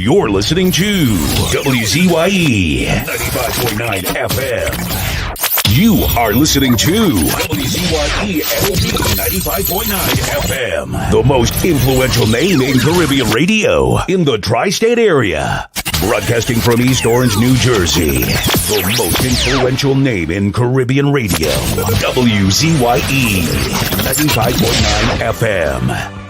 You're listening to WZYE 95.9 FM. You are listening to WZYE 95.9 FM. The most influential name in Caribbean radio in the tri-state area. Broadcasting from East Orange, New Jersey. The most influential name in Caribbean radio. WZYE 95.9 FM.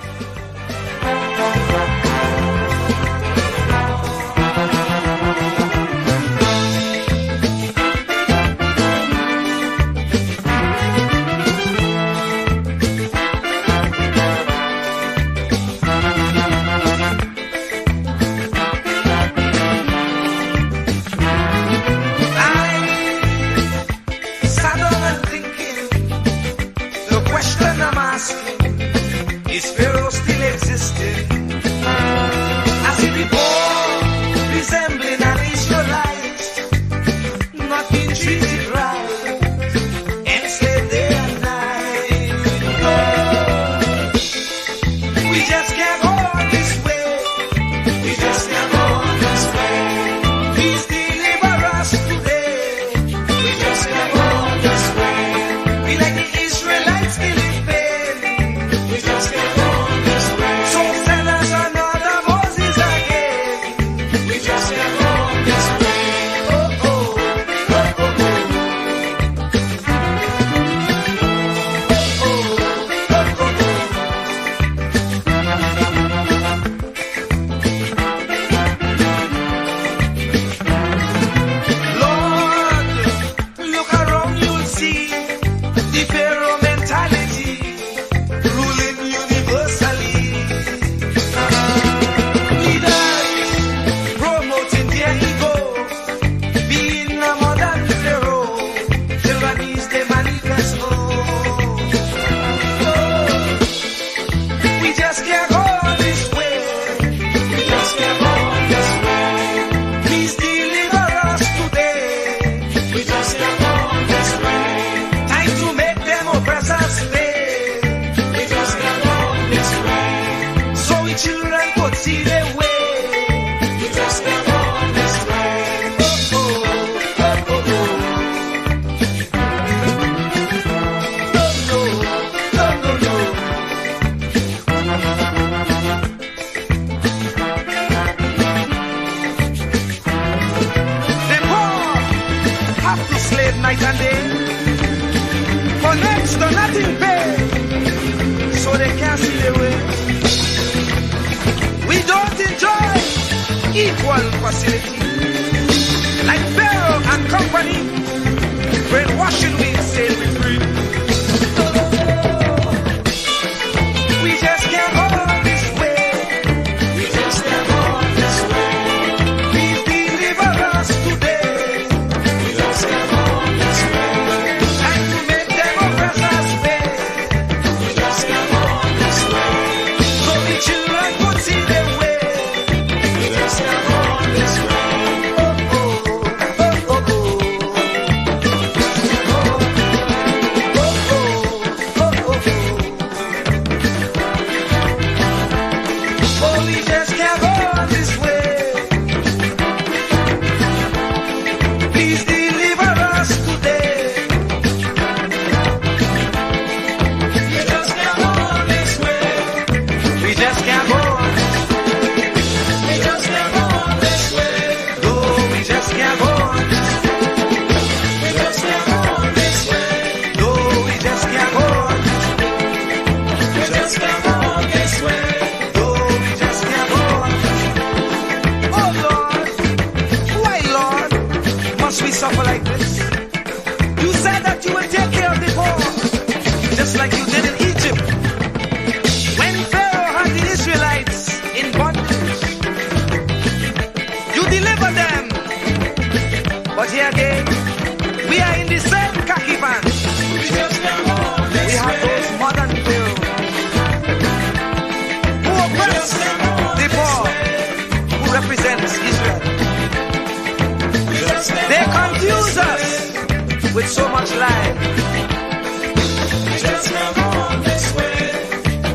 With so much life,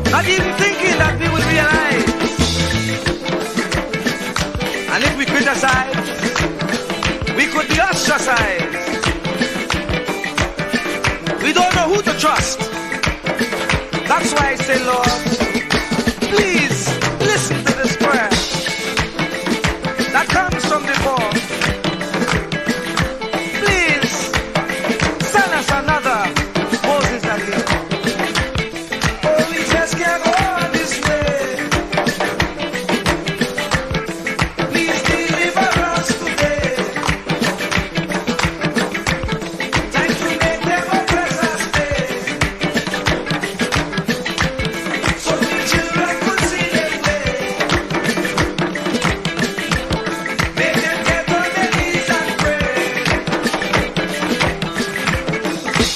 not even thinking that we would realize criticized. We could be ostracized. We don't know who to trust. That's why I say, Lord, please listen to this prayer that comes from before. Please send us another Moses again. Oh, we just can't go on this way. Please deliver us today. Time to make them oppress us stay. So the children could see their way. Make them get on their knees and pray.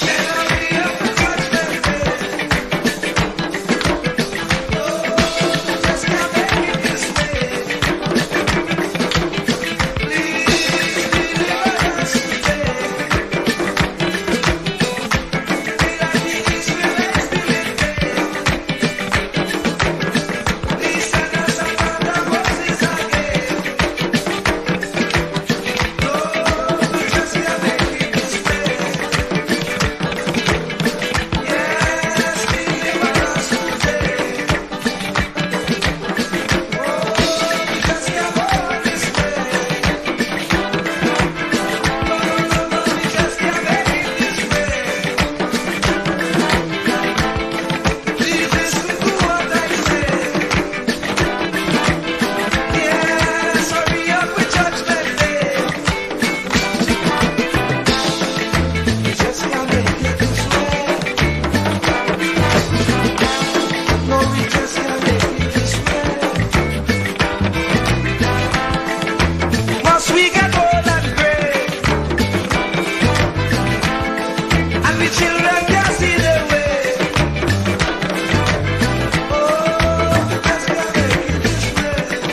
Then I'll be up to judgment day. Oh, just can't make it this way. Please deliver us today. Be like the Israelites did. Please send us another Moses again. Lord, we just can't make it this way. Yes, deliver us today. Oh, we just can't go on this way. No, we just can't make it this way. Please listen to what I say. Yes, hurry up with judgment day. We just can't make it this way. No, we just can't make it this way. Once we get old and gray, and the children can't see their way. Oh, we just can't make it this way.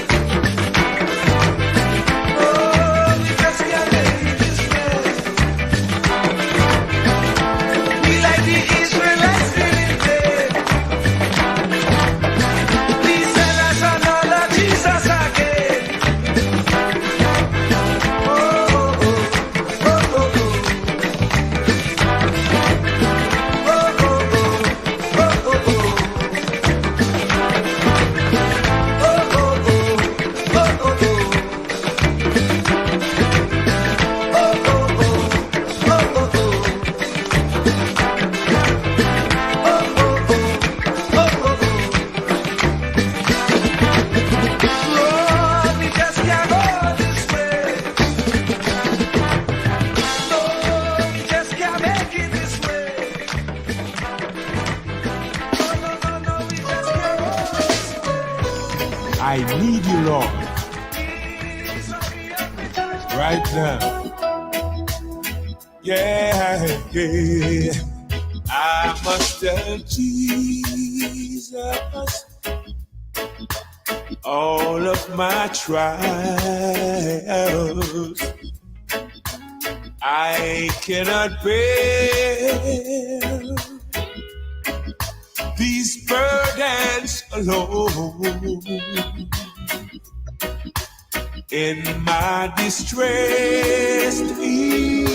Oh, we just can't make it this way. We like the Israelites did. Please send us another Jesus again. Oh, oh, oh, oh, oh, oh. Oh, oh, oh, oh, oh, oh. Oh, oh, oh, oh, oh, oh. Lord, we just can't go this way. Lord, we just can't make it this way. No, we just can't go this way. I need you, Lord, Please hurry up with judgment. right now. Yeah, yeah. I must tell Jesus all of my trials. I cannot bear these burdens alone. In my distress, He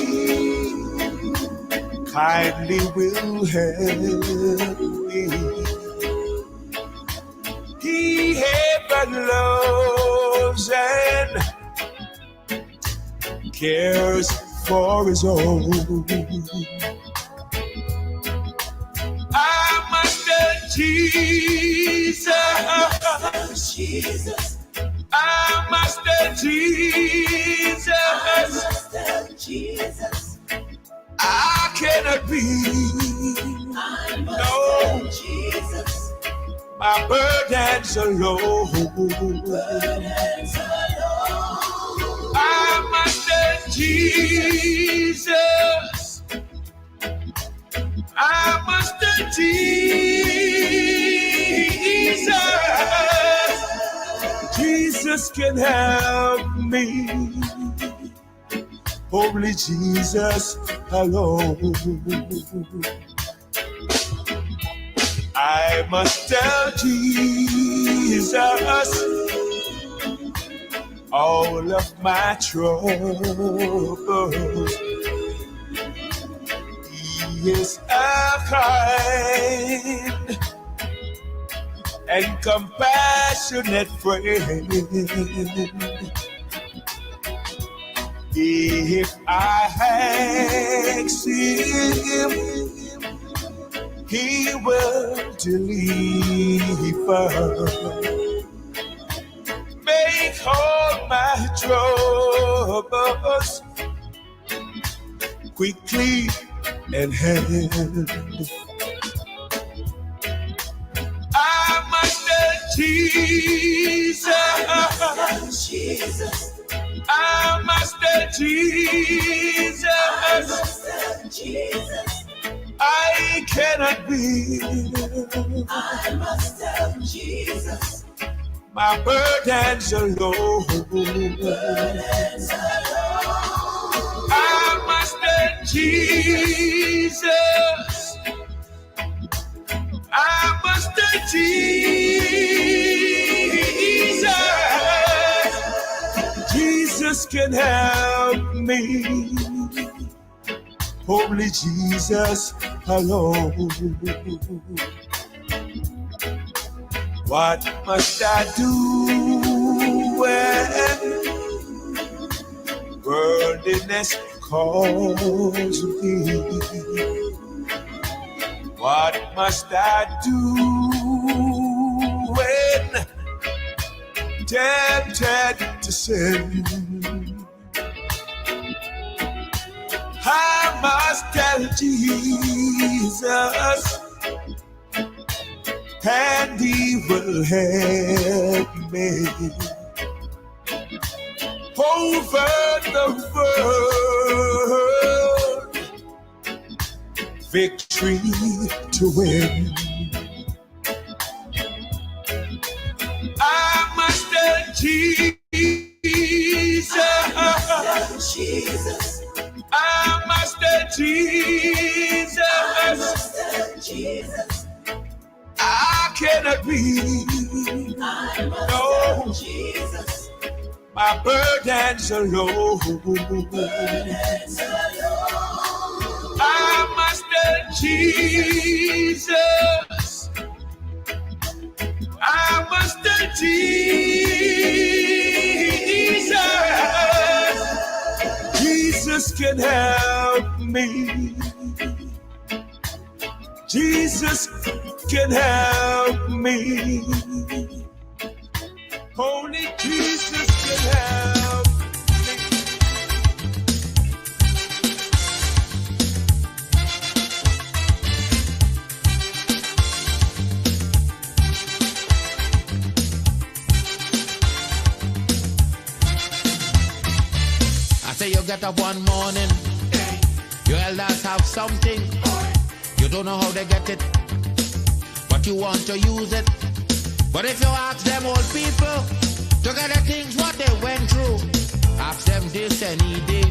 kindly will help me. He ever loves and cares for His own. I must tell Jesus. I must tell Jesus. I cannot be. No. My burdens alone. I must tell Jesus. I must tell Jesus. Jesus can help me. Only Jesus alone. I must tell Jesus all of my troubles. He is a kind and compassionate friend. If I ask him, he will deliver. Make all my troubles quickly and hand. I must Jesus. I must Jesus. I cannot be. I must have Jesus. My burdens alone. I must have Jesus. I must have Jesus. Jesus can help me. Only Jesus alone. What must I do when worldliness calls me? What must I do when tempted to sin? I must tell Jesus, and he will help me over the world, victory to win. I must tell Jesus, I must have Jesus. I cannot breathe. No. Jesus. My burdens alone. I must have Jesus. I must have Jesus. Jesus can help me. Jesus can help me. Only Jesus can help me. I say you get up one morning, your elders have something. You don't know how they get it, but you want to use it. But if you ask them old people to get the things what they went through, ask them this any day,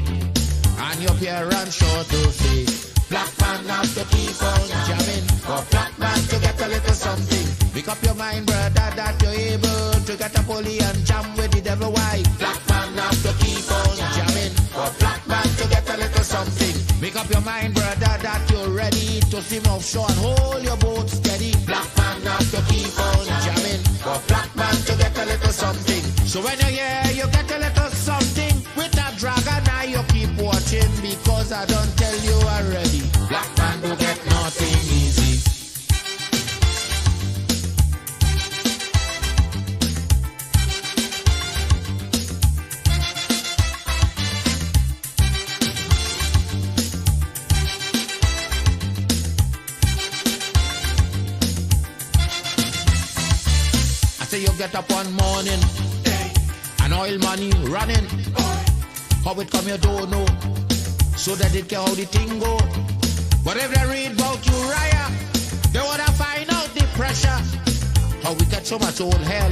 and your parents sure to say, black man have to keep on jamming, for black man to get a little something. Make up your mind, brother, that you're able to get a pulley and jam with the devil. Why? Black man have to keep on jamming, for black man to get a little something. Make up your mind, brother, that you're ready to swim offshore and hold your boat steady. Black man have to keep on jamming, for black man to get a little something. So when you're here, you get a little something. With that dragon, now you keep watching, because I don't tell you already. Black man don't get nothing easy. Say you get up one morning, and oil money running. How it come you don't know, so that it care how the thing go. But if they read about Uriah, they wanna find out the pressure. How we get so much old hell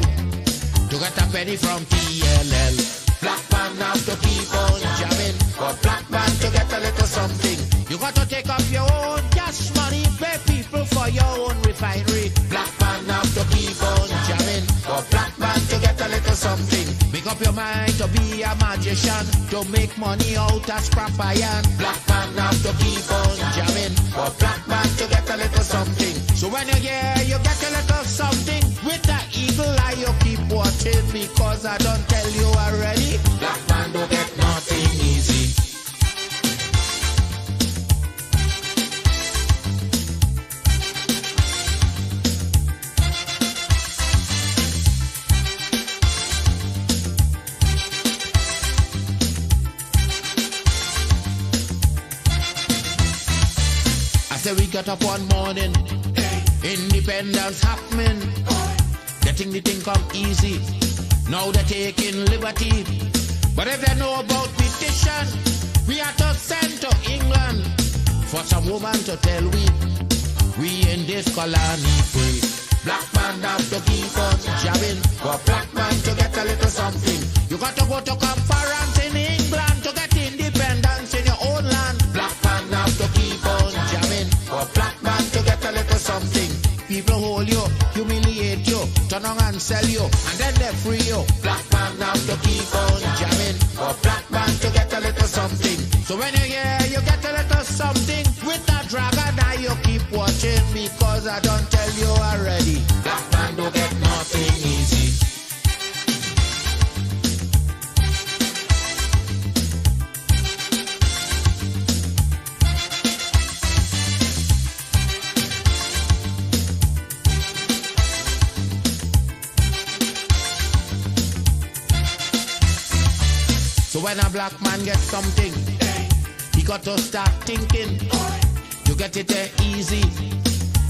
to get a penny from TLL. Black man have to keep on jamming, for black man to get a little something. You got to take up your own gas money, pay people for your own refinery. Black man have to keep on jamming, for black man to get a little something. Make up your mind to be a magician to make money out of scrap iron. Black man have to keep on jamming for black man to get a little something. So when you hear you get a little something, with that eagle eye you keep watching, because I don't tell you already, black man don't get nothing easy. So we got up one morning, independence happening, getting the thing come easy. Now they're taking liberty, but if they know about petition, we are to send to England for some woman to tell we in this colony free. Black man have to keep on jabbing, for black man to get a little something. You got to go to conference in England to get independence in your own land. Black man have to keep on jamming, for black man to get a little something. People hold you, humiliate you, turn on and sell you, and then they free you. Black man have to keep on jamming, for black man to get a little something. So when you hear you get a little something, with that dragon eye you keep watching, because I don't tell you already, black man don't get nothing easy. So when a black man gets something, he got to start thinking. You get it easy.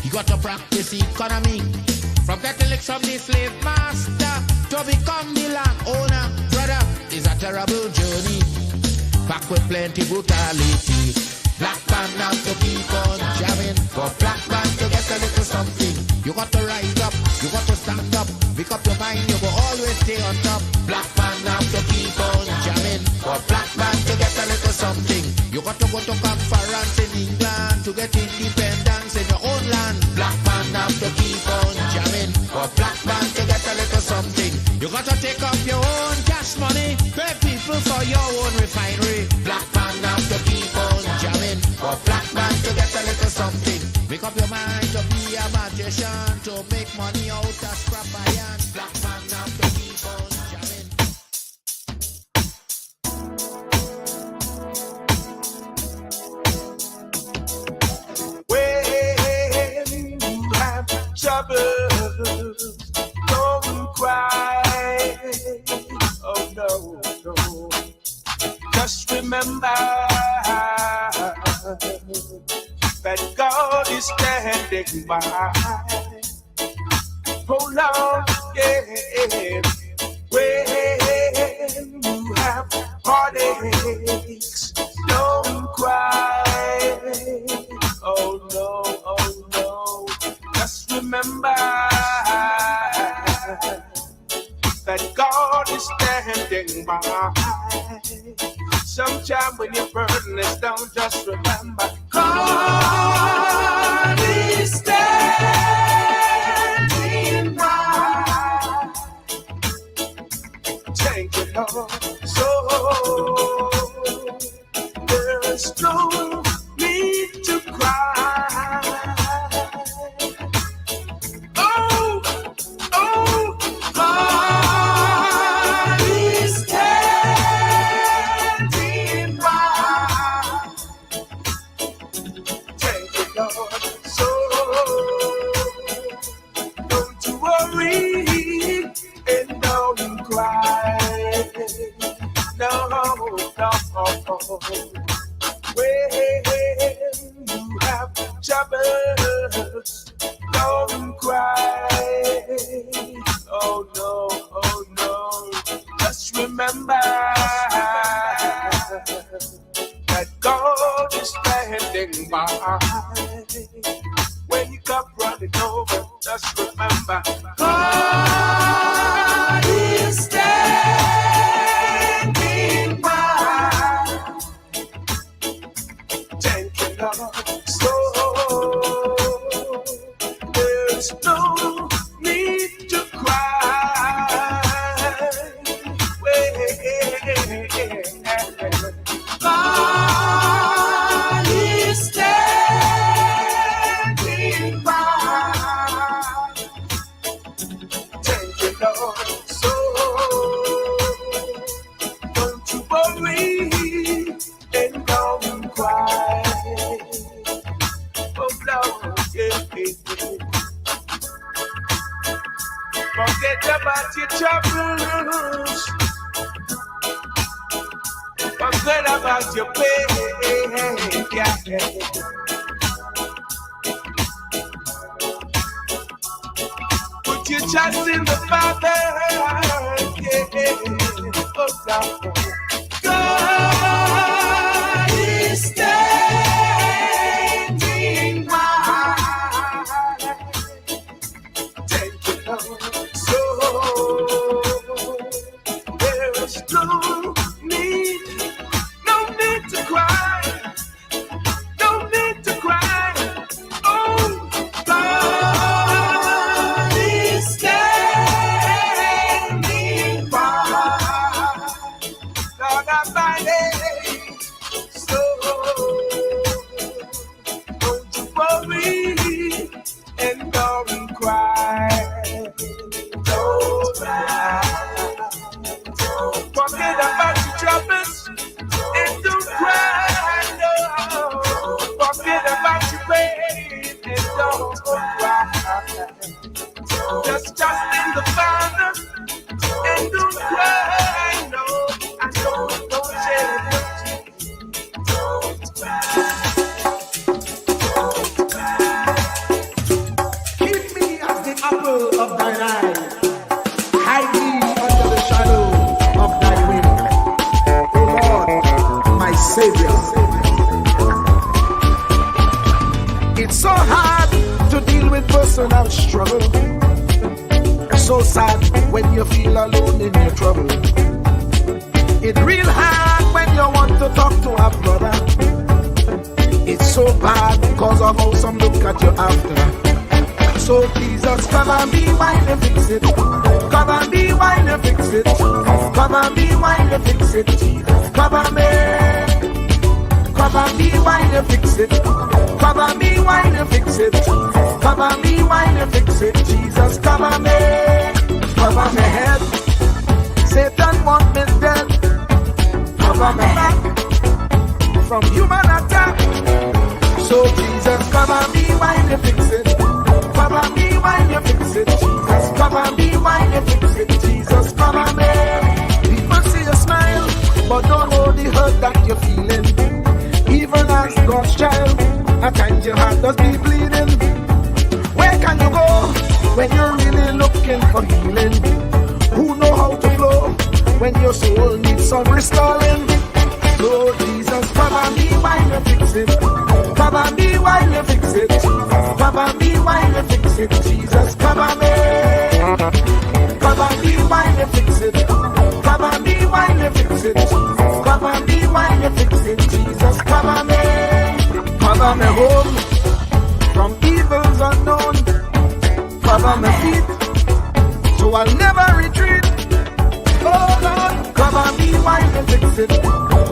He got to practice economy. From getting licks from the slave master to become the land owner. Brother, is a terrible journey, back with plenty brutality. Black man have to keep on jamming, for black man to get a little something. You got to rise up, you got to stand up, pick up your mind, you will always stay on top. Black man have to keep on jamming, for black man to get a little something. You got to go to conference in England to get independence in your own land. Black man have to keep on jamming, for black man to get a little something. You got to take up your own cash money, pay people for your own refinery. Black man have to keep on jamming, for black man to get a little something. Make up your mind to be a magician, to make money out of scrap iron. Black man have to keep on jamming. When you have trouble, don't cry. Oh no, no. Just remember that God is standing by. Hold on, yeah. When you have heartaches, don't cry. Oh no. Just remember that God is standing by. Sometime when your burden is down, just remember God is standing by. Thank you, Lord. So there's no need to cry. Oh, God is standing by. Thank you, Lord. So don't you worry and don't cry. No. When you have troubles, don't cry. Oh no. Just remember that God is standing by. When you come running over, just remember God is standing by. Thank you, Lord. So there's no need to cry. When without your pain. Yeah. Put your trust in the Father. Yeah. Oh, God is standing by. Take it home. So there's no need to cry. No need to cry. Oh, God is standing by. God Almighty. So don't you worry and don't cry. Don't cry. Forget about your troubles and don't cry. No. Forget about your pain and don't cry. Just trust in the Father and don't cry. No, I don't shed don't cry. Keep me as the apple of thine eye. Hide me under the shadow of thy wing. O Lord, my Savior. It's so hard to deal with personal struggle. It's so sad when you feel alone in your trouble. It's real hard when you want to talk to a brother. It's so bad because of how some look at you after. So Jesus, come and be while you fix it. Come and be while you fix it. Come and be while you fix it. Jesus, come and me. Come and be while you fix it. Come and be while you fix it. Come and be while you fix it. Jesus, come and me. Cover my head. Satan want me dead. Cover my back from human attack. So Jesus, come and be while you fix it. Come and be while you fix it. Jesus, come and be while you fix it. Jesus, come and be. People see you smile, but don't know the hurt that you're feeling. Even as God's child, at times your heart does be bleeding. Where can you go when you're really looking for healing? Who know how to flow when your soul needs some restoring? So Jesus, come and be while you fix it. Come and be while you fix it. Come and be while you fix it. Jesus, come and be. Come and be while you fix it. Come and be while you fix it. Come and be while you fix it. Jesus, come and be. Cover me home from evils unknown. Cover my feet so I'll never retreat. Oh Lord, come and be while you fix it.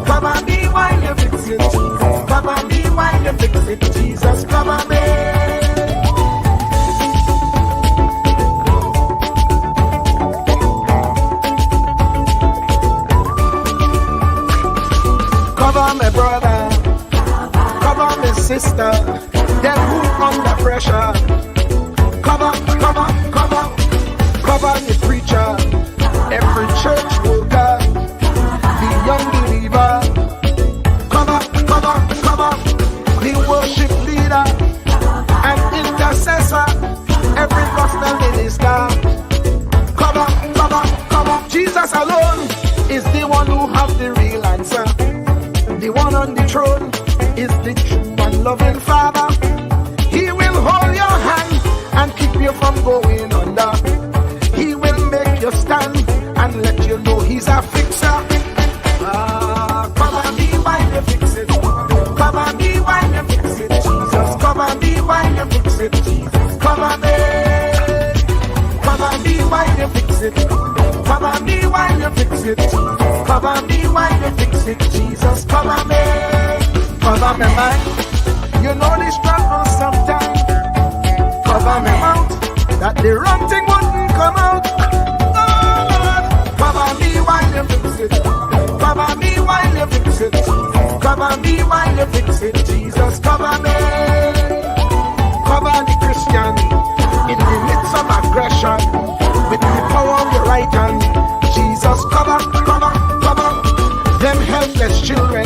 Come and be while you fix it. Come and be while you fix it. Jesus, come and be. Cover my brother, cover my sister, them who under pressure. Cover the preacher, every church worker, the young believer. Cover the worship leader and intercessor, every gospel minister. Cover. Jesus alone is the one who has the real answer. The one on the throne is the true and loving Father. He will hold your hand and keep you from going under. He will make you stand and let you know he's a fixer. Come and be while you fix it. Come and be while you fix it. Jesus, come and be while you fix it. Jesus, come and be. Come and be while you fix it. Come and be while you fix it. Come and be while you fix it. Jesus, come and be. Cover my mind. You know the struggle sometimes. Cover my mouth, that the wrong thing wouldn't come out. Oh Lord, cover me while you fix it. Cover me while you fix it. Cover me while you fix it. Jesus, cover me. Cover the Christian in the midst of aggression with the power of your right hand. Jesus, cover them helpless children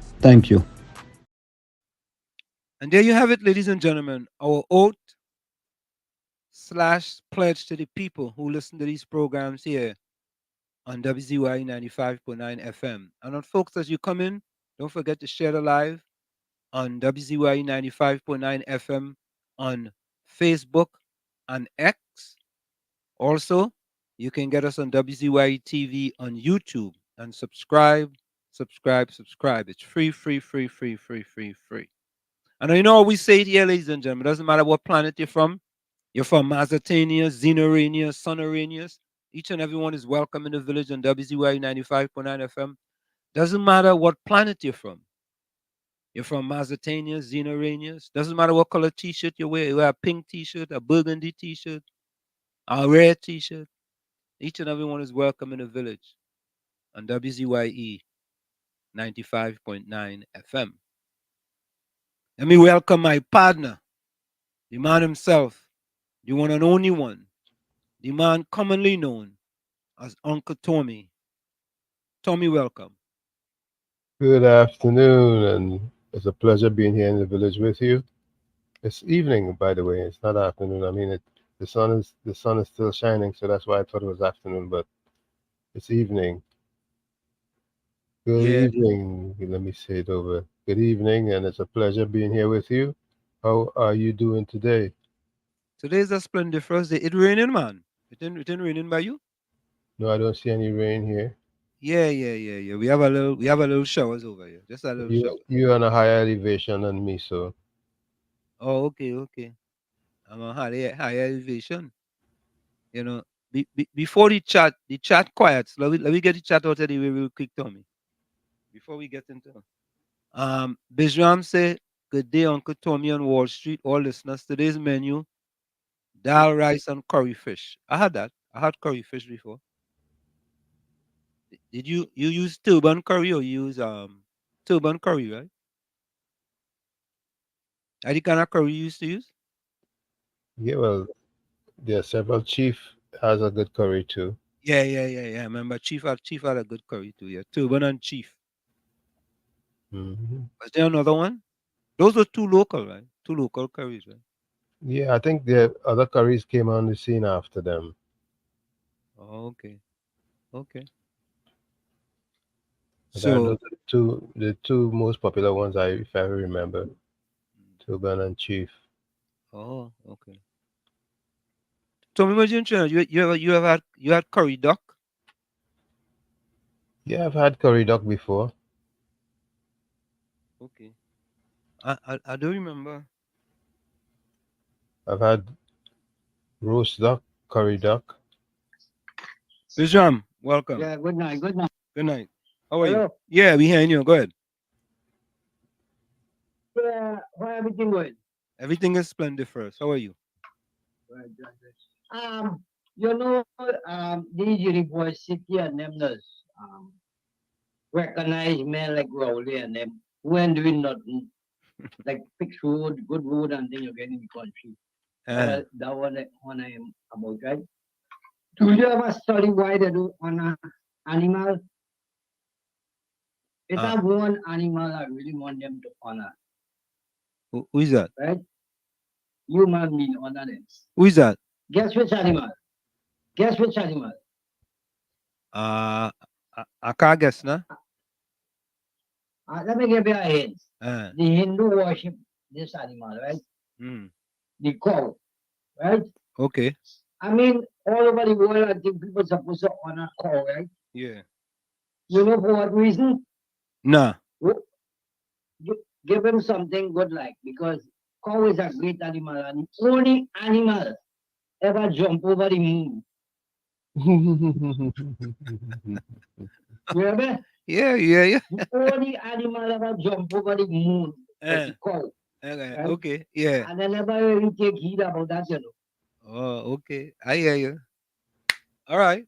Thank you. And there you have it, ladies and gentlemen, our oath slash pledge to the people who listen to these programs here on WZYE 95.9 FM. And on folks, as you come in, don't forget to share the live on WZYE 95.9 FM on Facebook and X. Also, you can get us on WZYE TV on YouTube and subscribe, subscribe, subscribe. It's free, free, free, free, free, free, free. And you know, we say it here, ladies and gentlemen, it doesn't matter what planet you're from. You're from Mazatania, Xenorania, Sonoranius. Each and everyone is welcome in the village on WZYE 95.9 FM. Doesn't matter what planet you're from. You're from Mazatania, Xenoranius. Doesn't matter what color t-shirt you wear. You wear a pink t-shirt, a burgundy t-shirt, a red t-shirt. Each and everyone is welcome in the village on WZYE 95.9 FM. Let me welcome my partner, the man himself, the one and only one, the man commonly known as Uncle Tommy. Tommy, welcome. Good afternoon, and it's a pleasure being here in the village with you. It's evening, by the way. It's not afternoon. I mean, the sun is still shining, so that's why I thought it was afternoon, but it's evening. Good Yeah. evening. Let me say it over. Good evening, and it's a pleasure being here with you. How are you doing today? Today's a splendid first day. It raining, man. It didn't raining by you? No, I don't see any rain here. Yeah. We have a little showers over here. Just a little shower. You're on a higher elevation than me, so Oh, okay. I'm on high elevation. You know, before the chat quiets. Let me get the chat out of the way real quick, Tommy. Before we get into Bijram say, good day, Uncle Tommy on Wall Street. All listeners, today's menu, dal rice and curry fish. I had that. I had curry fish before. Did you use turban curry or you use turban curry, right? Are the kind of curry you used to use? yeah. Well, there are several. Chief has a good curry too. Yeah. I remember Chief had a good curry too. Yeah, turban and Chief. Hmm. Was there another one? Those were two local, right? Two local curries, right? Yeah, I think the other curries came on the scene after them. Oh, okay. Those So, are the two most popular ones if I remember, Turban and Chief. oh, okay. Tommy, was you in Trinidad? You had curry duck? Yeah, I've had curry duck before. Okay. I don't remember. I've had roast duck, curry duck. Bijam, welcome. Yeah, good night. Good night. Good night. How are you? Hello. Yeah, we hearing you. Go ahead. Yeah, how everything going? Everything is splendid first. How are you? Right, right. You know, these university and them does recognize men like Rowley and them who ain't doing nothing, like fix road, good road, and then you get in the country. That one I am about, right? Do you ever study why they do on a animal? It's a one animal I really want them to honor, Who is that? right? Human being honor them. Who is that? Guess which animal? Guess which animal? I can't guess, nah? Let me give you a hint. Uh, The Hindu worship this animal, right? mm, The cow, right? okay. I mean, all over the world, I think people supposed to honor cow, right? Yeah. You know for what reason? Nah. Give him something good like, because cow is a great animal and the only animal ever jump over the moon. You remember? Yeah. The only animal ever jump over the moon was the cow. Okay. Right? Okay. Yeah. And I never really take heed about that, you know. Oh, okay. I hear you. All right.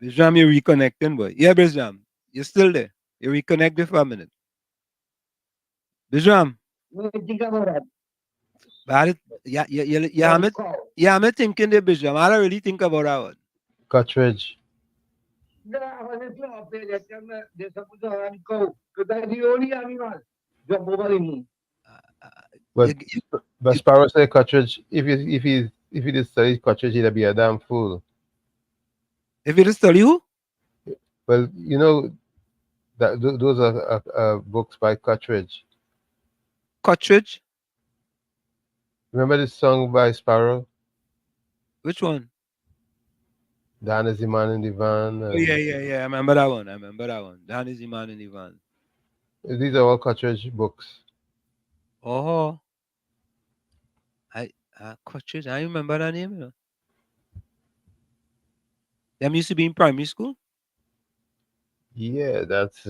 Bijam, you're reconnecting, boy. Yeah, Bijam, you're still there. You're reconnected for a minute. Bijam, What do you think about that? but I'm thinking the Bijam. I don't really think about that one. Cartridge. I wasn't up there that time. They're supposed to have go. Because that's the only animal. Jump over the moon. But You- but Sparrow say cartridge. If he did study cartridge, he'd be a damn fool. if it is tell you, Well, you know that those are books by Cartridge. cartridge, Remember this song by Sparrow? which one? Dan is the man in the van, Oh yeah, and yeah, yeah. I remember that one. I remember that one. Dan is the man in the van. these are all Cartridge books. Oh, I cartridge. I remember that name. You know. Them used to be in primary school. Yeah, that's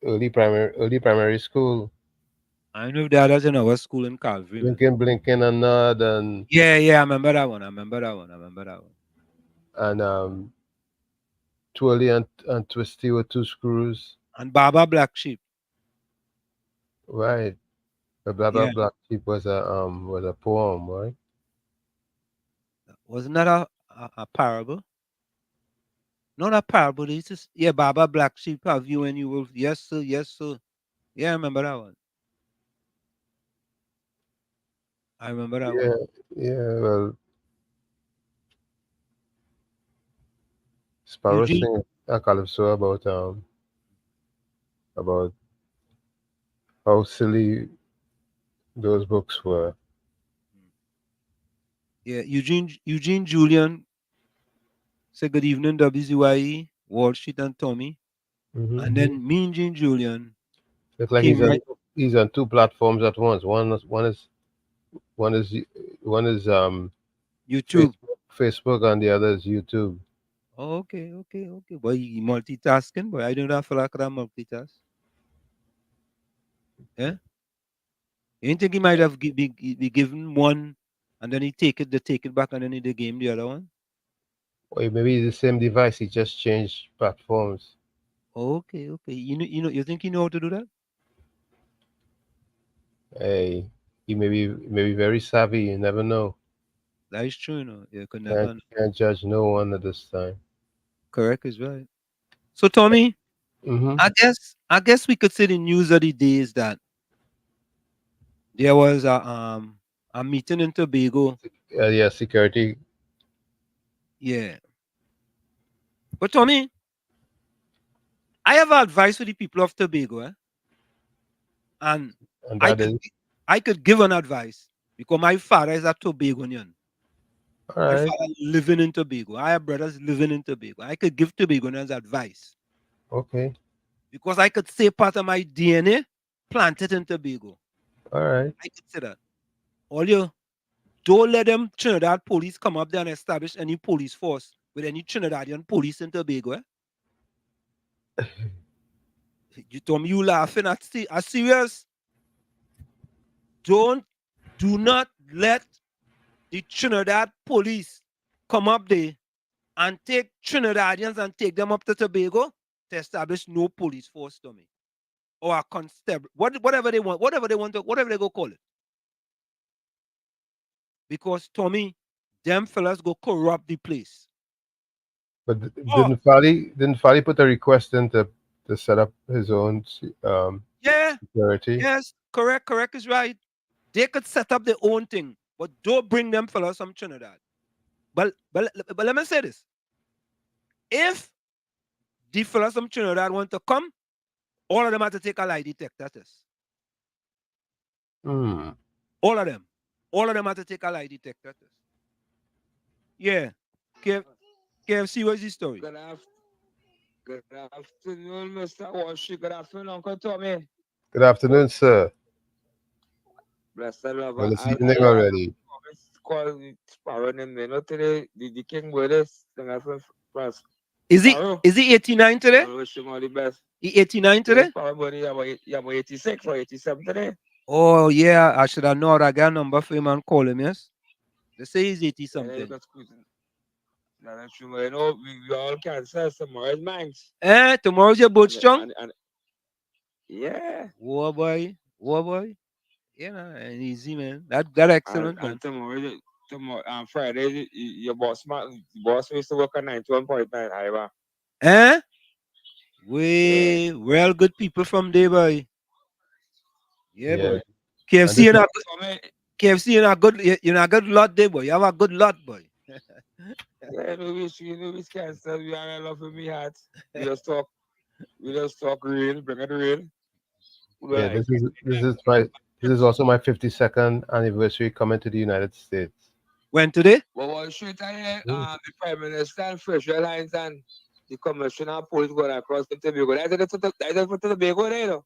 early primary school. I know that was in our school in Calvary, man. Blinking and Nod and Yeah, yeah. I remember that one. I remember that one. I remember that one. and Twirly and Twisty with two screws. And Baba Black Sheep. Right. The blah blah Yeah, black sheep was a poem, right? wasn't that a parable? Not a parable. It's just yeah, Baba Black Sheep have you and you will. Yes, sir. Yes, sir. Yeah, I remember that one. I remember that Yeah, one. yeah. Well, Sparrow Eugene. sing a calypso about how silly those books were. Yeah, Eugene Julian say good evening, WZYE, Wall Street and Tommy. Hmm. And then Mean Gene Julian It's like came right he's on two platforms at once. One is one is YouTube. Facebook and the other is YouTube. Oh, okay, okay, okay. Boy, he multitasking, boy. I don't know if I can multitask. Yeah? You didn't think he might have be given one and then they take it back and then he game the other one? Or maybe it's the same device. He just changed platforms. Okay, okay. You think you know how to do that? Hey, he may be very savvy. You never know. That is true, you know. You could Can't never know. can't judge no one at this time. Correct is right. So Tommy, Mm-hmm. I guess we could say the news of the day is that there was a meeting in Tobago. Yeah, security. Yeah. But Tommy, I have advice for the people of Tobago, and And I that could is I could give an advice because my father is a Tobagonian. all My right. father living in Tobago. I have brothers living in Tobago. I could give Tobagonians advice Okay. because I could say part of my DNA planted in Tobago. All right. I could say that. All you don't let them Trinidad police come up there and establish any police force with any Trinidadian police in Tobago. You told me you laughing at serious. Do not let the Trinidad police come up there and take Trinidadians and take them up to Tobago to establish no police force to me. Or a constable. Whatever they want, whatever they go call it. Because Tommy, them fellas go corrupt the place. But Oh, didn't Fali put a request in to set up his own yeah, security? yes, correct is right. They could set up their own thing, but don't bring them fellas from Trinidad. But let me say this. If the fellas from Trinidad want to come, all of them have to take a lie detector test. Hmm. All of them. All of them have to take a lie detector test. Yeah. KFC, what's the story? Good afternoon, Mr. Washi. Good afternoon, Uncle Tommy. Good afternoon, sir. Blessed lover. Well, it's evening already. Call Sparrow name, you know, today, the King Willis, singer first. Is Sparrow. he 89 today? I wish him all the best. He 89 today? Yes, Sparrow, buddy, you're about 86 or 87 today. Oh yeah, I should have known. I got a number for him and call him, yes. They say he's 80 something. That's true, you know, we all can say tomorrow's minds. Tomorrow's your boat strong? Yeah. War boy. Yeah, and easy man. That excellent man. And tomorrow, tomorrow on Friday, your boss used to work at 91.9 Iowa. Eh? We real good people from there, boy. Yeah, Yeah. boy. And this KFC in is a KFC in a good in a good lot there, boy. You have a good lot, boy. Yeah, we cancel. We are in love with me heart. We just talk real, bring it real. yeah, Right. this is also my 52nd anniversary coming to the United States. When today? But what should I hear? Mm. The Prime Minister and Fresh Airlines and the Commissioner of Police going across the Tobago. That's for Tobago there, you know.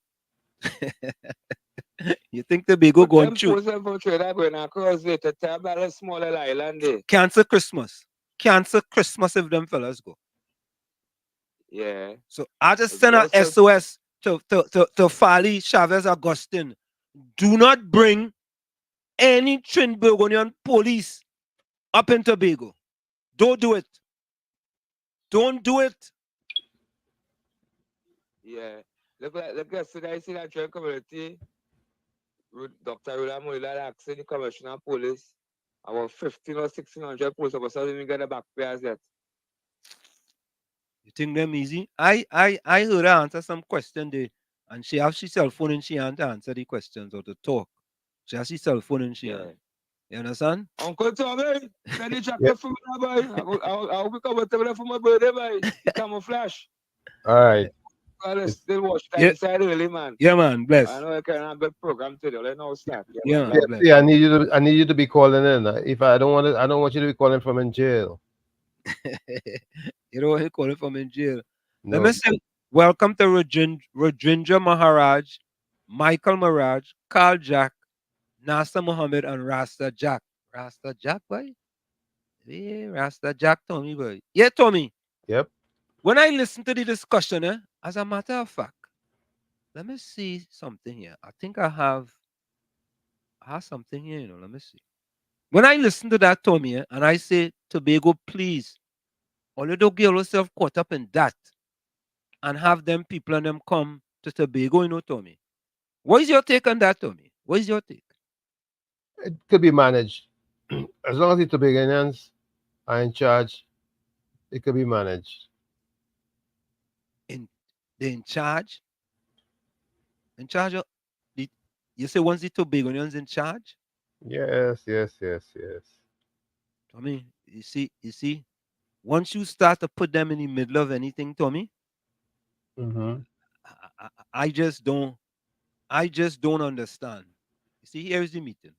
You think the big But going them through? posts them from Trinidad going across there to tell a smaller island there. Cancel Christmas. Cancel Christmas if them fellas go. Yeah. So I just But send a also, SOS to Fali Chavez Agustin. Do not bring any Trinbagonian police up in Tobago. Don't do it. Don't do it. yeah. Look yesterday, I see that joint community. Dr. Rula Mulila asking the Commissioner of Police about 15 or 1600 police officers didn't get the back payers yet. You think them easy? I heard her answer some question there, and she have she cell phone and she can't answer the questions or to talk. She has she cell phone and she Yeah. can't. You understand? Uncle Tommy, send the Yep. jacket for me now, boy. I'll be comfortable for my birthday, boy. The camouflage. All right. Well, It's- still watch time Yeah, inside early, man. yeah, man, I bless. know I can have a good program today. Let know start. Yeah, Yeah, man, man, bless. bless. yeah, I need you to be calling in. If I don't want to, I don't want you to be calling from in jail. You know what he call it from in jail. Let No. me say welcome to Rajendra Maharaj, Michael Maharaj, Carl Jack, Nasa Muhammad, and Rasta Jack. Rasta Jack, boy? Yeah, Rasta Jack, Tommy, boy. Yeah, Tommy. Yep. When I listen to the discussion, as a matter of fact, let me see something here. I think I have something here, you know. Let me see. When I listen to that, Tommy, and I say, Tobago, please, only don't get yourself caught up in that and have them people and them come to Tobago, you know, Tommy. What is your take on that, Tommy? What is your take? It could be managed. As long as the Tobagonians are in charge, it could be managed. In they in charge? In charge of the you say once the Tobagonians in charge? Yes, yes, yes, yes. Tommy, you see, once you start to put them in the middle of anything, Tommy, Mm-hmm. I just don't understand. You see, here's the meeting.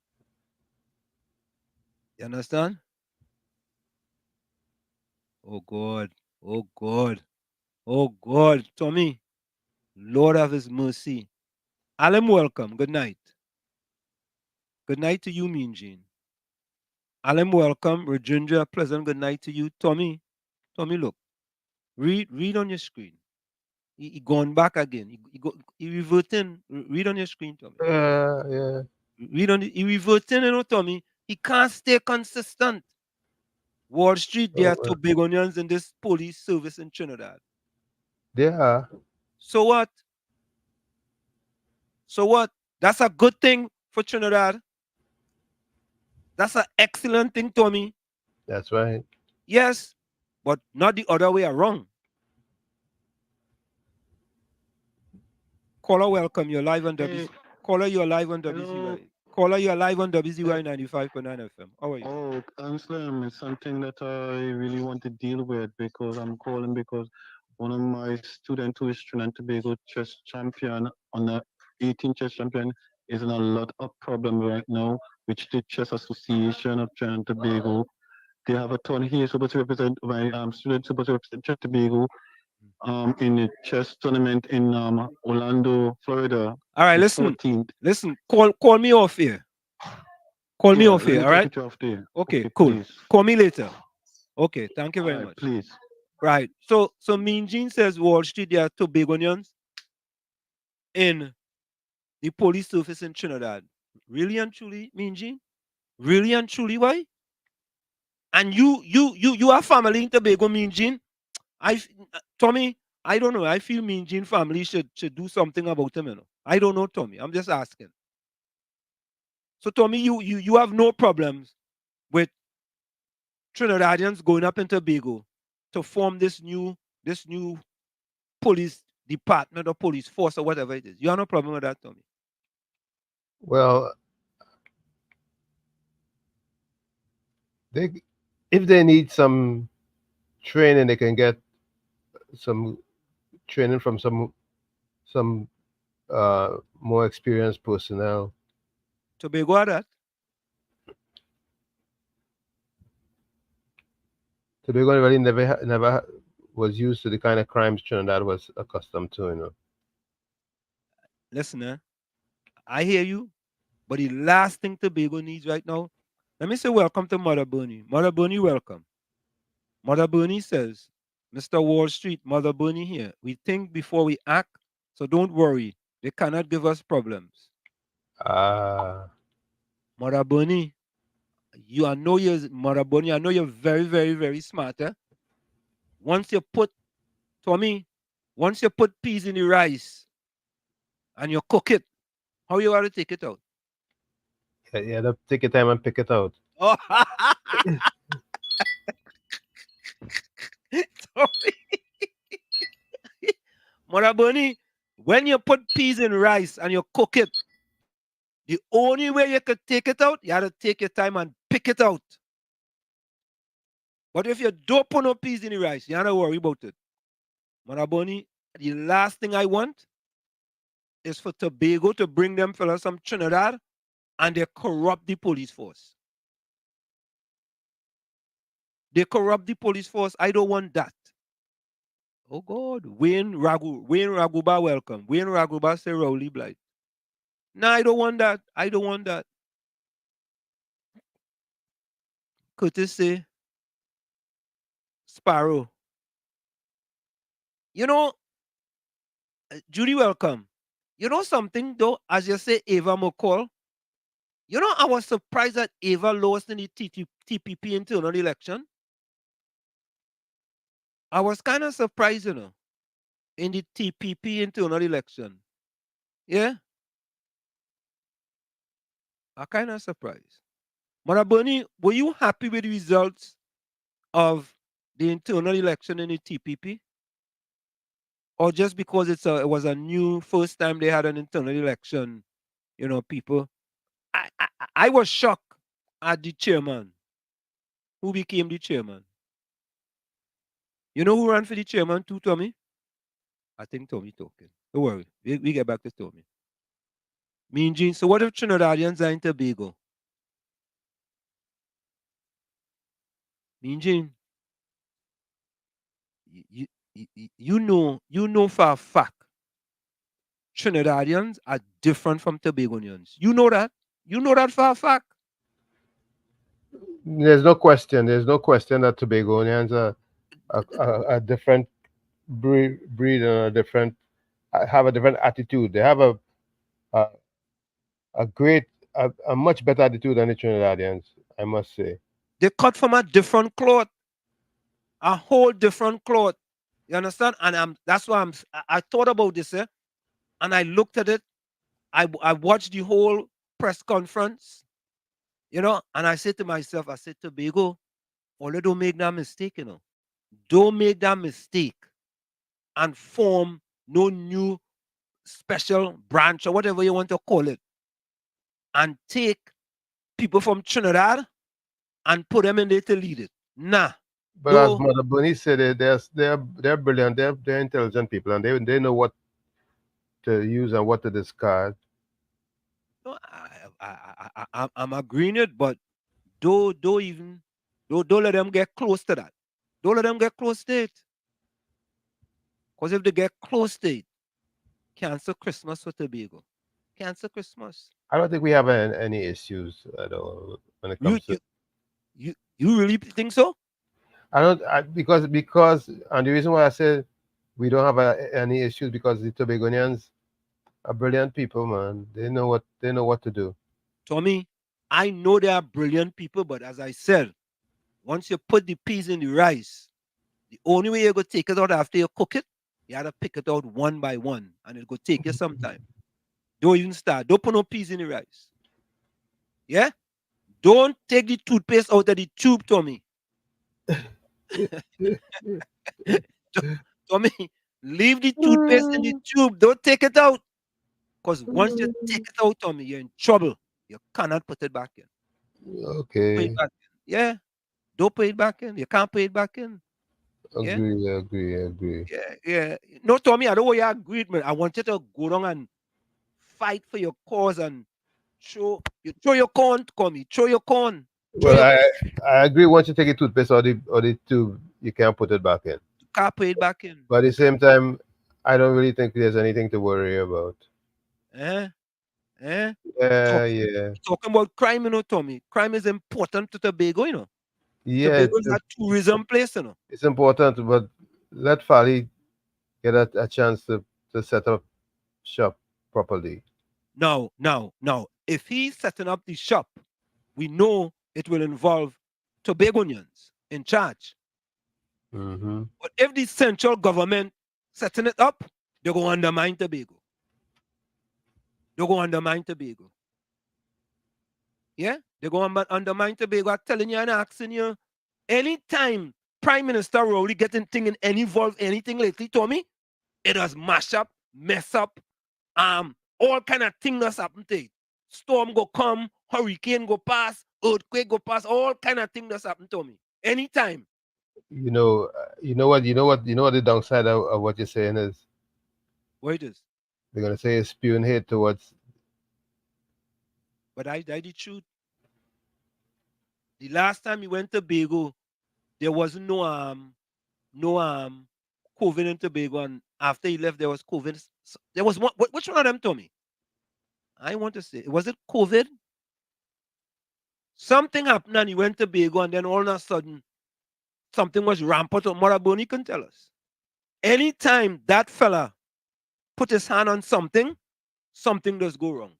You understand? Oh God, oh God, oh God, Tommy, Lord of His mercy. Alan, welcome. Good night. Good night to you, Mean Gene. Alan, welcome. Rajendra, pleasant good night to you. Tommy, look, read on your screen. He gone back again. He reverting. Read on your screen, Tommy. Yeah. He reverting, you know, Tommy. He can't stay consistent. Wall Street, there are Oh, two big onions in this police service in Trinidad. they are. So what? So what? That's a good thing for Trinidad. That's an excellent thing, Tommy. That's right. Yes, but not the other way around. Caller, welcome. You're live on WC. Caller, you're live on WZYE. Caller, you're live on WZYE 95.9 FM. How are you? Oh, Amsterdam is something that I really want to deal with because I'm calling because one of my students who is Trinidad and Tobago chess champion on the 18 chess champion is in a lot of problem right now, which the Chess Association of Trinidad and Tobago. They have a ton here supposed to represent my student supposed to represent Trinidad and Tobago in the chess tournament in Orlando, Florida. All right, The listen. 14th. Listen, call me off here. Call me Yeah, off let here, me all talk right? with you off there. Okay, cool. Please. Call me later. Okay, thank you All very right, much. please. Right. So Mean Gene says Wall Street, there are two big onions in the police service in Trinidad. Really and truly, Mean Gene? Really and truly, why? And you have family in Tobago, Mean Gene? Tommy, I don't know. I feel Mean Gene family should do something about him, you know. I don't know, Tommy. I'm just asking. So Tommy, you have no problems with Trinidadians going up in Tobago to form this new police department or police force or whatever it is. You have no problem with that, Tommy? Well, if they need some training, they can get some training from some more experienced personnel. Tobago at that? Tobago really never was used to the kind of crimes Trinidad was accustomed to, you know. Listen, I hear you, but the last thing Tobago needs right now, let me say welcome to Mother Bernie. Mother Bernie, welcome. Mother Bernie says, Mr. Wall Street, Mother Bernie here. We think before we act, so don't worry. They cannot give us problems. Mother Bernie, Mother Bernie, I know you're very, very, very smart. Once you put peas in the rice and you cook it, how you want to take it out? Yeah, you have to take your time and pick it out. Oh. Mother Bernie, when you put peas in rice and you cook it, the only way you could take it out, you have to take your time and pick it out. But if you don't put no peas in the rice, you don't have to worry about it. Mother Bernie, the last thing I want is for Tobago to bring them fellas from Trinidad and they corrupt the police force. They corrupt the police force. I don't want that. Oh God, Wayne Raguba, welcome. Wayne Raguba say Rowley Blight. No, I don't want that. I don't want that. Curtis say Sparrow. You know, Judy, welcome. You know something though, as you say, Ava McCall. You know, I was surprised that Ava lost in the TPP internal election. I was kind of surprised, you know, in the TPP internal election. Yeah? I'm kind of surprised. Mother Bernie, were you happy with the results of the internal election in the TPP? Or just because it was a new first time they had an internal election, you know, people? I was shocked at the chairman. Who became the chairman? You know who ran for the chairman too, Tommy? I think Tommy talking. Don't worry. We get back to Tommy. Mean Gene, so what if Trinidadians are in Tobago? Mean Gene, you know for a fact Trinidadians are different from Tobagonians. You know that? You know that for a fact? There's no question. There's no question that Tobagonians are a different breed and have a different attitude. They have a much better attitude than the Trinidadians, I must say. They cut from a different cloth, a whole different cloth. You understand? And that's why I thought about this, and I looked at it. I watched the whole press conference, you know, and I said to myself, I said, Tobago, only don't make that mistake, you know. Don't make that mistake and form no new special branch or whatever you want to call it and take people from Trinidad and put them in there to lead it. Nah. But as Mother Bernie said, they're brilliant. They're intelligent people, and they know what to use and what to discard. No, I'm agreeing it, but don't let them get close to that. Don't let them get close to it. Because if they get close to it, cancel Christmas for Tobago. Cancel Christmas. I don't think we have any issues at all when it comes to. You really think so? I don't because and the reason why I said we don't have any issues because the Tobagonians are brilliant people, man. They know what to do. Tommy, I know they are brilliant people, but as I said, once you put the peas in the rice, the only way you're going to take it out after you cook it, you have to pick it out one by one, and it's going to take you some time. Don't even start. Don't put no peas in the rice. Yeah? Don't take the toothpaste out of the tube, Tommy. Tommy, leave the toothpaste in the tube. Don't take it out. Because once you take it out, Tommy, you're in trouble. You cannot put it back in. Put Okay. it back in. Yeah. Don't put it back in. You can't put it back in. Yeah. Agree. Yeah. No, Tommy, I don't want you to agree with me. I want you to go down and fight for your cause and throw your corn, Tommy. Throw your corn. Well, I agree. Once you take a toothpaste or the tube, you can't put it back in. You can't put it back in. But at the same time, I don't really think there's anything to worry about. Eh? Yeah. Talking about crime, you know, Tommy. Crime is important to Tobago, you know. Yeah, Tobago is a tourism place, you know. it's important, but let Fali get a chance to set up shop properly. Now, if he's setting up the shop, we know it will involve Tobagonians in charge. Mm-hmm. But if the central government setting it up, they're going to undermine Tobago. Yeah? They're going to undermine Tobago. I'm telling you and asking you, anytime Prime Minister Rowley getting thing in any involved anything lately, Tommy, it does mash up, mess up, all kind of things that's happened to it. Storm go come, hurricane go pass, earthquake go pass, all kind of things that's happened to me. Anytime. You know what the downside of what you're saying is. What it is? They're gonna say it's spewing hate towards. But I the truth. The last time we went to Tobago, there was no COVID in Tobago, and after he left, there was COVID. There was one. Which one of them, Tommy? I want to say, was it COVID? Something happened, and he went to Tobago, and then all of a sudden, something was rampant. Moraboni can tell us. Anytime that fella put his hand on something, something does go wrong.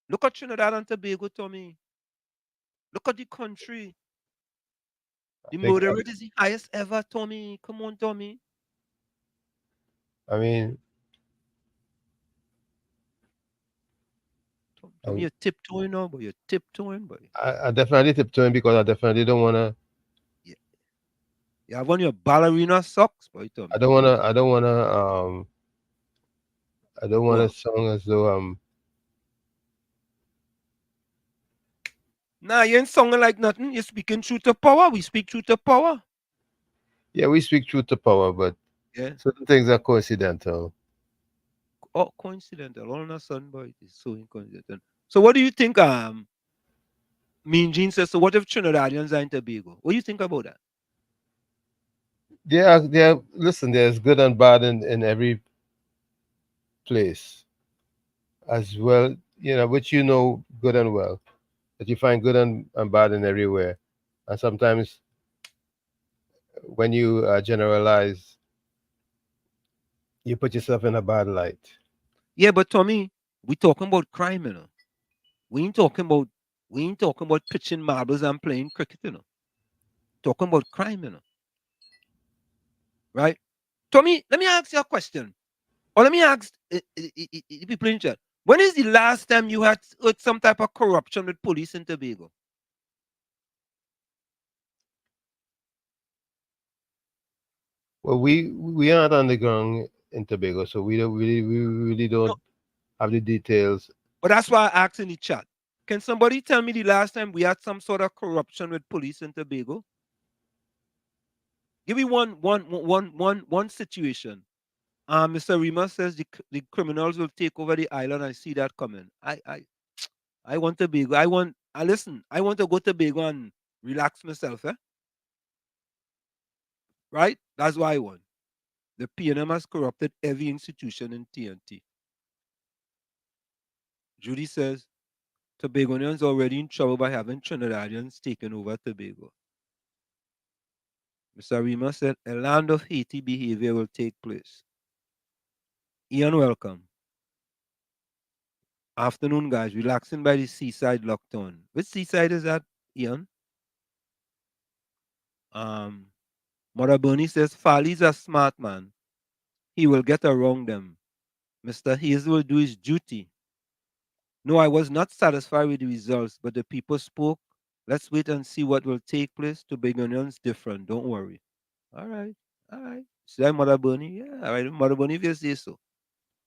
Look at Trinidad and Tobago, Tommy. Look at the country. The murder rate is the highest ever, Tommy. Come on, Tommy. I mean, Tommy, you're tiptoeing now, but you're tiptoeing, boy. I definitely tiptoeing because I definitely don't wanna. Yeah. You have on your ballerina socks, boy, Tommy. I don't wanna sound as though Nah, you ain't singing like nothing. You're speaking truth to power. We speak truth to power. Yeah, we speak truth to power, but certain things are coincidental. Oh, coincidental. All of a sudden, boy, it's so coincidental. So what do you think Mean Gene says, so what if Trinidadians are in Tobago? What do you think about that? Listen, there's good and bad in every place as well, which good and well. That you find good and bad in everywhere. And sometimes when you generalize, you put yourself in a bad light. Yeah, but Tommy, we talking about crime, you know. We ain't talking about pitching marbles and playing cricket, you know. Talking about crime, you know. Right? Tommy, let me ask you a question. Or let me ask people in chat. When is the last time you had some type of corruption with police in Tobago? Well, we aren't on the ground in Tobago, so we really don't have the details. But that's why I asked in the chat. Can somebody tell me the last time we had some sort of corruption with police in Tobago? Give me one situation. Mr. Rima says the criminals will take over the island. I see that coming. I want Tobago. I want to go to Tobago and relax myself. Right? That's what I want. The PNM has corrupted every institution in TNT. Judy says, Tobagonians already in trouble by having Trinidadians taking over Tobago. Mr. Rima said, a land of Haiti behavior will take place. Ian, welcome. Afternoon, guys. Relaxing by the seaside lockdown. Which seaside is that, Ian? Mother Bernie says, Fali's a smart man. He will get around them. Mr. Hayes will do his duty. No, I was not satisfied with the results, but the people spoke Let's wait and see what will take place. To Begonians different. Don't worry. All right. All right. See that Mother Bunny? Yeah, all right. Mother Bunny, if you say so.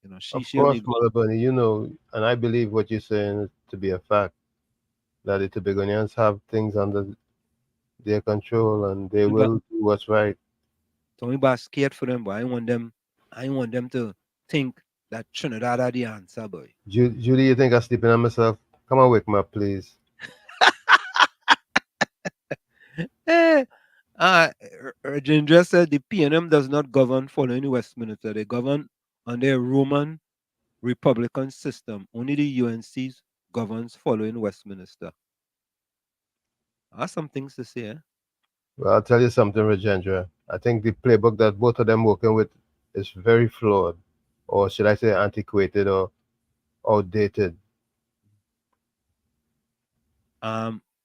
You know, Of she course, only Mother Bunny, you know, and I believe what you're saying to be a fact, that the Tobagonians have things under their control and they but will do what's right. Tommy Bass scared for them, but I want them to think that Trinidad are the answer, boy. Judy, you think I'm sleeping on myself? Come on, wake me up, please. Eh, Rajendra said the PNM does not govern following Westminster. They govern under a Roman Republican system. Only the UNC governs following Westminster. I have some things to say. Eh? Well, I'll tell you something, Rajendra. I think the playbook that both of them working with is very flawed, or should I say antiquated or outdated.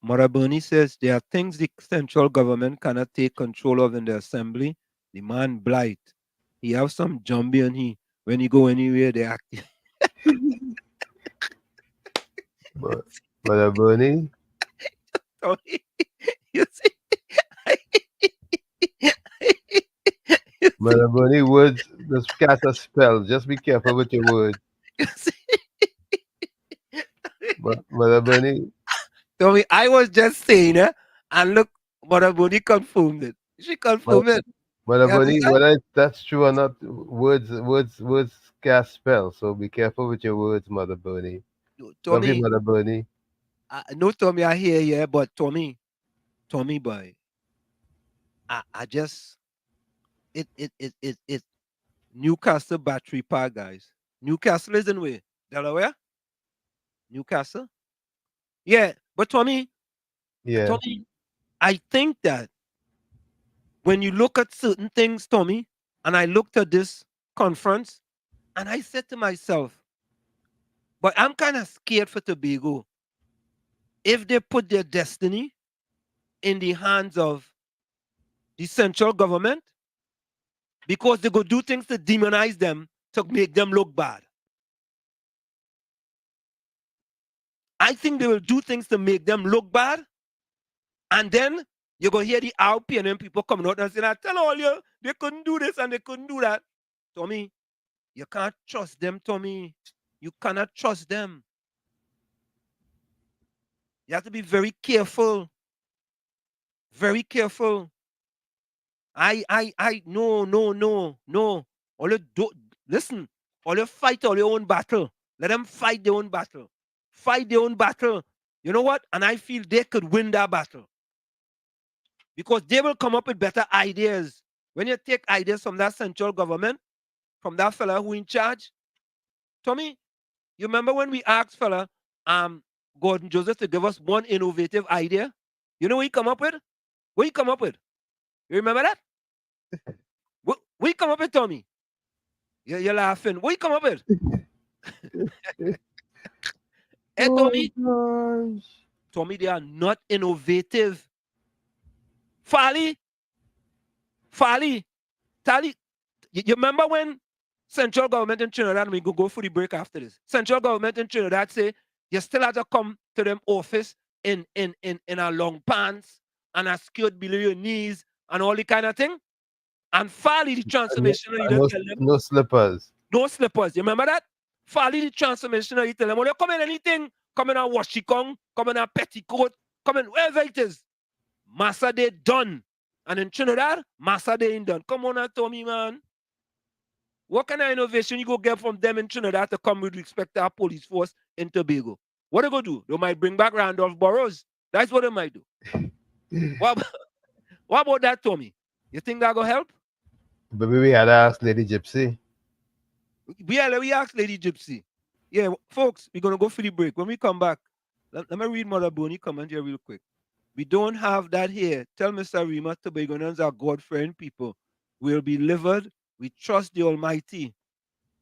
Marabuni says there are things the central government cannot take control of in the assembly. The man blight. He have some zombie and he when he go anywhere they act. But Bernie, So you see, you see, Bernie, words just cast a spell. Just be careful with your words. you see. But Bernie, So I was just saying, and look, Marabuni confirmed it. She confirmed it. Mother You Bunny, understand? whether that's true or not, words cast spells. So be careful with your words, Mother Bunny. Love you, Tommy, Mother Bunny. no Tommy, I hear you, but Tommy boy, I just it Newcastle Battery Park, guys. Newcastle is in where? Delaware? Newcastle? Yeah, but Yeah. Tommy, I think that when you look at certain things, Tommy, and I looked at this conference, and I said to myself, but I'm kind of scared for Tobago if they put their destiny in the hands of the central government because they go do things to demonize them to make them look bad. I think they will do things to make them look bad, and then you're going to hear the RPNM people coming out and saying, I tell all you, they couldn't do this and they couldn't do that. Tommy, you can't trust them, Tommy. You cannot trust them. You have to be very careful. Very careful. No. All you do, listen, all you fight all your own battle. Let them fight their own battle. Fight their own battle. You know what? And I feel they could win that battle. Because they will come up with better ideas. When you take ideas from that central government, from that fella who in charge, Tommy, you remember when we asked fella, Gordon Joseph to give us one innovative idea? You know what he come up with? What he come up with? You remember that? What he come up with, Tommy? You're laughing. What he come up with? Hey, Tommy. Gosh. Tommy, they are not innovative. Fali, Tali, you remember when central government in Trinidad, and we go for the break after this. Central government in Trinidad say you still have to come to them office in a long pants and a skirt below your knees and all the kind of thing. And Fali, the transformation leader, No, tell them no slippers. no slippers. You remember that? Fali, the transformation leader, tell them, well, you come in anything, come in a washikong, come in a petticoat, come in wherever it is. Massa they done. And in Trinidad, Massa they ain't done. Come on, Tommy, man. What kind of innovation you go get from them in Trinidad to come with respect to our police force in Tobago? What they go do? They might bring back Randolph Burrows. That's what they might do. what about that, Tommy? You think that go help? Maybe we had to ask Lady Gypsy. We asked Lady Gypsy. Yeah, folks, we're going to go for the break. When we come back, let me read Mother Boney comment here real quick. We don't have that here. Tell Mr. Rima Tobagoans are God-fearing people. We'll be delivered. We trust the Almighty.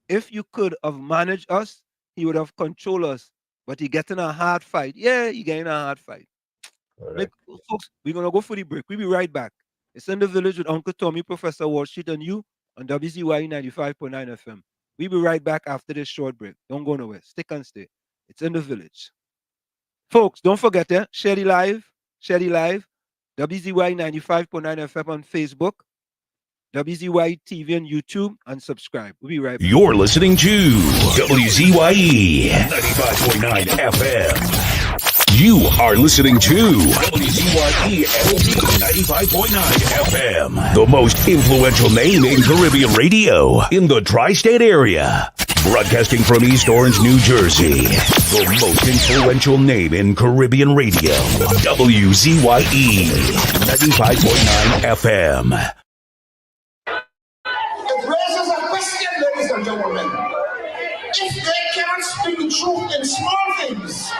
If you could have managed us, he would have controlled us. But he getting a hard fight. Yeah, he getting a hard fight. Folks, we're going to go for the break. We'll be right back. It's in the village with Uncle Tommy, Professor Walsheet, and you on WZYE 95.9 FM. We'll be right back after this short break. Don't go nowhere. Stick and stay. It's in the village. Folks, don't forget, share the live. Shelly Live, WZYE 95.9 FM on Facebook, WZYE TV on YouTube, and subscribe. We'll be right back. You're listening to WZYE 95.9 FM. You are listening to WZYE 95.9 FM, the most influential name in Caribbean radio in the tri-state area. Broadcasting from East Orange, New Jersey, the most influential name in Caribbean radio, WZYE 95.9 FM. It raises a question, ladies and gentlemen. If they cannot speak the truth in small things,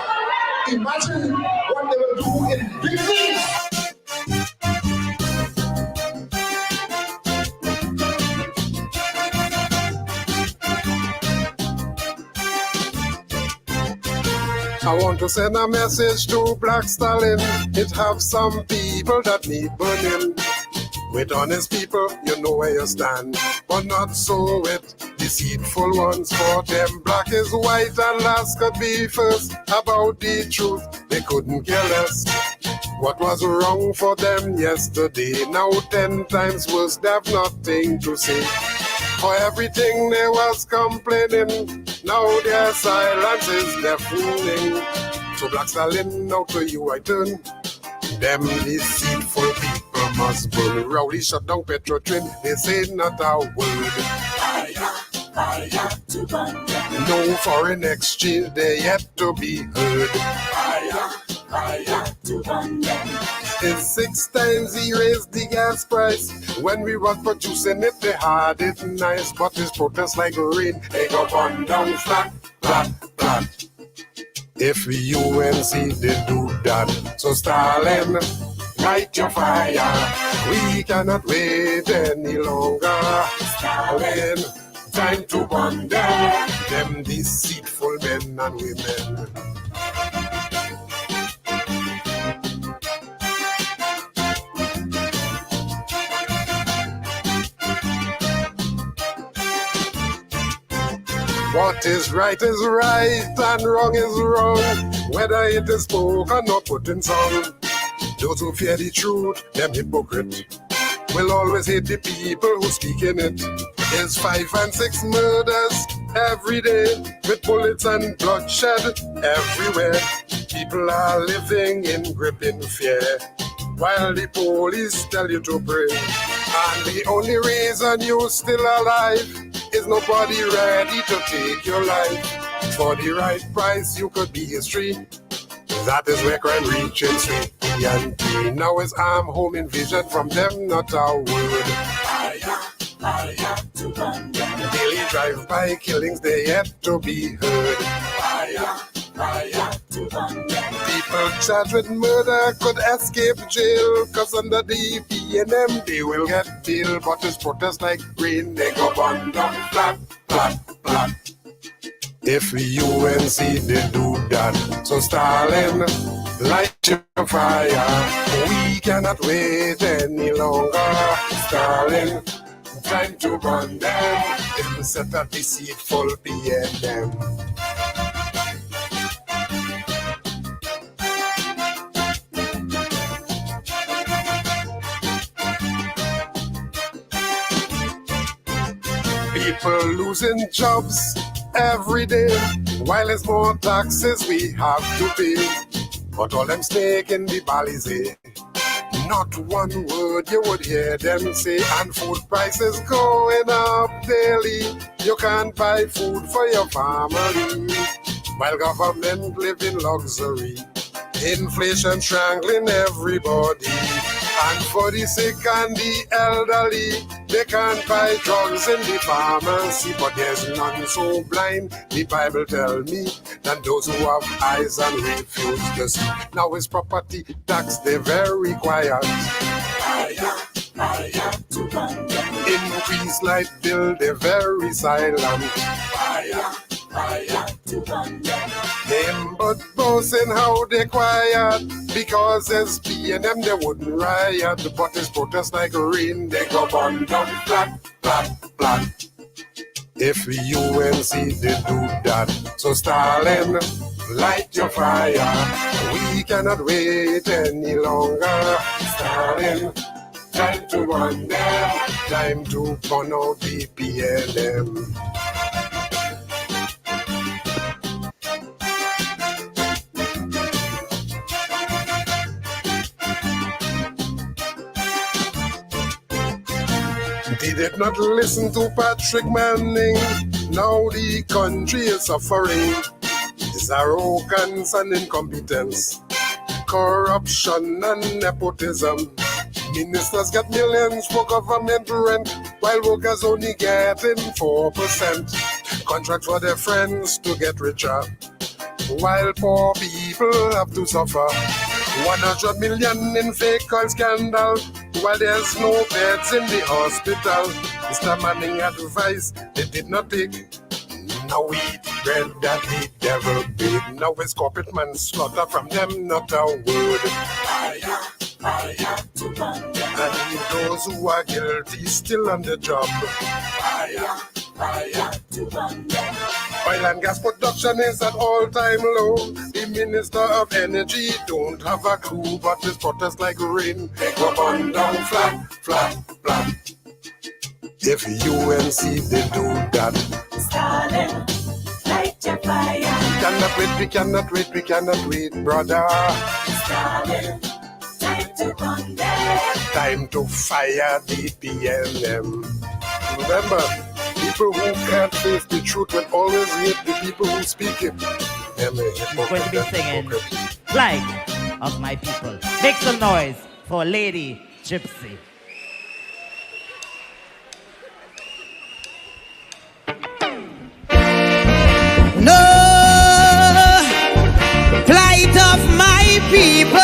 imagine what they will do in big things. I want to send a message to Black Stalin. It have some people that need burning. With honest people, you know where you stand, but not so with deceitful ones. For them, black is white and last could be first. About the truth, they couldn't care less. What was wrong for them yesterday, now 10 times worse, they have nothing to say. For everything they was complaining, now their silence is deafening. So Black Stalin, now to you I turn. Them deceitful people must burn. Rowdy shut down Petro train, they say not a word. Fire to burn them. No foreign exchange, they yet to be heard. Fire to burn them. In 6 times he raised the gas price. When we was producing it, they had it nice. But this protest like rain, they go burn down flat, flat, flat. If UNC did do that, so Stalin, light your fire. We cannot wait any longer. Stalin, time to burn them deceitful men and women. What is right and wrong is wrong, whether it is spoken or put in song. Those who fear the truth, them hypocrite, will always hate the people who speak in it. There's 5 and 6 murders every day, with bullets and bloodshed everywhere. People are living in gripping fear, while the police tell you to pray. And the only reason you're still alive is nobody ready to take your life. For the right price, you could be history. That is where crime reaches sweet and clean. Now is arm home invasion from them, not a word. Fire to burn them. Daily drive-by killings, they yet to be heard. Fire to burn them. People charged with murder could escape jail, cause under the PNM they will get bail. But it's protest like rain, they go burn down flat, flat, flat. If UNC did do that, so Stalin, light your fire. We cannot wait any longer. Stalin, time to burn them. Them set a deceitful PNM. People losing jobs every day, while there's more taxes we have to pay. But all them snake in the Balize, not one word you would hear them say. And food prices going up daily, you can't buy food for your family, while government live in luxury. Inflation strangling everybody. And for the sick and the elderly, they can't buy drugs in the pharmacy. But there's none so blind, the Bible tell me, than those who have eyes and refuse to see. Now it's property tax, they're very quiet. Fire to burn them. Increase light bill, they're very silent. Fire to burn them. Them but boasting how they quiet, because SP and them they wouldn't riot. But it's protest like rain, they go burn down flat, flat, flat. If UNC did do that, so Stalin, light your fire. We cannot wait any longer. Starting, time to wonder, time to burn out the PLM. Did it not listen to Patrick Manning? Now the country is suffering. It's arrogance and incompetence, corruption and nepotism. Ministers get millions for government rent, while workers only getting 4%. Contract for their friends to get richer, while poor people have to suffer. 100 million in fake oil scandal, while there's no beds in the hospital. Mr. Manning advice they did not take. Now we eat bread that the devil baked. Now it's corporate manslaughter from them, not a word. Fire, fire to burn them. And those who are guilty still on the job. Fire, fire to burn them. Oil and gas production is at all-time low. The Minister of Energy don't have a clue, but his protest like rain. They go on down flat, flat, flat. If UNC they do that, Stalin, light your fire. We cannot wait, brother. Stalin, time to burn them. Time to fire the PLM. Remember, people who can't face the truth will always hate the people who speak it. I'm going to be singing Flight of My People. Make some noise for Lady Gypsy. No plight of my people.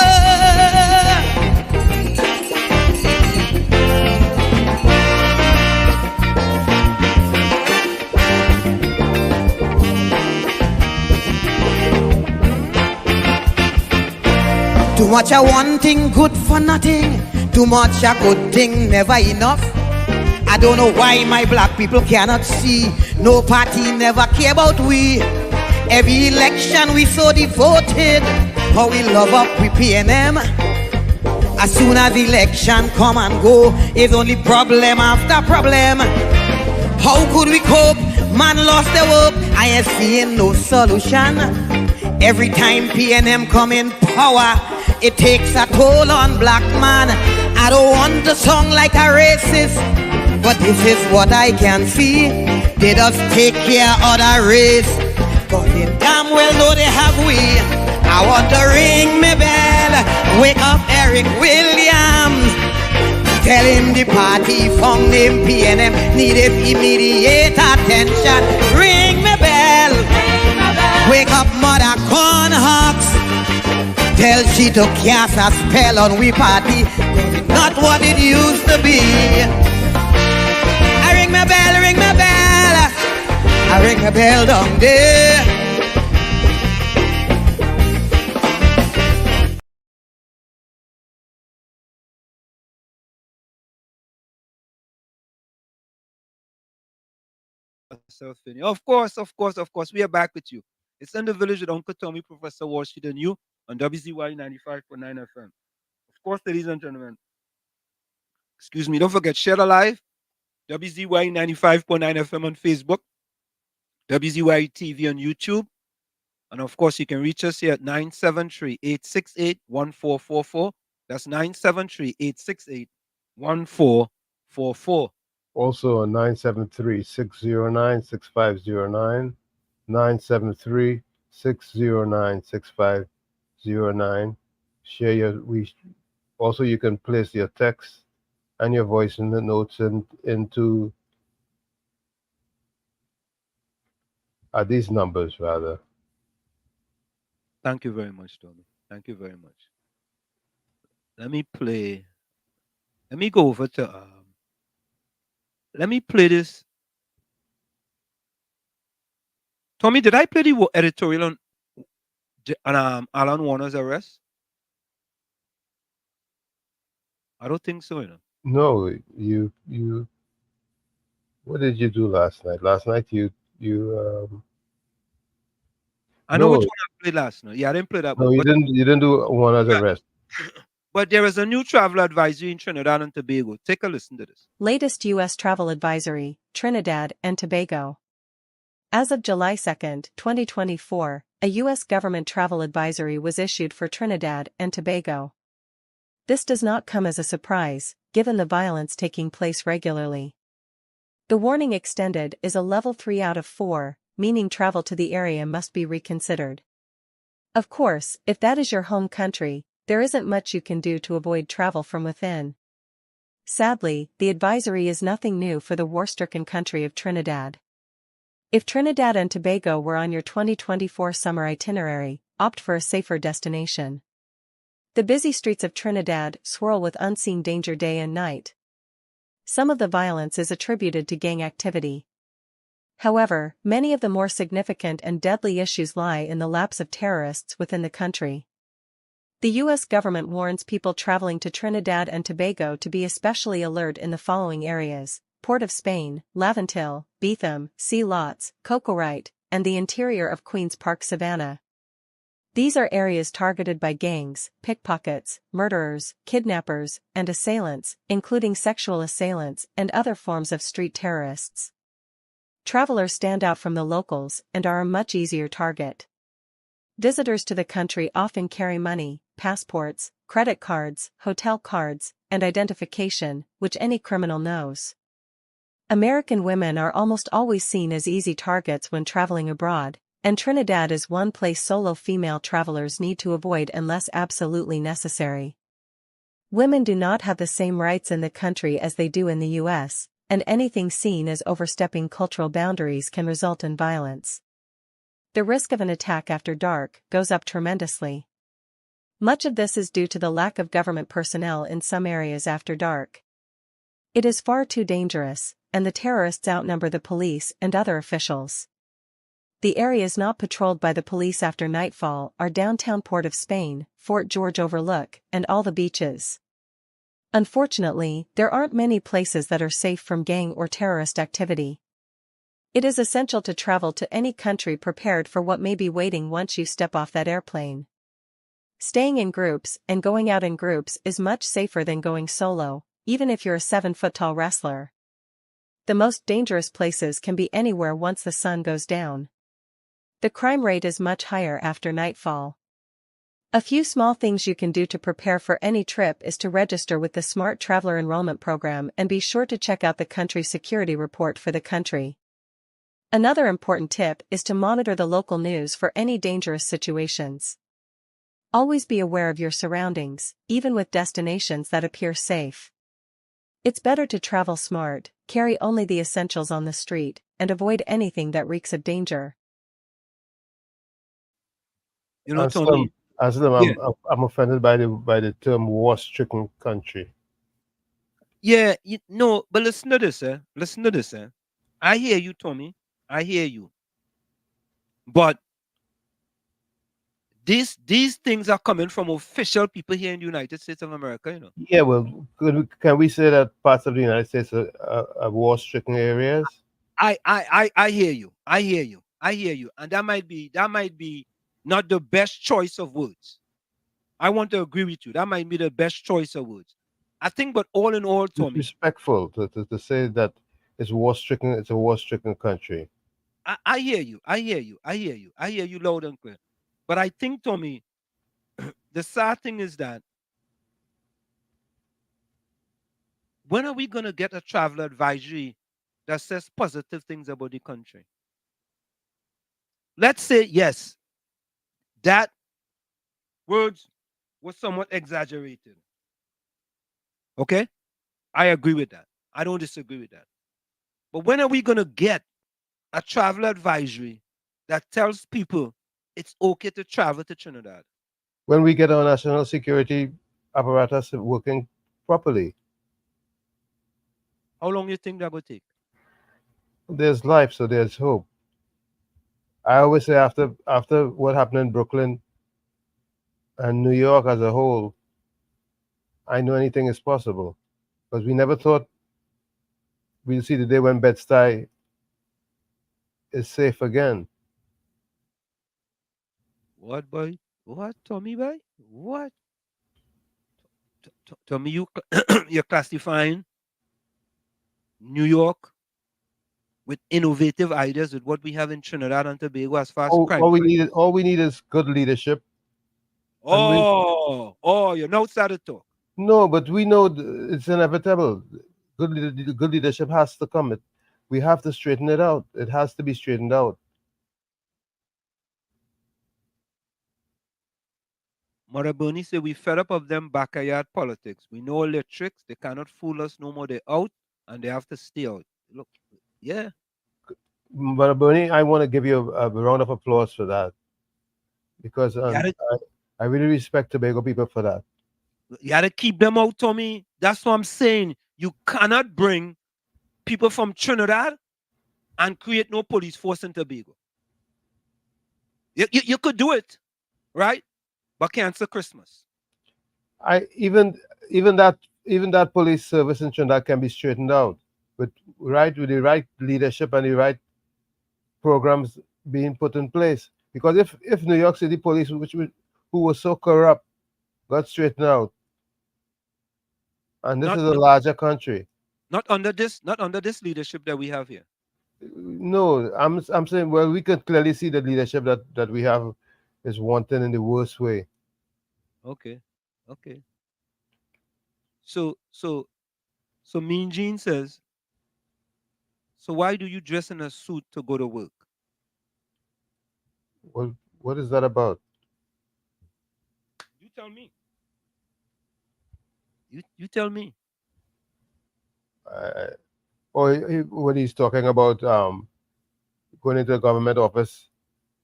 Too much a one thing good for nothing. Too much a good thing never enough. I don't know why my black people cannot see. No party never care about we. Every election we so devoted. How we love up we PNM. As soon as election come and go, it's only problem after problem. How could we cope? Man lost their hope. I ain't seeing no solution. Every time PNM come in power, it takes a toll on black man. I don't want to sound like a racist, but this is what I can see. They just take care of the race, but they damn well know they have we. I want to ring me bell, wake up Eric Williams, tell him the party found him PNM needed immediate attention. Ring me bell, wake up Mother Cornhucks, tell she to cast a spell on we party, not what it used to be. Ring my bell, ring my bell. I ring a bell down there. Of course, we are back with you. It's in the village with Uncle Tommy, Professor Walsh, and you on WZYE 95.9 FM. Of course, ladies and gentlemen, excuse me, don't forget, share the live. WZYE 95.9 FM on Facebook, WZYE TV on YouTube, and of course, you can reach us here at 973-868-1444. That's 973-868-1444. Also on 973-609-6509, 973-609-6509. Share your. Also, you can place your text and your voice in the notes into these numbers rather. Thank you very much, Tommy. Thank you very much. Let me go over to let me play this. Tommy, did I play the editorial on Alan Warner's arrest? I don't think so, you know. No, you. What did you do last night? Last night you I know No, which one I played last night. Yeah, I didn't play that no, one. you didn't. You didn't do one as a rest. But there is a new travel advisory in Trinidad and Tobago. Take a listen to this. Latest U.S. travel advisory, Trinidad and Tobago. As of July 2, 2024, a U.S. government travel advisory was issued for Trinidad and Tobago. This does not come as a surprise, given the violence taking place regularly. The warning extended is a level 3 out of 4, meaning travel to the area must be reconsidered. Of course, if that is your home country, there isn't much you can do to avoid travel from within. Sadly, the advisory is nothing new for the war-stricken country of Trinidad. If Trinidad and Tobago were on your 2024 summer itinerary, opt for a safer destination. The busy streets of Trinidad swirl with unseen danger day and night. Some of the violence is attributed to gang activity. However, many of the more significant and deadly issues lie in the lapse of terrorists within the country. The U.S. government warns people traveling to Trinidad and Tobago to be especially alert in the following areas: Port of Spain, Laventille, Beetham, Sea Lots, Cocorite, and the interior of Queen's Park Savannah. These are areas targeted by gangs, pickpockets, murderers, kidnappers, and assailants, including sexual assailants and other forms of street terrorists. Travelers stand out from the locals and are a much easier target. Visitors to the country often carry money, passports, credit cards, hotel cards, and identification, which any criminal knows. American women are almost always seen as easy targets when traveling abroad, and Trinidad is one place solo female travelers need to avoid unless absolutely necessary. Women do not have the same rights in the country as they do in the U.S., and anything seen as overstepping cultural boundaries can result in violence. The risk of an attack after dark goes up tremendously. Much of this is due to the lack of government personnel in some areas after dark. It is far too dangerous, and the terrorists outnumber the police and other officials. The areas not patrolled by the police after nightfall are downtown Port of Spain, Fort George Overlook, and all the beaches. Unfortunately, there aren't many places that are safe from gang or terrorist activity. It is essential to travel to any country prepared for what may be waiting once you step off that airplane. Staying in groups and going out in groups is much safer than going solo, even if you're a 7-foot-tall wrestler. The most dangerous places can be anywhere once the sun goes down. The crime rate is much higher after nightfall. A few small things you can do to prepare for any trip is to register with the Smart Traveler Enrollment Program and be sure to check out the country security report for the country. Another important tip is to monitor the local news for any dangerous situations. Always be aware of your surroundings, even with destinations that appear safe. It's better to travel smart, carry only the essentials on the street, and avoid anything that reeks of danger. You know, Tony. I'm offended by the term war-stricken country. Yeah, no, but listen to this, Listen to this, I hear you, Tommy. I hear you. But these things are coming from official people here in the United States of America, you know. Yeah, well, can we say that parts of the United States are war-stricken areas? I hear you. I hear you. I hear you. And that might be not the best choice of words. I want to agree with you. That might be the best choice of words. I think, but all in all, Tommy, it's respectful to say that it's war-stricken. It's a war-stricken country. I hear you. I hear you. I hear you. I hear you loud and clear. But I think, Tommy, the sad thing is that when are we going to get a travel advisory that says positive things about the country? Let's say, yes, that words was somewhat exaggerated. Okay? I agree with that. I don't disagree with that. But when are we going to get a travel advisory that tells people it's okay to travel to Trinidad? When we get our national security apparatus working properly. How long do you think that will take? There's life, so there's hope. I always say after what happened in Brooklyn and New York as a whole, I know anything is possible. Because we never thought we'd see the day when Bed-Stuy is safe again. What, boy? What, Tommy, boy? What? Tommy, you're classifying New York with innovative ideas with what we have in Trinidad and Tobago as far as crime. All we need is good leadership. You know started to talk. No, but we know it's inevitable. Good leadership has to come. We have to straighten it out. It has to be straightened out. Mother Bernie said, we fed up of them backyard politics. We know all their tricks. They cannot fool us no more. They're out and they have to stay out. Look, yeah. But Bernie, I want to give you a round of applause for that, because I really respect Tobago people for that. You got to keep them out, Tommy. That's what I'm saying. You cannot bring people from Trinidad and create no police force in Tobago. You could do it, right? But cancel Christmas. Even that police service in Trinidad can be straightened out with the right leadership and the right programs being put in place. Because if New York City police, who was so corrupt, got straightened out, and this is a larger country. Not under this leadership that we have here. No, I'm saying, well, we can clearly see the leadership that we have is wanting in the worst way. Okay. So Mean Gene says, so why do you dress in a suit to go to work? What is that about? You tell me. You tell me. When he's talking about going into a government office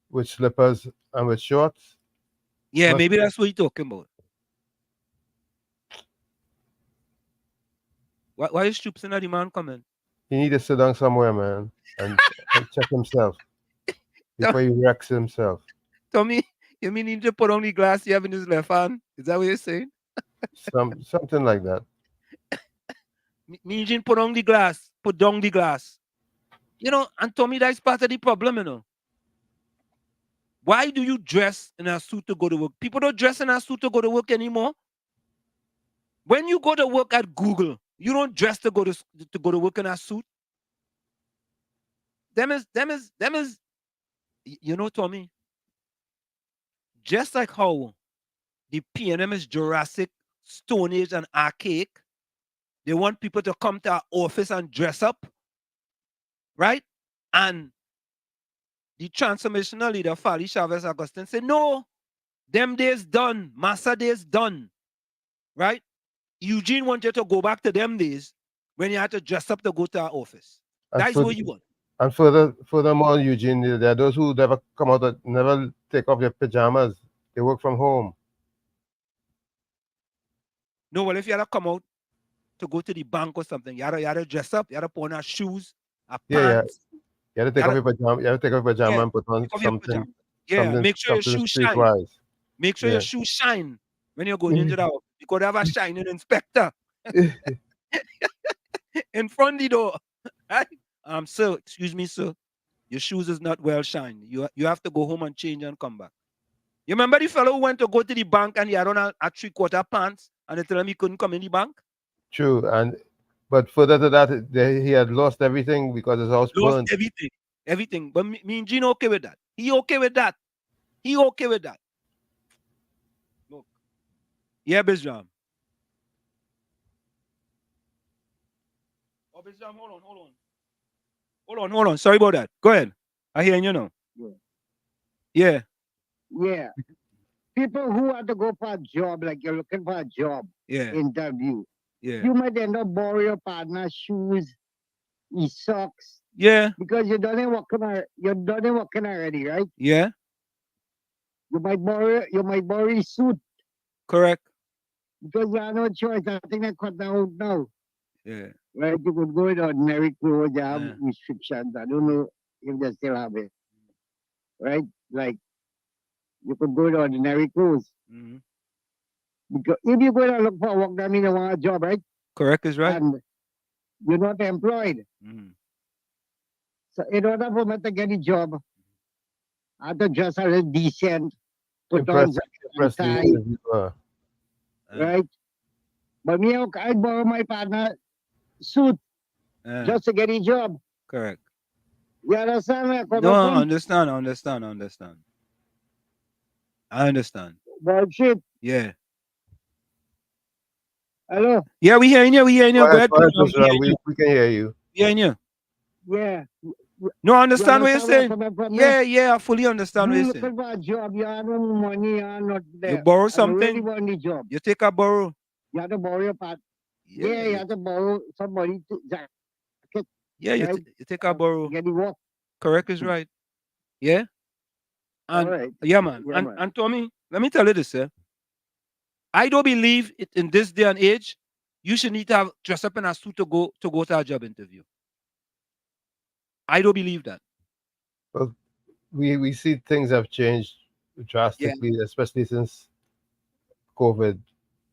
with slippers and with shorts. Yeah, maybe that's what he's talking about. Why is Stoops in that man coming? He need to sit down somewhere, man, and check himself before he wrecks himself. Tommy, you mean he need to put on the glass he have in his left hand? Is that what you're saying? Something like that. Me put on the glass, put down the glass. You know, and Tommy, that's part of the problem, you know. Why do you dress in a suit to go to work? People don't dress in a suit to go to work anymore. When you go to work at Google, you don't dress to go to work in a suit. Them is, you know, Tommy. Just like how the PNM is Jurassic, Stone Age, and archaic, they want people to come to our office and dress up, right? And the transformational leader, Fali Chavez Augustine, said, no, them days done, Massa days done, right? Eugene wanted to go back to them days when you had to dress up to go to our office. That's what you want. And furthermore, Eugene, there are those who never come out, never take off their pajamas. They work from home. No, well, if you had to come out to go to the bank or something, you had to dress up, you had to put on our shoes, our pants. Yeah. You have to take off your pajama. You have to take off your pajama and put on something. Yeah, make sure your shoes shine. Make sure your shoes shine when you're going into the house. You could have a shining inspector in front of the door. Right? Sir, excuse me, sir. Your shoes is not well shined. You have to go home and change and come back. You remember the fellow who went to go to the bank and he had on a 3/4 pants and they told him he couldn't come in the bank? True, but further to that, he had lost everything because his house burned. Everything. But me and Gene okay with that. He okay with that. Look. Yeah, Bizjam. Oh, Bizjam, hold on. Sorry about that. Go ahead. I hear you now. Yeah. People who have to go for a job, like you're looking for a job interview. Yeah. You might end up borrow your partner's shoes, his socks. Yeah. Because you're done working already, right? Yeah. You might borrow his suit. Correct. Because you have no choice. I think they cut out now. Yeah. Right? You could go in ordinary clothes, you have restrictions. I don't know if they still have it. Right? Like you could go in ordinary clothes. Mm-hmm. Because if you go and look for work, that means you want a job, right? Correct is right. And you're not employed. Mm-hmm. So in order for me to get a job, I have to dress a little decent, put on impressed tie, right? But me, I borrow my partner suit just to get a job. Correct. You understand where I come No, from? I understand. I understand. Bullshit. Yeah. Hello? Yeah, we hearing you. Go ahead, Go ahead, we hearing you. we can hear you. We hearing you. Yeah. No, I understand what you're where I'm saying. coming from, Yeah, I fully understand what you you're saying. looking for a job, you have no money, you are not there. You borrow And you really something, want the job. you take a borrow. You have to borrow your part. Yeah, you have to borrow somebody to jacket. Yeah, you, right? you take a borrow. Get the work. Correct is right. Yeah. And All right. yeah, man. Yeah, man. And Tommy, let me tell you this, sir. I don't believe it in this day and age. You should need to have dress up in a suit to go to a job interview. I don't believe that. Well, we see things have changed drastically, especially since COVID.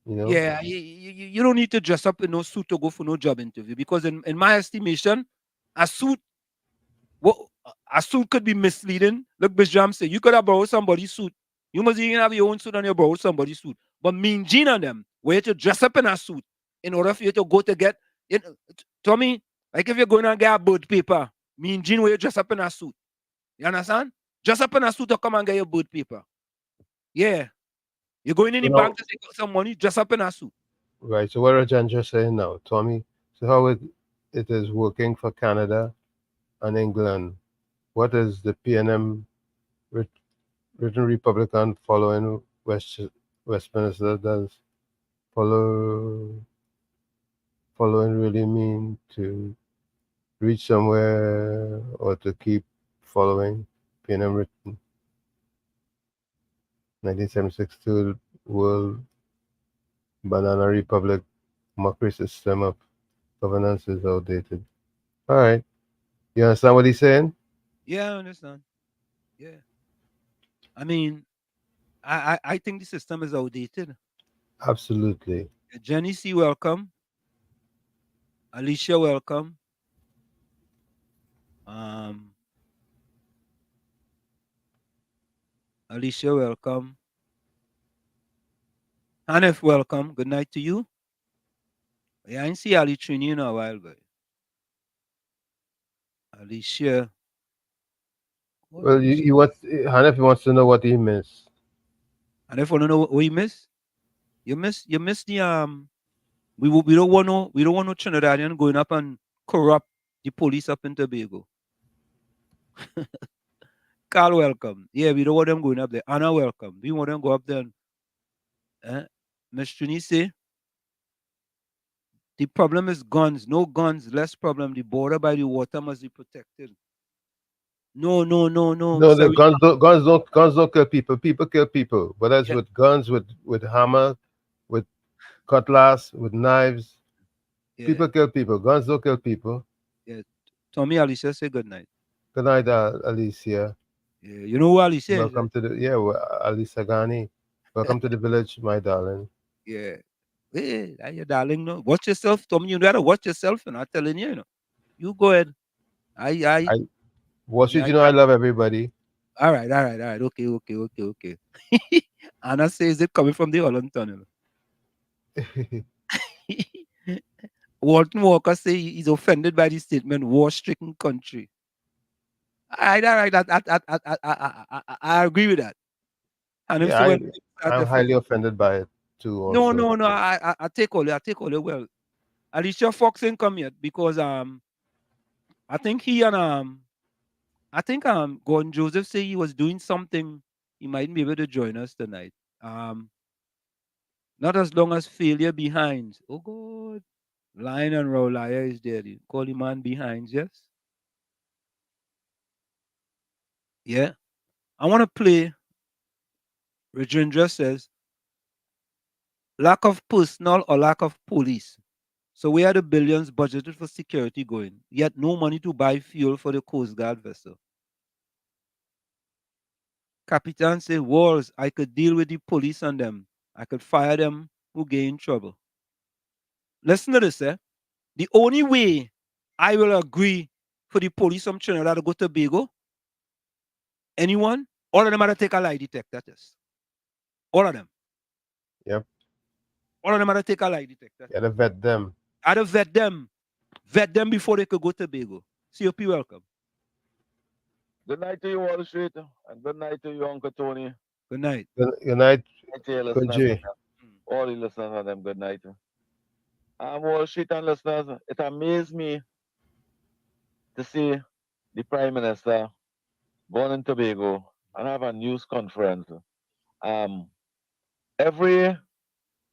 You know. Yeah, you don't need to dress up in no suit to go for no job interview because in my estimation, a suit a suit could be misleading. Look, Bisham say you could have borrowed somebody's suit. You must even have your own suit and you borrow somebody's suit. But mean Jean and them, where you to dress up in a suit in order for you to go to get it. Tommy, like if you're going to get a bird paper, mean Jean where you dress up in a suit. You understand? Dress up in a suit to come and get your bird paper. Yeah. You're going in the bank to take out some money, dress up in a suit. Right. So what are Jan just saying now, Tommy? So how it is working for Canada and England? What is the PNM written Republican following Westminster does following really mean to reach somewhere or to keep following PNM written 1976 to World Banana Republic mockery system of governance is outdated. All right. You understand what he's saying? Yeah, I understand. Yeah. I mean, I think the system is outdated. Absolutely. Jenny C, welcome. Alicia, welcome. Alicia, welcome. Hanif, welcome. Good night to you. Yeah, I didn't see Ali Trini in a while, but Alicia. Well, you want Hanif wants to know what he missed. Hanif want to know what you miss? You miss the we don't want no Trinidadian going up and corrupt the police up in Tobago. Carl, welcome. Yeah, we don't want them going up there. Anna, welcome. We want them go up there. Miss Trini say, the problem is guns. No guns, less problem. The border by the water must be protected. No. No, the guns don't kill people. People kill people. Whether it's with guns, with hammer, with cutlass, with knives. Yeah. People kill people. Guns don't kill people. Yeah. Tommy, Alicia, say good night. Good night, Alicia. Yeah, you know who Alicia Welcome is, to the Alicia Ghani. Welcome to the village, my darling. Yeah. Hey, your darling, no. Watch yourself, Tommy. You gotta watch yourself, and I'm telling you, you go ahead. Wall Street, I love everybody. All right. Okay. Anna says it coming from the Holland Tunnel. Walton Walker say he's offended by the statement war-stricken country. All right. I agree with that. And yeah, I'm highly offended by it too. Also. No. I take all it. Well, Alicia Fox ain't come yet because I think he and Gordon Joseph say he was doing something. He mightn't be able to join us tonight. Not as long as failure behind. Oh God. Lion and Rowlier is there. Call the man behind, yes? Yeah. I want to play. Rajendra says, lack of personnel or lack of police. So where are the billions budgeted for security going? Yet no money to buy fuel for the Coast Guard vessel. Capitan said, walls, I could deal with the police and them. I could fire them who get in trouble. Listen to this, eh? The only way I will agree for the police from Trinidad to go to Tobago, anyone, all of them are to take a lie detector test. All of them. Yep. All of them had to take a lie detector. You had to vet them. I had to vet them. Vet them before they could go to Tobago. COP, welcome. Good night to you, Wall Street, and good night to you, Uncle Tony. Good night. Good night, Listeners, all the listeners of them, good night. Wall Street and listeners, it amazed me to see the Prime Minister going in Tobago and have a news conference. Every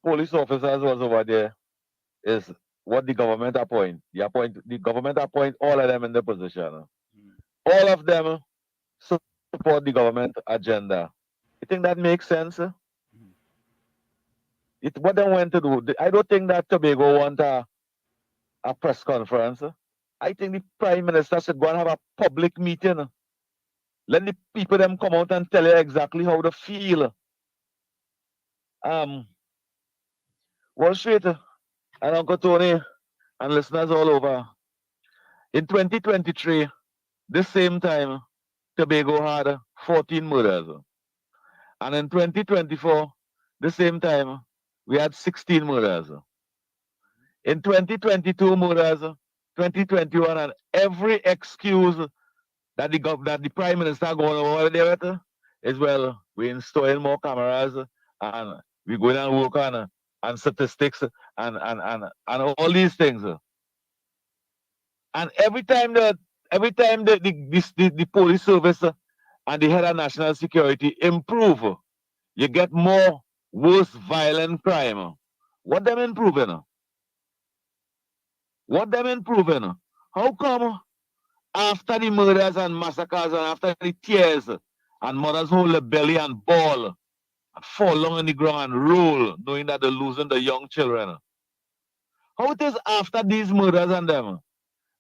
police officer was over there is what the government appoint. The government appoint all of them in the position. All of them support the government agenda. You think that makes sense? What they want to do, I don't think that Tobago want a press conference. I think the Prime Minister should go and have a public meeting. Let the people them come out and tell you exactly how they feel. Wall Street and Uncle Tony and listeners all over. In 2023, this same time, Tobago had 14 murders. And in 2024, the same time, we had 16 murders. In 2022 murders, 2021, and every excuse that the Prime Minister going over there with is, well, we're installing more cameras and we're going and work on statistics and all these things. And every time the police service and the head of national security improve, you get more worse violent crime. What them improving? What them improving? How come after the murders and massacres and after the tears and mothers hold the belly and bawl and fall down on the ground and roll, knowing that they're losing the young children? How it is after these murders and them?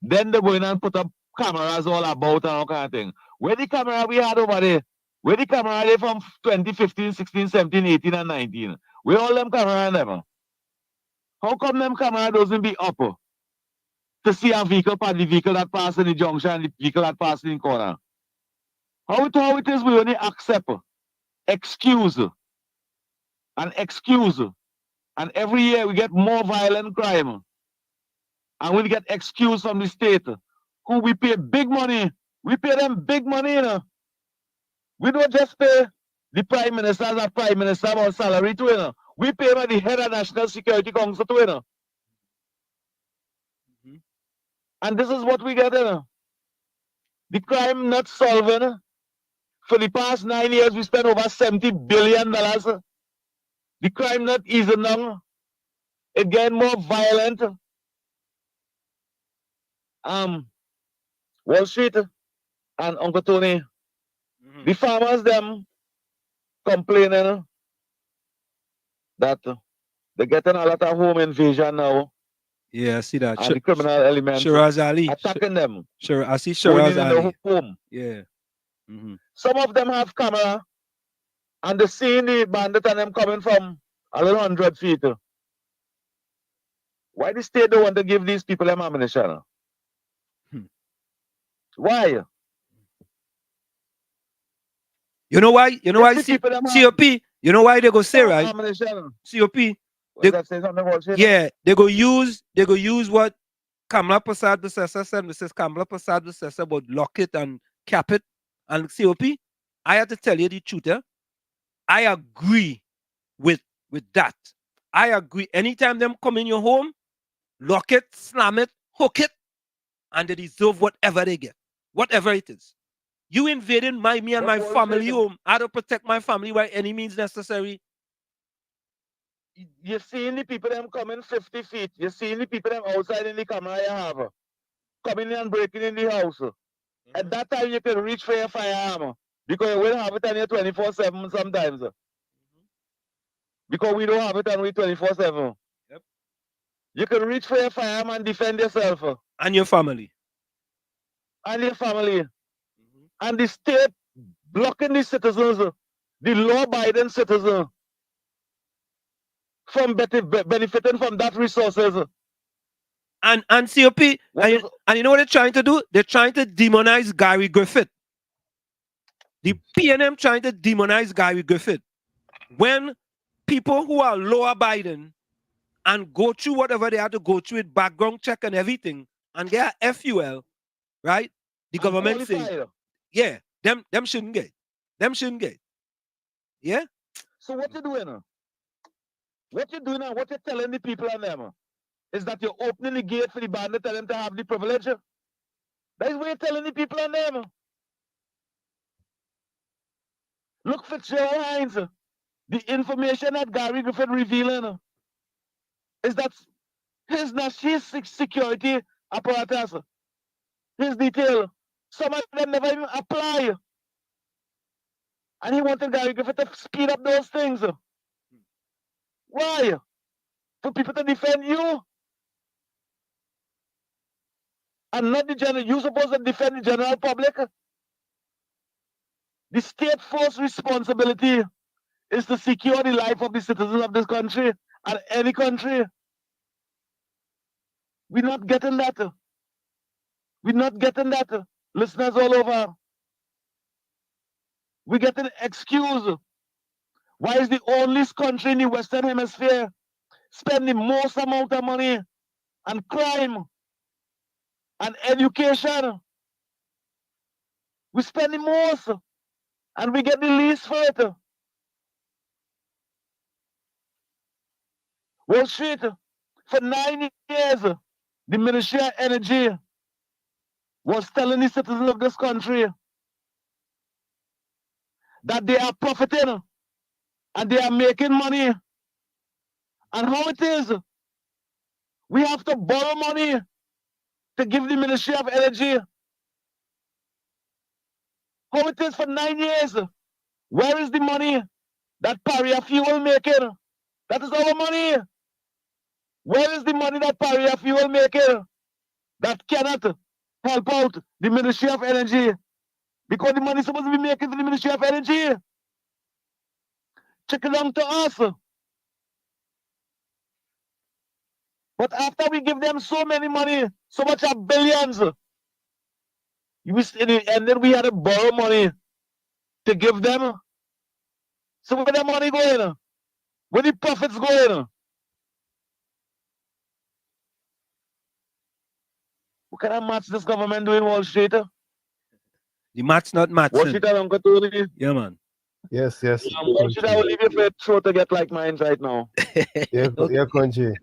Then they're going and put up cameras all about and all kind of thing. Where the camera we had over there? Where the camera there from 2015, 16, 17, 18, and 19? Where all them cameras them? How come them camera doesn't be up to see a vehicle, the vehicle that passed in the junction and the vehicle that passed in the corner? How it is we only accept excuse and every year we get more violent crime and we get excuse from the state who we pay big money. We pay them big money, you know. We don't just pay the Prime Minister as a Prime Minister on salary to, you know. We pay by the head of National Security Council to, you know. And this is what we get, you know. The crime not solving. For the past 9 years, we spent over $70 billion. The crime not easing down. It getting more violent. Wall Street and Uncle Tony, the farmers them complaining that they're getting a lot of home invasion now. Yeah, I see that. And the criminal elements attacking them. Sure, I see Shiraz Ali. In the home. Yeah. Some of them have camera and they see the bandit and them coming from a little 100 feet. Why the state don't want to give these people them ammunition? Why? You know why? You know why? COP. You know why they go say, right? COP. Yeah, they go use what Kamala Prasad Bissessa said, Mrs. Kamala Prasad Bissessa about lock it and cap it. And COP, I have to tell you the truth. I agree with that. I agree. Anytime them come in your home, lock it, slam it, hook it, and they deserve whatever they get. Whatever it is. You invading me and my family home. I don't protect my family by any means necessary. You're seeing the people them coming 50 feet. You're seeing the people them outside in the camera you have. Coming in and breaking in the house. At that time you can reach for your firearm. Because you will have it on you 24/7 sometimes. Because we don't have it on we 24/7. Yep. You can reach for your firearm and defend yourself. And your family. And your family. And the state blocking the citizens, the law-abiding citizens, from benefiting from that resources. And COP, and you know what they're trying to do? They're trying to demonize Gary Griffith. The PNM trying to demonize Gary Griffith. when people who are law abiding and go through whatever they have to go through with background check and everything, and get a FUL, right? The government say, yeah, them shouldn't get. Them shouldn't get. Yeah? So what you doing now? What you doing now? What you telling the people on them? Is that you're opening the gate for the band to tell them to have the privilege? That is what you're telling the people on them. Look for Joe Hines. The information that Gary Griffin revealing is that his security apparatus, his detail, some of them never even apply. And he wanted Gary Griffin to speed up those things. Why? For people to defend you? And not the general. You're supposed to defend the general public. The state force responsibility is to secure the life of the citizens of this country and any country. We're not getting that. We're not getting that. Listeners all over. We're getting excuse. Why is the only country in the Western Hemisphere spending most amount of money on crime and education? We're spending most and we get the least for it. Wall Street, for 9 years, the Ministry of Energy was telling the citizens of this country that they are profiting and they are making money. And how it is, we have to borrow money to give the Ministry of Energy. How it is for 9 years. Where is the money that Paria Fuel making? That is our money. Where is the money that Paria Fuel making? That cannot help out the Ministry of Energy. Because the money is supposed to be making for the Ministry of Energy. Check it down to us. But after we give them so many money, so much of billions, and then we had to borrow money to give them. So where the money going? Where the profits going? What kind of match this government doing Wall Street? The match not matching. Wall Street and Uncle Tony? Yeah, man. Yes. Wall Street, I will leave you for a throat to get like mine right now. Yeah, country.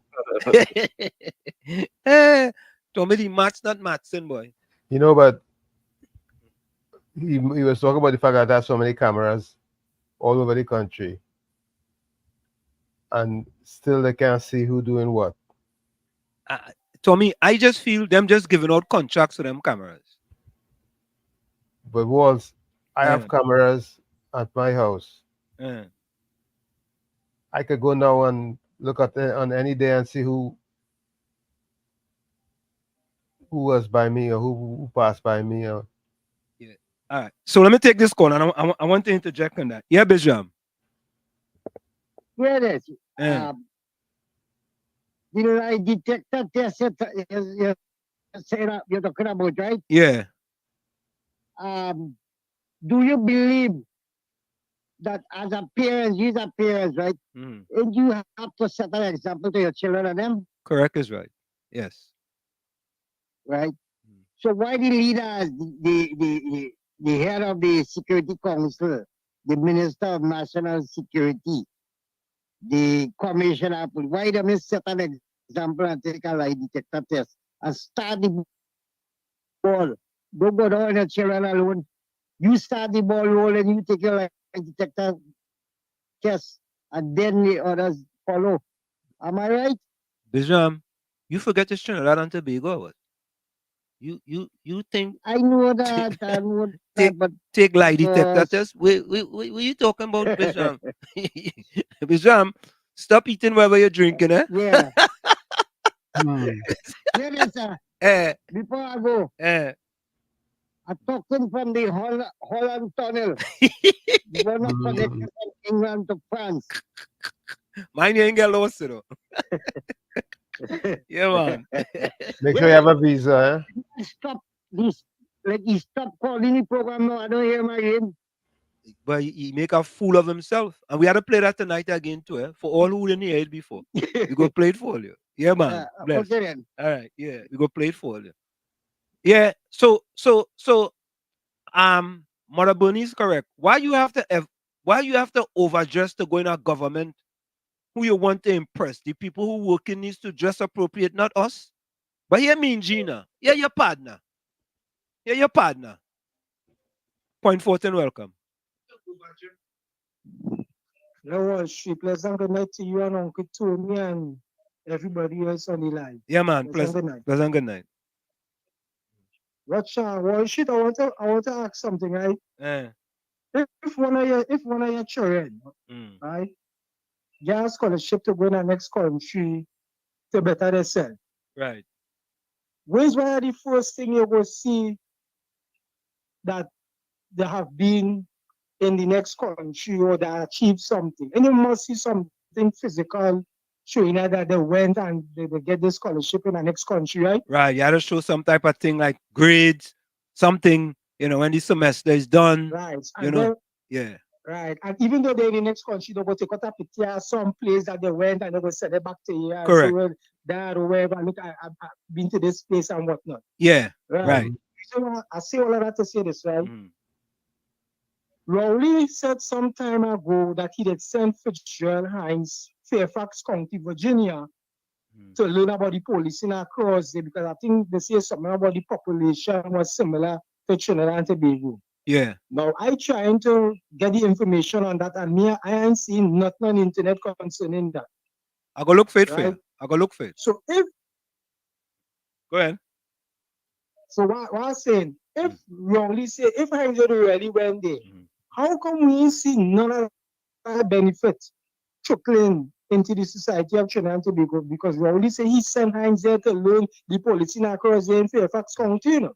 Tommy, the match not matching, boy. You know, but he was talking about the fact that there's so many cameras all over the country, and still they can't see who doing what. Tommy, I just feel them just giving out contracts to them cameras. But Walls, I have cameras at my house. I could go now and look at it on any day and see who was by me or who passed by me. Or... Yeah. All right. So let me take this call, and I want to interject on that. Yeah, Bishop. Yeah, it is. The lie detector test you're talking about, right? Yeah. Do you believe that as a parent, you're a parent, right? And you have to set an example to your children and them? Correct is right. Yes. Right? So why the leaders, the head of the Security Council, the Minister of National Security, the Commissioner, why don't you set an example and take a lie detector test and start the ball? Don't go down your children alone. You start the ball roll and you take your lie detector test and then the others follow. Am I right? Bishop, you forget this Trinidad and Tobago. You think I know that, but take lie detector test? What you talking about, Bishop? Bishop, stop eating whatever you're drinking, eh? Yeah. Listen, before I go, I'm talking from the Holland Tunnel. One of connected from England to France. Mine ain't get lost, you know. Yeah, man. Make sure you have a visa, Stop this. Like, you stop calling the program now. I don't hear my name. But he make a fool of himself. And we had to play that tonight again too, for all who didn't hear it before. We go play it for you. Yeah, man. Bless. Okay then. All right, yeah. We go play it for you. Yeah. So Mother Bernie is correct. Why you have to overdress to go in a government who you want to impress? The people who working needs to dress appropriate, not us. But here mean Gina. Yeah, your partner. Yeah, your partner. Point 14, welcome. Hello, she pleasant good night to you and Uncle Tony and everybody else on the line. Yeah, man. Pleasant good night. Pleasant good night. What shit? I want to ask something, right? If one of your children, right, get a scholarship to go in the next country to better themselves, right? Where's one of the first thing you will see that they have been in the next country or they achieved something? And you must see something physical showing that they went and they get the scholarship in the next country, right? Right. You had to show some type of thing like grades, something, when the semester is done. Right. Yeah. Right. And even though they're in the next country, they go take out a picture, some place that they went and they will send it back to you. And correct. say, well, dad or wherever, look, I've been to this place and whatnot. Yeah. Right. So I say all of that to say this, right? Rowley said some time ago that he had sent Fitzgerald Hines, Fairfax County, Virginia, to learn about the policing across there because I think they say something about the population was similar to Trinidad and Tobago. Yeah. Now I trying to get the information on that, and I ain't seen nothing on the internet concerning that. I go look for it for you. I go look for it. So if go ahead. So what I'm saying, if wrongly say if Hines really went there, how come we ain't see none of that benefit trickling into the society of Trinidad and Tobago? Because we only say he sent Hines there to learn the policing across there in Fairfax County, you know.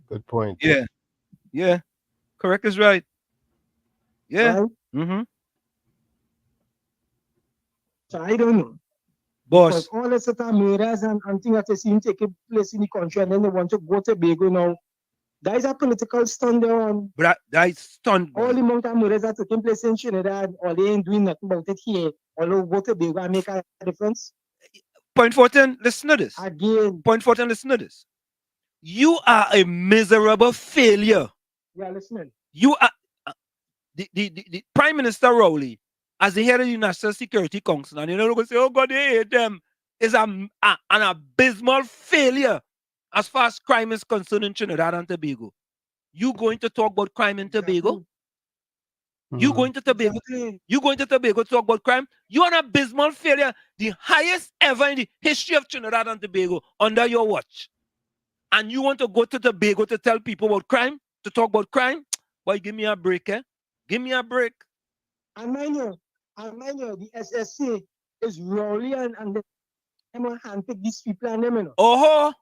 Good point. Yeah. Yeah. Correct is right. Yeah. Right? So I don't know. Boss. Because all the set of murders and things that they see taking place in the country and then they want to go to Tobago now. That is a political stunt there on. But that is stunt. All the amount of murders that taking place in Trinidad, or they ain't doing nothing about it here. Or they go to Tobago and make a difference. Point 14, listen to this. Again. Point 14, listen to this. You are a miserable failure. Yeah, listening. You are the Prime Minister Rowley, as the head of the National Security Council, and going to say, oh God, they hate them, is an abysmal failure as far as crime is concerned in Trinidad and Tobago. You going to talk about crime in Tobago? You going to Tobago? You going to Tobago to talk about crime? You are an abysmal failure, the highest ever in the history of Trinidad and Tobago under your watch. And you want to go to Tobago to tell people about crime, to talk about crime? Boy, give me a break, eh? Give me a break. And mind you, the SSC is Rowley and them will handpick these people and them, you know.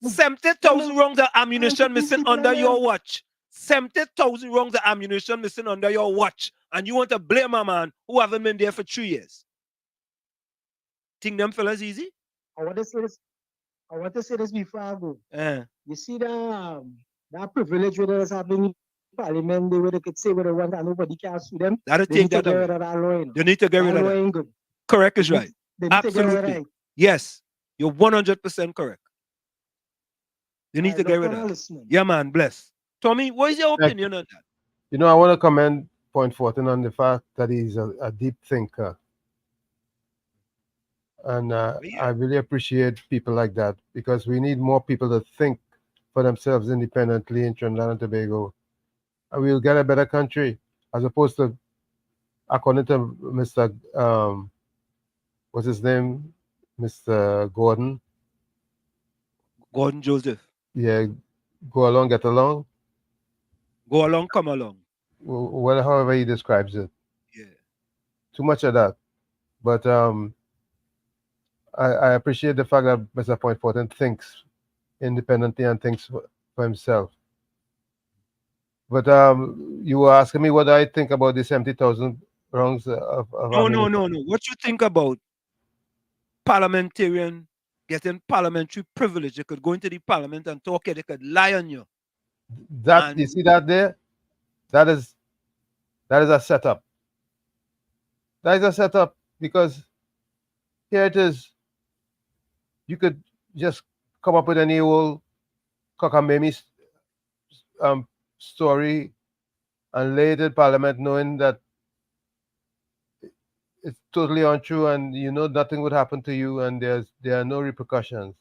70,000 rounds of ammunition missing under your watch. 70,000 rounds of ammunition missing under your watch. And you want to blame a man who haven't been there for 3 years. Think them fellas easy? I want to say this before I go. You see that privilege where there's happening in Parliament, where they could say what they want and nobody can sue them. They need to get rid of that law. They need to get rid of that. Good. Correct is right. Absolutely. Right. Yes, you're 100% correct. You need to get rid of that. Yeah, man, bless. Tommy, what is your opinion on that? You know, I want to commend Point 14 on the fact that he's a deep thinker. And I really appreciate people like that because we need more people to think for themselves independently in Trinidad and Tobago. And we'll get a better country as opposed to, according to Mr. What's his name? Mr. Gordon. Gordon Joseph. Yeah, go along, get along. Go along, come along. Well, however he describes it. Yeah. Too much of that. But I appreciate the fact that Mr. Point 14 thinks independently and thinks for himself. But you were asking me what I think about the 70,000 rounds of No. What you think about parliamentarian getting parliamentary privilege? They could go into the parliament and talk it. They could lie on you. That you see that there? That is a setup. That is a setup because here it is. You could just come up with any old cockamamie story and lay it in Parliament, knowing that it's totally untrue and you know nothing would happen to you and there are no repercussions.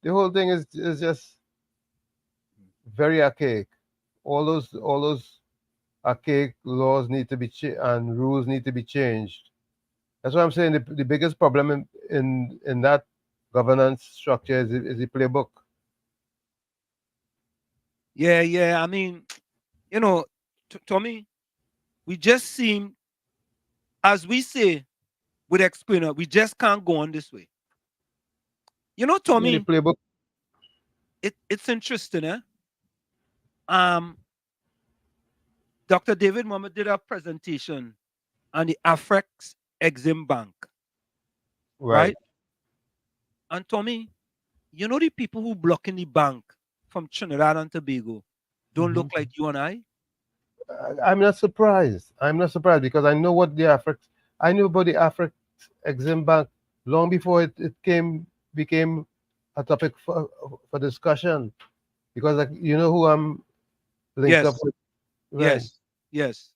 The whole thing is just very archaic. All those archaic laws need to be and rules need to be changed. That's what I'm saying. The biggest problem in that governance structure is the playbook. Yeah. I mean, Tommy, we just seem, as we say with explainer, we just can't go on this way. Tommy, the playbook. It's interesting, eh? Dr. David Mohammed did a presentation on the Afrex Exim Bank. Right? And Tommy, the people who blocking the bank from Trinidad and Tobago don't look like you and I? I'm not surprised. I'm not surprised because I know what the Afrex. I knew about the Afrex Exim Bank long before it became a topic for discussion. Because you know who I'm linked up with. Right. Yes.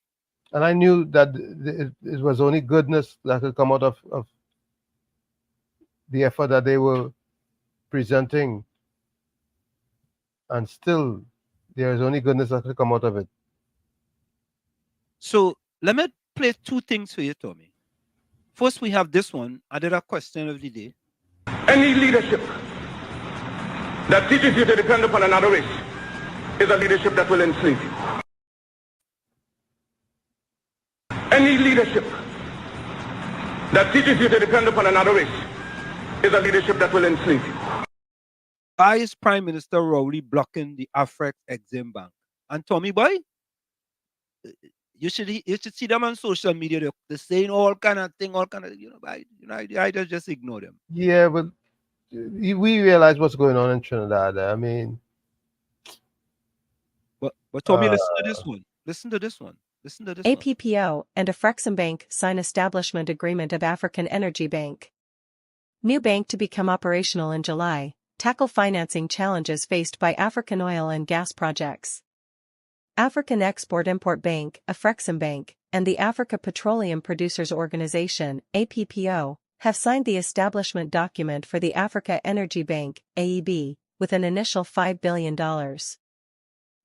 And I knew that it was only goodness that could come out of the effort that they were presenting. And still, there is only goodness that could come out of it. So let me play two things for you, Tommy. First, we have this one. I did a question of the day. Any leadership that teaches you to depend upon another race is a leadership that will enslave you. Any leadership that teaches you to depend upon another race is a leadership that will enslave you. Why is Prime Minister Rowley blocking the Afrex Exim Bank? And Tommy boy, you should see them on social media. They're saying all kind of thing, I just ignore them. Yeah, but we realize what's going on in Trinidad. I mean, but Tommy, listen to this one. Listen to this one. APPO and Afrexim Bank sign establishment agreement of African Energy Bank. New bank to become operational in July, tackle financing challenges faced by African oil and gas projects. African Export-Import Bank, Afrexim Bank, and the Africa Petroleum Producers Organization, APPO, have signed the establishment document for the Africa Energy Bank, AEB, with an initial $5 billion.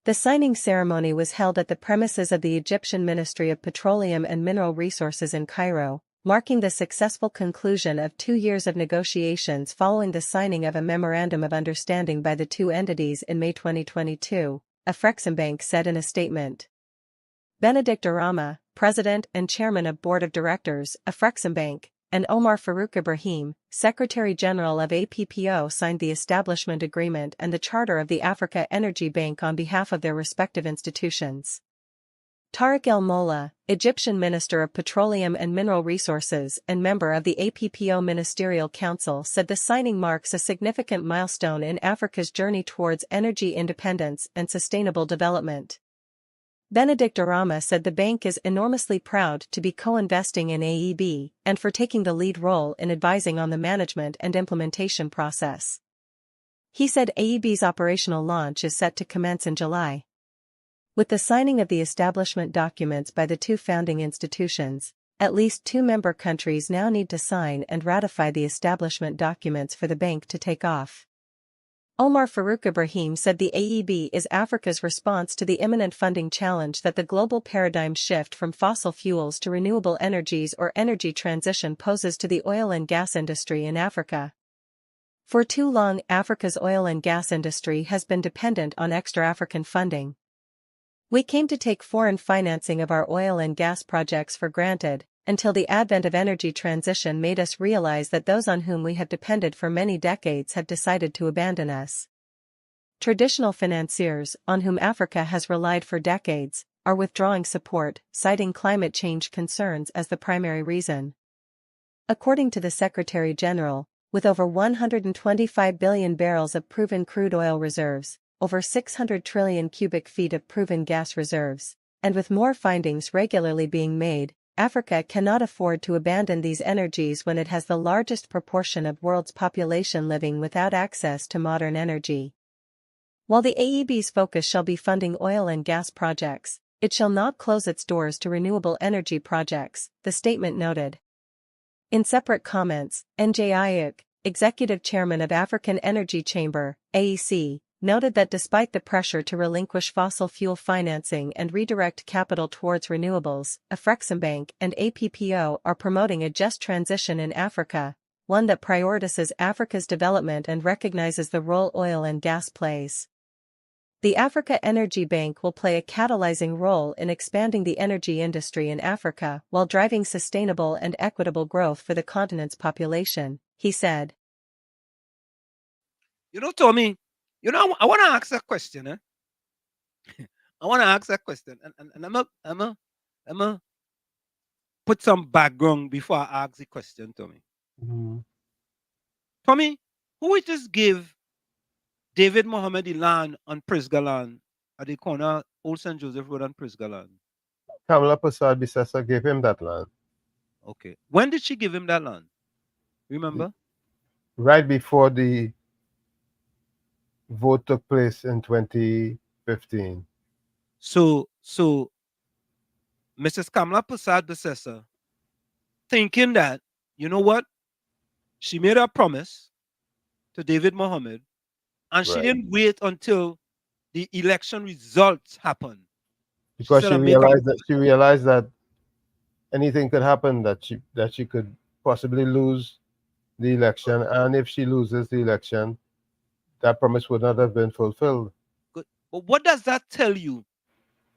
The signing ceremony was held at the premises of the Egyptian Ministry of Petroleum and Mineral Resources in Cairo, marking the successful conclusion of 2 years of negotiations following the signing of a Memorandum of Understanding by the two entities in May 2022, Afrexim Bank said in a statement. Benedict Arama, President and Chairman of Board of Directors, Afrexim Bank, and Omar Farouk Ibrahim, Secretary-General of APPO signed the establishment agreement and the charter of the Africa Energy Bank on behalf of their respective institutions. Tariq El Molla, Egyptian Minister of Petroleum and Mineral Resources and member of the APPO Ministerial Council, said the signing marks a significant milestone in Africa's journey towards energy independence and sustainable development. Benedict Arama said the bank is enormously proud to be co-investing in AEB and for taking the lead role in advising on the management and implementation process. He said AEB's operational launch is set to commence in July. With the signing of the establishment documents by the two founding institutions, at least 2 member countries now need to sign and ratify the establishment documents for the bank to take off. Omar Farouk Ibrahim said the AEB is Africa's response to the imminent funding challenge that the global paradigm shift from fossil fuels to renewable energies or energy transition poses to the oil and gas industry in Africa. For too long, Africa's oil and gas industry has been dependent on extra-African funding. We came to take foreign financing of our oil and gas projects for granted, until the advent of energy transition made us realize that those on whom we have depended for many decades have decided to abandon us. Traditional financiers, on whom Africa has relied for decades, are withdrawing support, citing climate change concerns as the primary reason. According to the Secretary General, with over 125 billion barrels of proven crude oil reserves, over 600 trillion cubic feet of proven gas reserves, and with more findings regularly being made, Africa cannot afford to abandon these energies when it has the largest proportion of world's population living without access to modern energy. While the AEB's focus shall be funding oil and gas projects, it shall not close its doors to renewable energy projects, the statement noted. In separate comments, NJIUC, Executive Chairman of African Energy Chamber, AEC, noted that despite the pressure to relinquish fossil fuel financing and redirect capital towards renewables, Afreximbank and APPO are promoting a just transition in Africa, one that prioritizes Africa's development and recognizes the role oil and gas plays. The Africa Energy Bank will play a catalyzing role in expanding the energy industry in Africa while driving sustainable and equitable growth for the continent's population, he said. You know, Tommy, you know, I want to ask a question. I want to ask a question, and I'm a put some background before I ask the question, Tommy. Tommy, who would just give David Mohammed the land on Prisga land at the corner Old St. Joseph Road and Prisga land? Kamala Prasad Bissessa gave him that land. Okay. When did she give him that land? Remember? Right before the vote took place in 2015. So Mrs. Kamala Prasad Bissessa, thinking that, you know what? She made a promise to David Mohammed, and she didn't wait until the election results happened. Because she realized that anything could happen, that she could possibly lose the election, and if she loses the election, that promise would not have been fulfilled. Good. But what does that tell you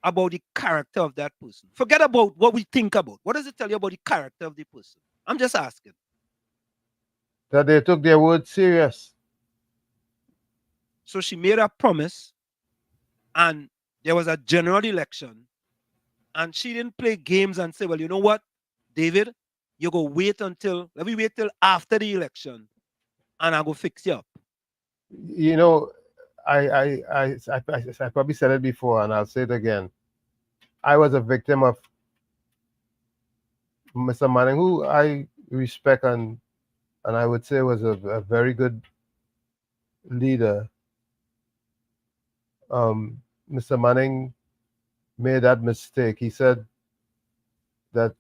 about the character of that person? Forget about what we think about. What does it tell you about the character of the person? I'm just asking. That they took their word serious. So she made a promise, and there was a general election, and she didn't play games and say, well, you know what, David, you go wait until, let me wait till after the election, and I go fix you up. You know, I probably said it before, and I'll say it again. I was a victim of Mr. Manning, who I respect and I would say was a very good leader. Mr. Manning made that mistake. He said that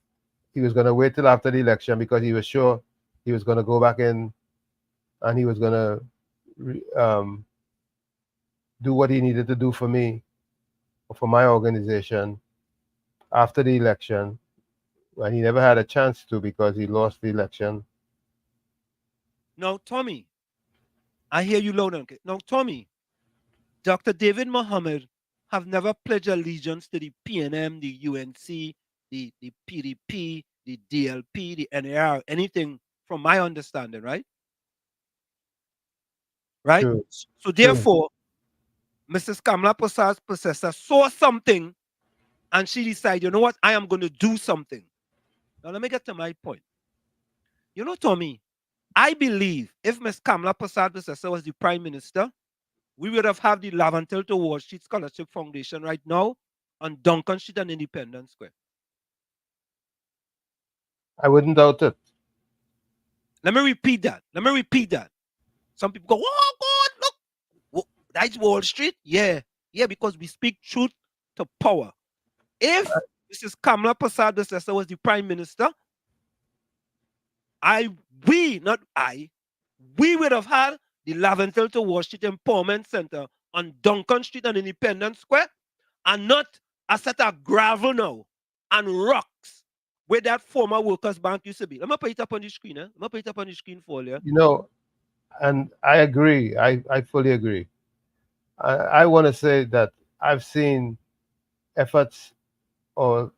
he was going to wait till after the election because he was sure he was going to go back in and he was going to do what he needed to do for me or for my organization after the election. And he never had a chance to because he lost the election. Now, Tommy, I hear you loud and clear. Now, Tommy, Dr. David Mohammed have never pledged allegiance to the PNM, the UNC, the PDP, the DLP, the NAR, anything from my understanding, right? Right? True. So therefore, Mrs. Kamala Prasad's Processor saw something and she decided, you know what, I am going to do something. Now let me get to my point. You know, Tommy, I believe if Ms. Kamala Prasad Processor was the Prime Minister, we would have had the Lavantil to Wall Street Scholarship Foundation right now on Duncan Street and Independence Square. I wouldn't doubt it. Let me repeat that. Some people go, oh God, look, that's Wall Street. Yeah, because we speak truth to power. If Mrs. Kamala Prasad Processor was the Prime Minister, we would have had the Laventel to Wall Street Empowerment Center on Duncan Street and Independence Square, and not a set of gravel now and rocks where that former Workers' Bank used to be. Let me put it up on the screen. Let me put it up on the screen for you. You know, and I agree. I fully agree. I want to say that I've seen efforts or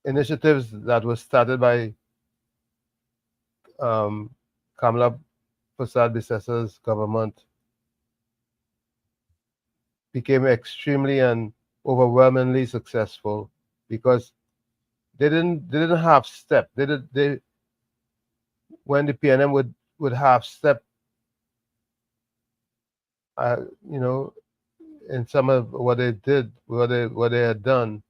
initiatives that were started by Kamala Prasad Bissessa's government became extremely and overwhelmingly successful because they didn't half step. When the PNM would half step you know, in some of what they did, what they had done,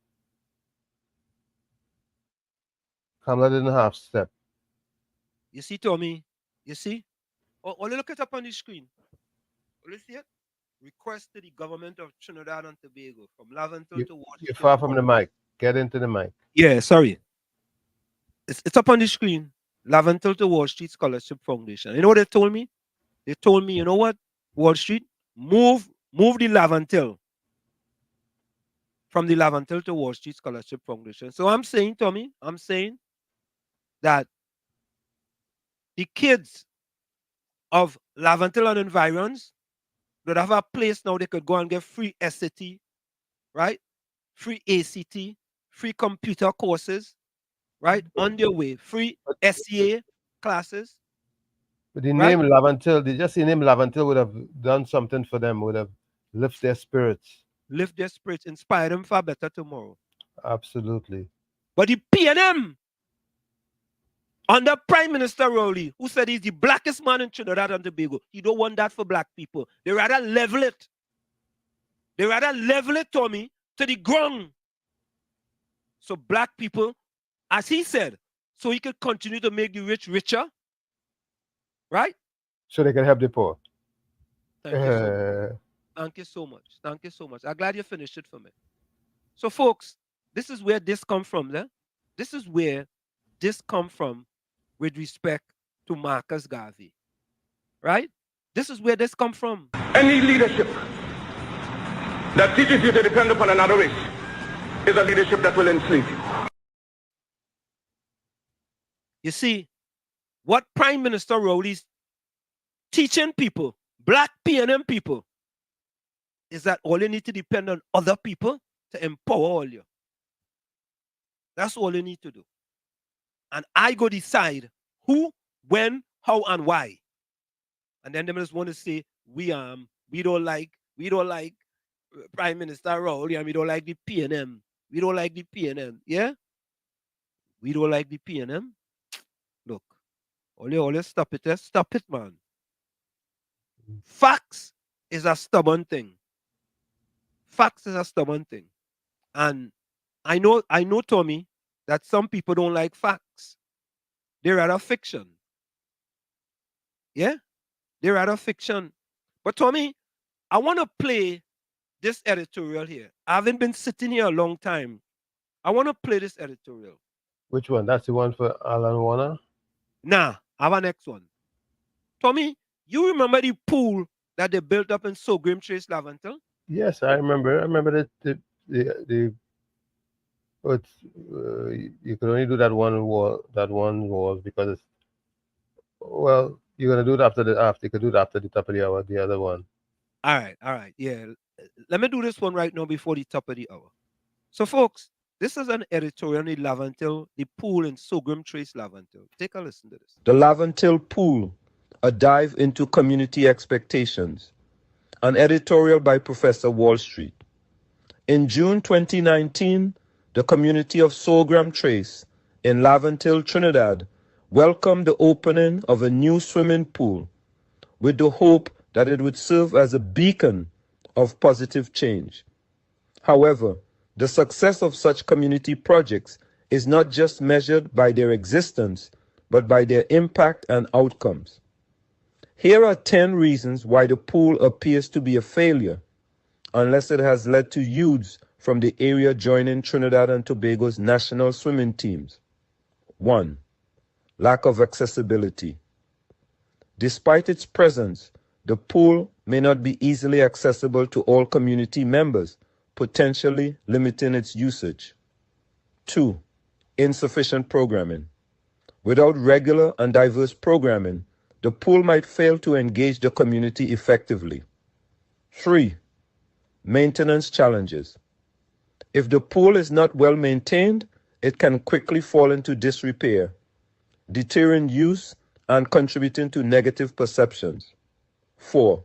Kamala didn't half step. You see, Tommy? You see? Only look it up on the screen. Will you see it? Request to the government of Trinidad and Tobago from Laventil to Wall You're Street. far from the mic. Get into the mic. Yeah, sorry. It's up on the screen. Laventil to Wall Street Scholarship Foundation. You know what they told me? They told me, you know what? Wall Street, move the Laventil from the Laventil to Wall Street Scholarship Foundation. So I'm saying, Tommy, I'm saying that the kids of Laventil and environs would have a place now they could go and get free SAT, right? Free ACT, free computer courses, right? On their way, free SCA classes. But the right? name Laventil, just the name Laventil would have done something for them, would have lifted their spirits. Lift their spirits, inspire them for better tomorrow. Absolutely. But the PNM, under Prime Minister Rowley, who said he's the blackest man in Trinidad and Tobago, he don't want that for black people. They rather level it. They rather level it, Tommy, to the ground. So black people, as he said, so he could continue to make the rich richer, right? So they can help the poor. Thank you so much. Thank you so much. Thank you so much. I'm glad you finished it for me. So, folks, this is where this come from. Eh? This is where this come from with respect to Marcus Garvey. Right? This is where this come from. Any leadership that teaches you to depend upon another race is a leadership that will enslave you. You see, what Prime Minister Rowley's teaching people, black PNM people, is that all you need to depend on other people to empower all you. That's all you need to do. And I go decide who, when, how, and why. And then they just want to say, we don't like Prime Minister Rowley and we don't like the PNM. We don't like the PNM. Yeah? We don't like the PNM. Look, all you stop it, stop it, man. Facts is a stubborn thing. Facts is a stubborn thing. And I know, Tommy, that some people don't like facts. They're rather fiction. Yeah? They're rather fiction. But Tommy, I want to play this editorial here. I haven't been sitting here a long time. I want to play this editorial. Which one? That's the one for Alan Warner? Nah, I have a next one. Tommy, you remember the pool that they built up in Sogrim Trace Laventil? Yes, I remember. I remember that you can only do that one wall because it's, well, you're gonna do it after you could do it after the top of the hour, the other one. All right, yeah. Let me do this one right now before the top of the hour. So, folks, this is an editorial in Laventil, the pool in Sogrim Trace Laventil. Take a listen to this. The Laventil Pool, a dive into community expectations. An editorial by Professor Wall Street. In June 2019, the community of Sogrim Trace in Laventil, Trinidad, welcomed the opening of a new swimming pool with the hope that it would serve as a beacon of positive change. However, the success of such community projects is not just measured by their existence, but by their impact and outcomes. Here are 10 reasons why the pool appears to be a failure, unless it has led to youths from the area joining Trinidad and Tobago's national swimming teams. 1. Lack of accessibility. Despite its presence, the pool may not be easily accessible to all community members, potentially limiting its usage. 2. Insufficient programming. Without regular and diverse programming, the pool might fail to engage the community effectively. 3. Maintenance challenges. If the pool is not well maintained, it can quickly fall into disrepair, deterring use and contributing to negative perceptions. 4.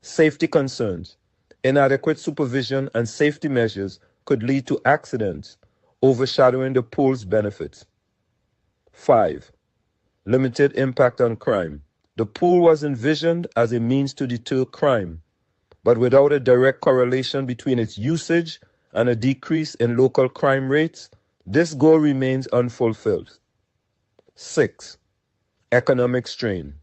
Safety concerns. Inadequate supervision and safety measures could lead to accidents, overshadowing the pool's benefits. 5. Limited impact on crime. The pool was envisioned as a means to deter crime, but without a direct correlation between its usage and a decrease in local crime rates, this goal remains unfulfilled. 6. Economic strain.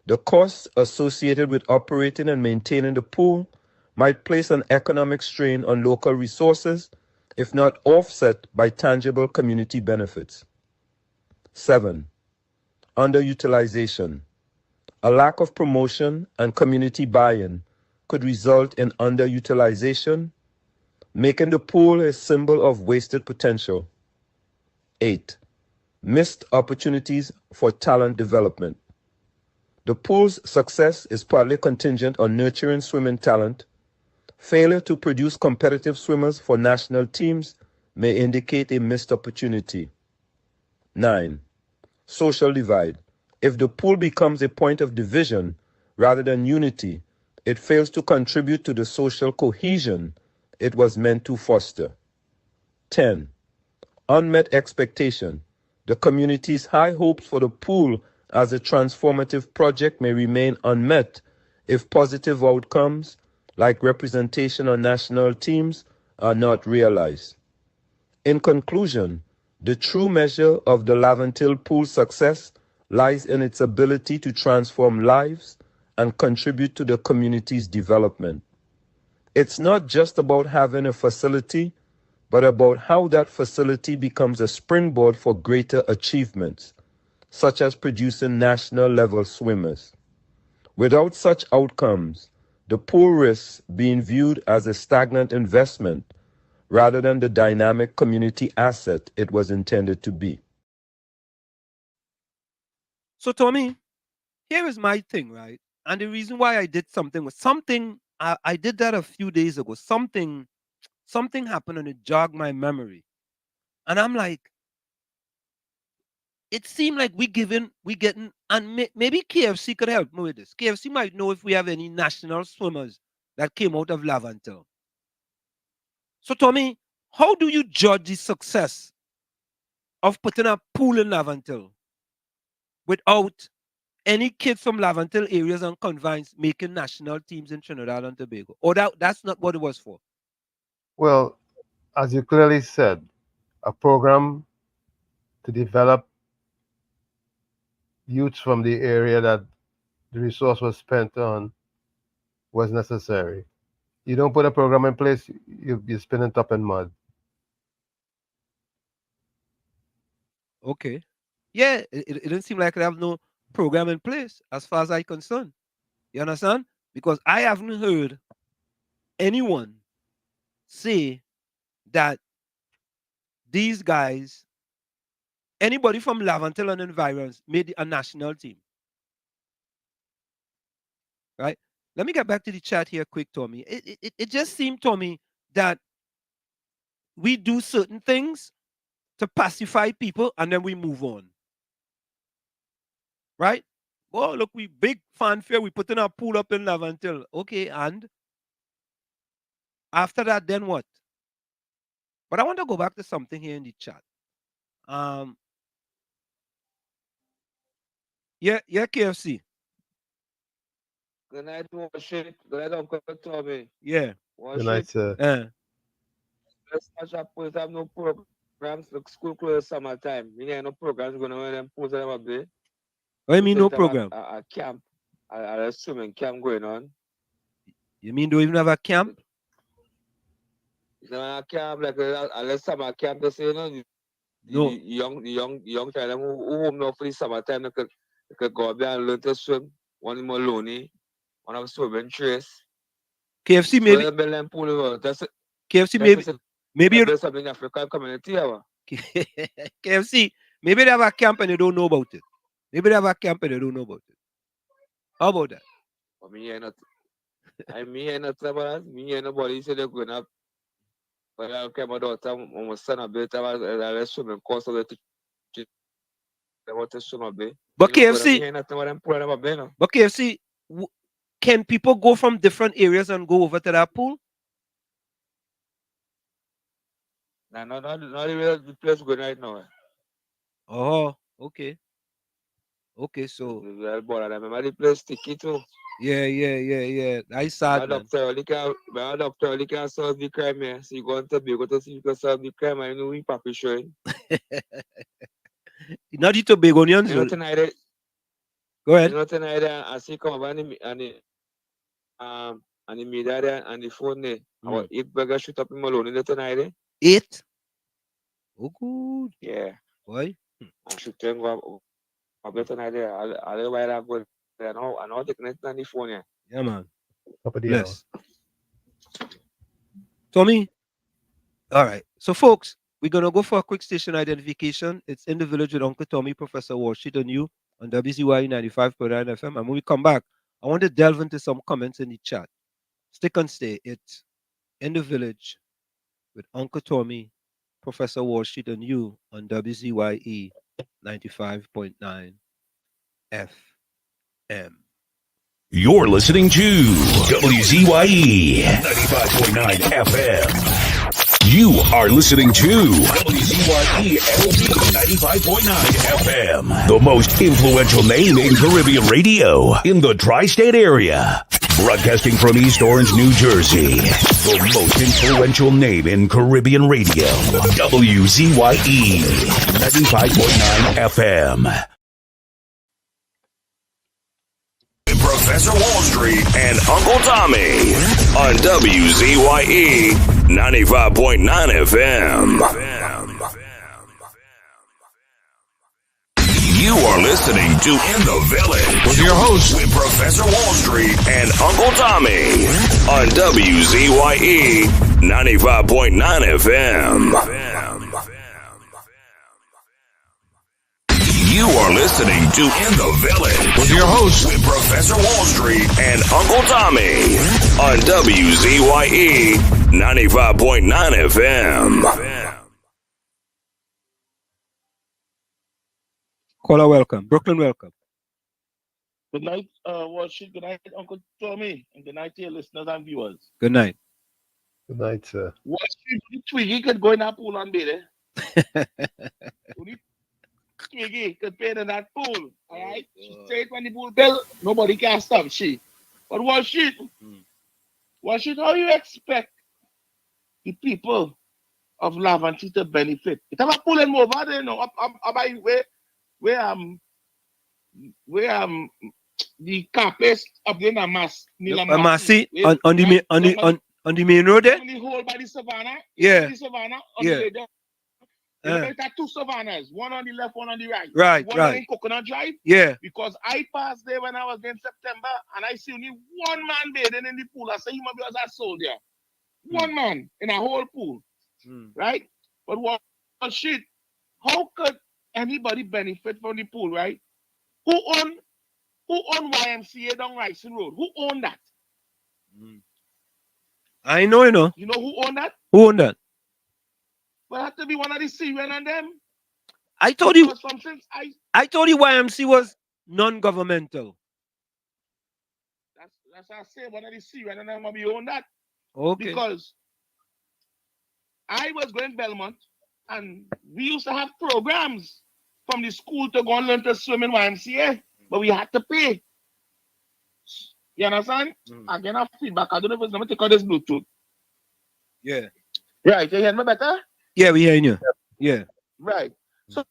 The costs associated with operating and maintaining the pool might place an economic strain on local resources if not offset by tangible community benefits. 7. Underutilization. A lack of promotion and community buy-in could result in underutilization, making the pool a symbol of wasted potential. 8. Missed opportunities for talent development. The pool's success is partly contingent on nurturing swimming talent. Failure to produce competitive swimmers for national teams may indicate a missed opportunity. 9. Social divide. If the pool becomes a point of division rather than unity, it fails to contribute to the social cohesion it was meant to foster. 10. Unmet expectation. The community's high hopes for the pool as a transformative project may remain unmet if positive outcomes, like representation on national teams, are not realized. In conclusion, the true measure of the Lavantil pool's success lies in its ability to transform lives and contribute to the community's development. It's not just about having a facility, but about how that facility becomes a springboard for greater achievements, such as producing national-level swimmers. Without such outcomes, the pool risks being viewed as a stagnant investment rather than the dynamic community asset it was intended to be. So, Tommy, here is my thing, right? And the reason why I did something was something I did that a few days ago. Something happened and it jogged my memory. And I'm like, it seemed like we getting, and maybe KFC could help me with this. KFC might know if we have any national swimmers that came out of Lavantil. So, Tommy, how do you judge the success of putting a pool in Lavantil without any kids from Lavantil areas and confines making national teams in Trinidad and Tobago? Or that's not what it was for? Well, as you clearly said, a program to develop youths from the area that the resource was spent on was necessary. You don't put a program in place, you're spinning top in mud. Okay. Yeah, it didn't seem like they have no program in place as far as I'm concerned. You understand? Because I haven't heard anyone say that these guys, anybody from Lavantil and environs, made a national team. Right? Let me get back to the chat here quick, Tommy. It just seemed, Tommy, that we do certain things to pacify people and then we move on. Right? Oh, look, we big fanfare. We putting our pool up in Lavantil. Okay, and after that, then what? But I want to go back to something here in the chat. Yeah, KFC. Good night, Worship. Good night, Uncle Tommy. Yeah. Good night, sir. Let's catch up with have no programs. The school closed summertime. You know, no programs going on them pools them up there. What do you mean no program? A camp, a swimming camp going on. You mean do we even have a camp? It's not a camp like a summer camp. They say, you know, No. young child who home now for the summertime, they could go up there and learn to swim. One in Maloney, one of swimming trace. KFC maybe. KFC maybe you something in African community. KFC maybe they have a camp and they don't know about it. Maybe they have a camp and they don't know about it. How about that? I mean, you're not. I mean, you're not about me. You're nobody said they're going up. But I came out of time. My son a bit. I was swimming course of the. They want to swim a bit. But KFC, can people go from different areas and go over to that pool? No, not the place going right now. Oh, okay. Okay, so Well, but I remember the place sticky too. yeah. I sad, man. Doctor only can solve the crime here. So you go to Tobago to see if you can solve the crime and you know we papi showing. Not the Tobagonians. You know tonight. Go ahead. You know tonight I see come over and the media there and the phone there. About 8 burgers shoot up in Malone in the tonight. 8? Oh good. Yeah. Why? I should turn go up tonight there. I'll why I go there now and all the connect on the phone here. Yeah, man. Top of the Bless. Tommy? All right. So, folks, we're going to go for a quick station identification. It's In the Village with Uncle Tommy, Professor Walshit, and you on WZYE 95.9 FM. And when we come back, I want to delve into some comments in the chat. Stick and stay. It's In the Village with Uncle Tommy, Professor Walshit, and you on WZYE 95.9 FM. You're listening to WZYE 95.9 FM. You are listening to WZYE LP 95.9 FM. The most influential name in Caribbean radio in the tri-state area. Broadcasting from East Orange, New Jersey. The most influential name in Caribbean radio. WZYE 95.9 FM. Professor Wall Street and Uncle Tommy on WZYE 95.9 FM. You are listening to In the Village with your host, Professor Wall Street and Uncle Tommy on WZYE 95.9 FM. You are listening to In the Village with your host, Professor Wall Street and Uncle Tommy on WZYE 95.9 FM. Caller, welcome. Brooklyn, welcome. Good night, Walshit. Good night, Uncle Tommy. And good night to your listeners and viewers. Good night. Good night, sir. Walshit, Twiggy could go in that pool and bathe. Twiggy could pay in that pool. All right? She said when the pool bill, nobody can stop she. But Walshit, how you expect the people of Lavantie to benefit? If I'm pulling more over there, no, where the carpet up there in Mass. Massey on the main road there? On the whole by the savannah. Yeah. The savannah Yeah. the way there. There are two savannas, one on the left, one on the right. Right, one right. in Coconut Drive. Yeah. Because I passed there when I was there in September and I see only one man bathing in the pool. I say he must be a soldier. One man in a whole pool. Right? But what shit? How could anybody benefit from the pool, right? Who own YMCA down Rising Road? Who own that? I know, you know. You know who own that? Who own that? Well, it have to be one of the Syrian and them. I told you. I told you YMC was non-governmental. That's what I say. One of the Syrian and them will be own that. Okay. Because I was going Belmont and we used to have programs from the school to go and learn to swim in YMCA, but we had to pay. You understand? Again, I have feedback. I don't know if it's going to take out this Bluetooth. Yeah. Right. You hear me better? Yeah, we hearing you. Yeah. Right. So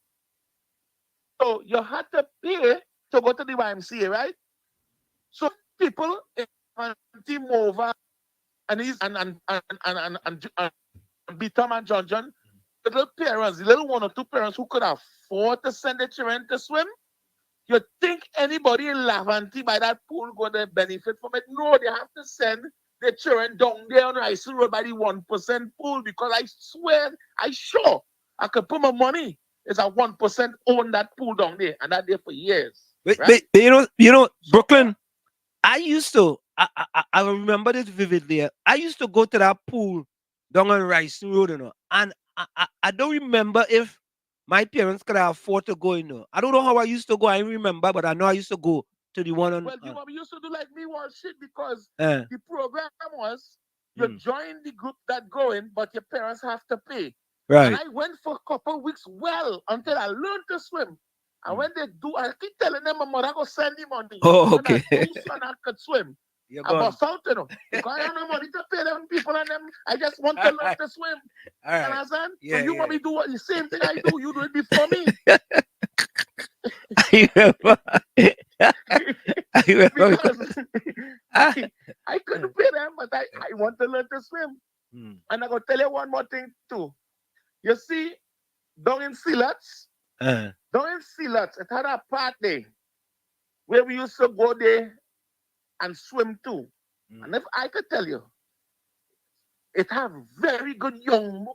you had to pay to go to the YMCA, right? So people in Team Over and Bitom and John, little parents, little one or two parents who could afford to send their children to swim, you think anybody in Lavantie by that pool going to benefit from it? No, they have to send their children down there on Rice Road by the 1% pool because I swear, I could put my money. It's a 1% own that pool down there and that there for years. But, right? but you know, Brooklyn, I used to, I remember this vividly. I used to go to that pool down on Rice Road, you know, and I don't remember if my parents could afford to go, you know. I don't know how I used to go. I remember, but I know I used to go to the one on. Well, you know, we used to do like me was shit because the program was you join the group that going, but your parents have to pay. Right. And I went for a couple of weeks until I learned to swim. And when they do, I keep telling them, my mother go send the money. Oh, okay. And I do so I could swim. You're I gone. bust out, you know. Because I have no money to pay them people and them. I just want to learn to swim. All right. You understand? Yeah, So you want me to do what the same thing I do. You do it before me. Because I couldn't pay them, but I want to learn to swim. And I'm going to tell you one more thing too. You see, down in Silats, it had a part there where we used to go there and swim too. And if I could tell you, it have very good young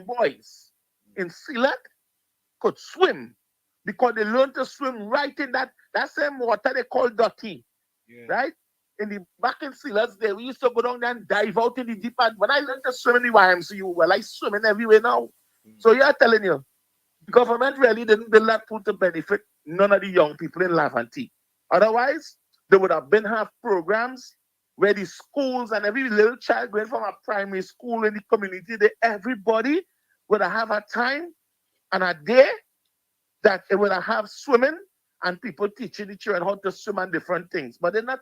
boys in Silat could swim because they learn to swim right in that same water they call dirty, right? In the back in Silas there, we used to go down there and dive out in the deep end. When I learned to swim in the YMCU, well, I swimming everywhere now. So you're telling you, the government really didn't build that pool to benefit none of the young people in Laventille. Otherwise, they would have been have programs where the schools and every little child going from a primary school in the community, everybody would have a time and a day that it would have swimming and people teaching the children how to swim and different things. But they're not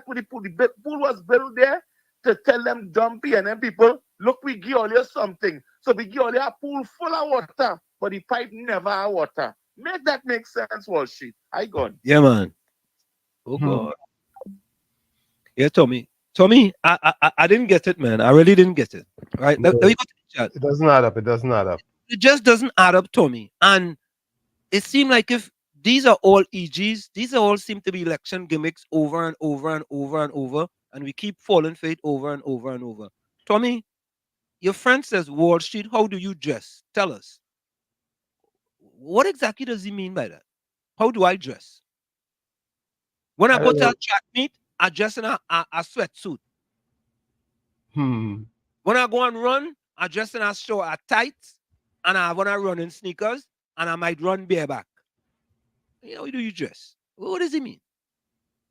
with the pool. The pool was built there to tell them dumpy and then people, look, we give all you something. So we give all you a pool full of water, but the pipe never have water. Make that make sense, Wall Street. I gone. Yeah, man. Oh God. Yeah, Tommy. Tommy, I didn't get it, man. I really didn't get it. Right? No, Let me go to the chat. it doesn't add up. It doesn't add up. It just doesn't add up, Tommy. And it seemed like if these are all EGs, these are all seem to be election gimmicks over and over and over and over, and we keep falling for it over and over and over. Tommy, your friend says Wall Street, how do you dress? Tell us. What exactly does he mean by that? How do I dress? When I go to a track meet, I dress in a sweatsuit. When I go and run, I dress in a tights, and when I run in sneakers, and I might run bareback. How do you dress? What does it mean?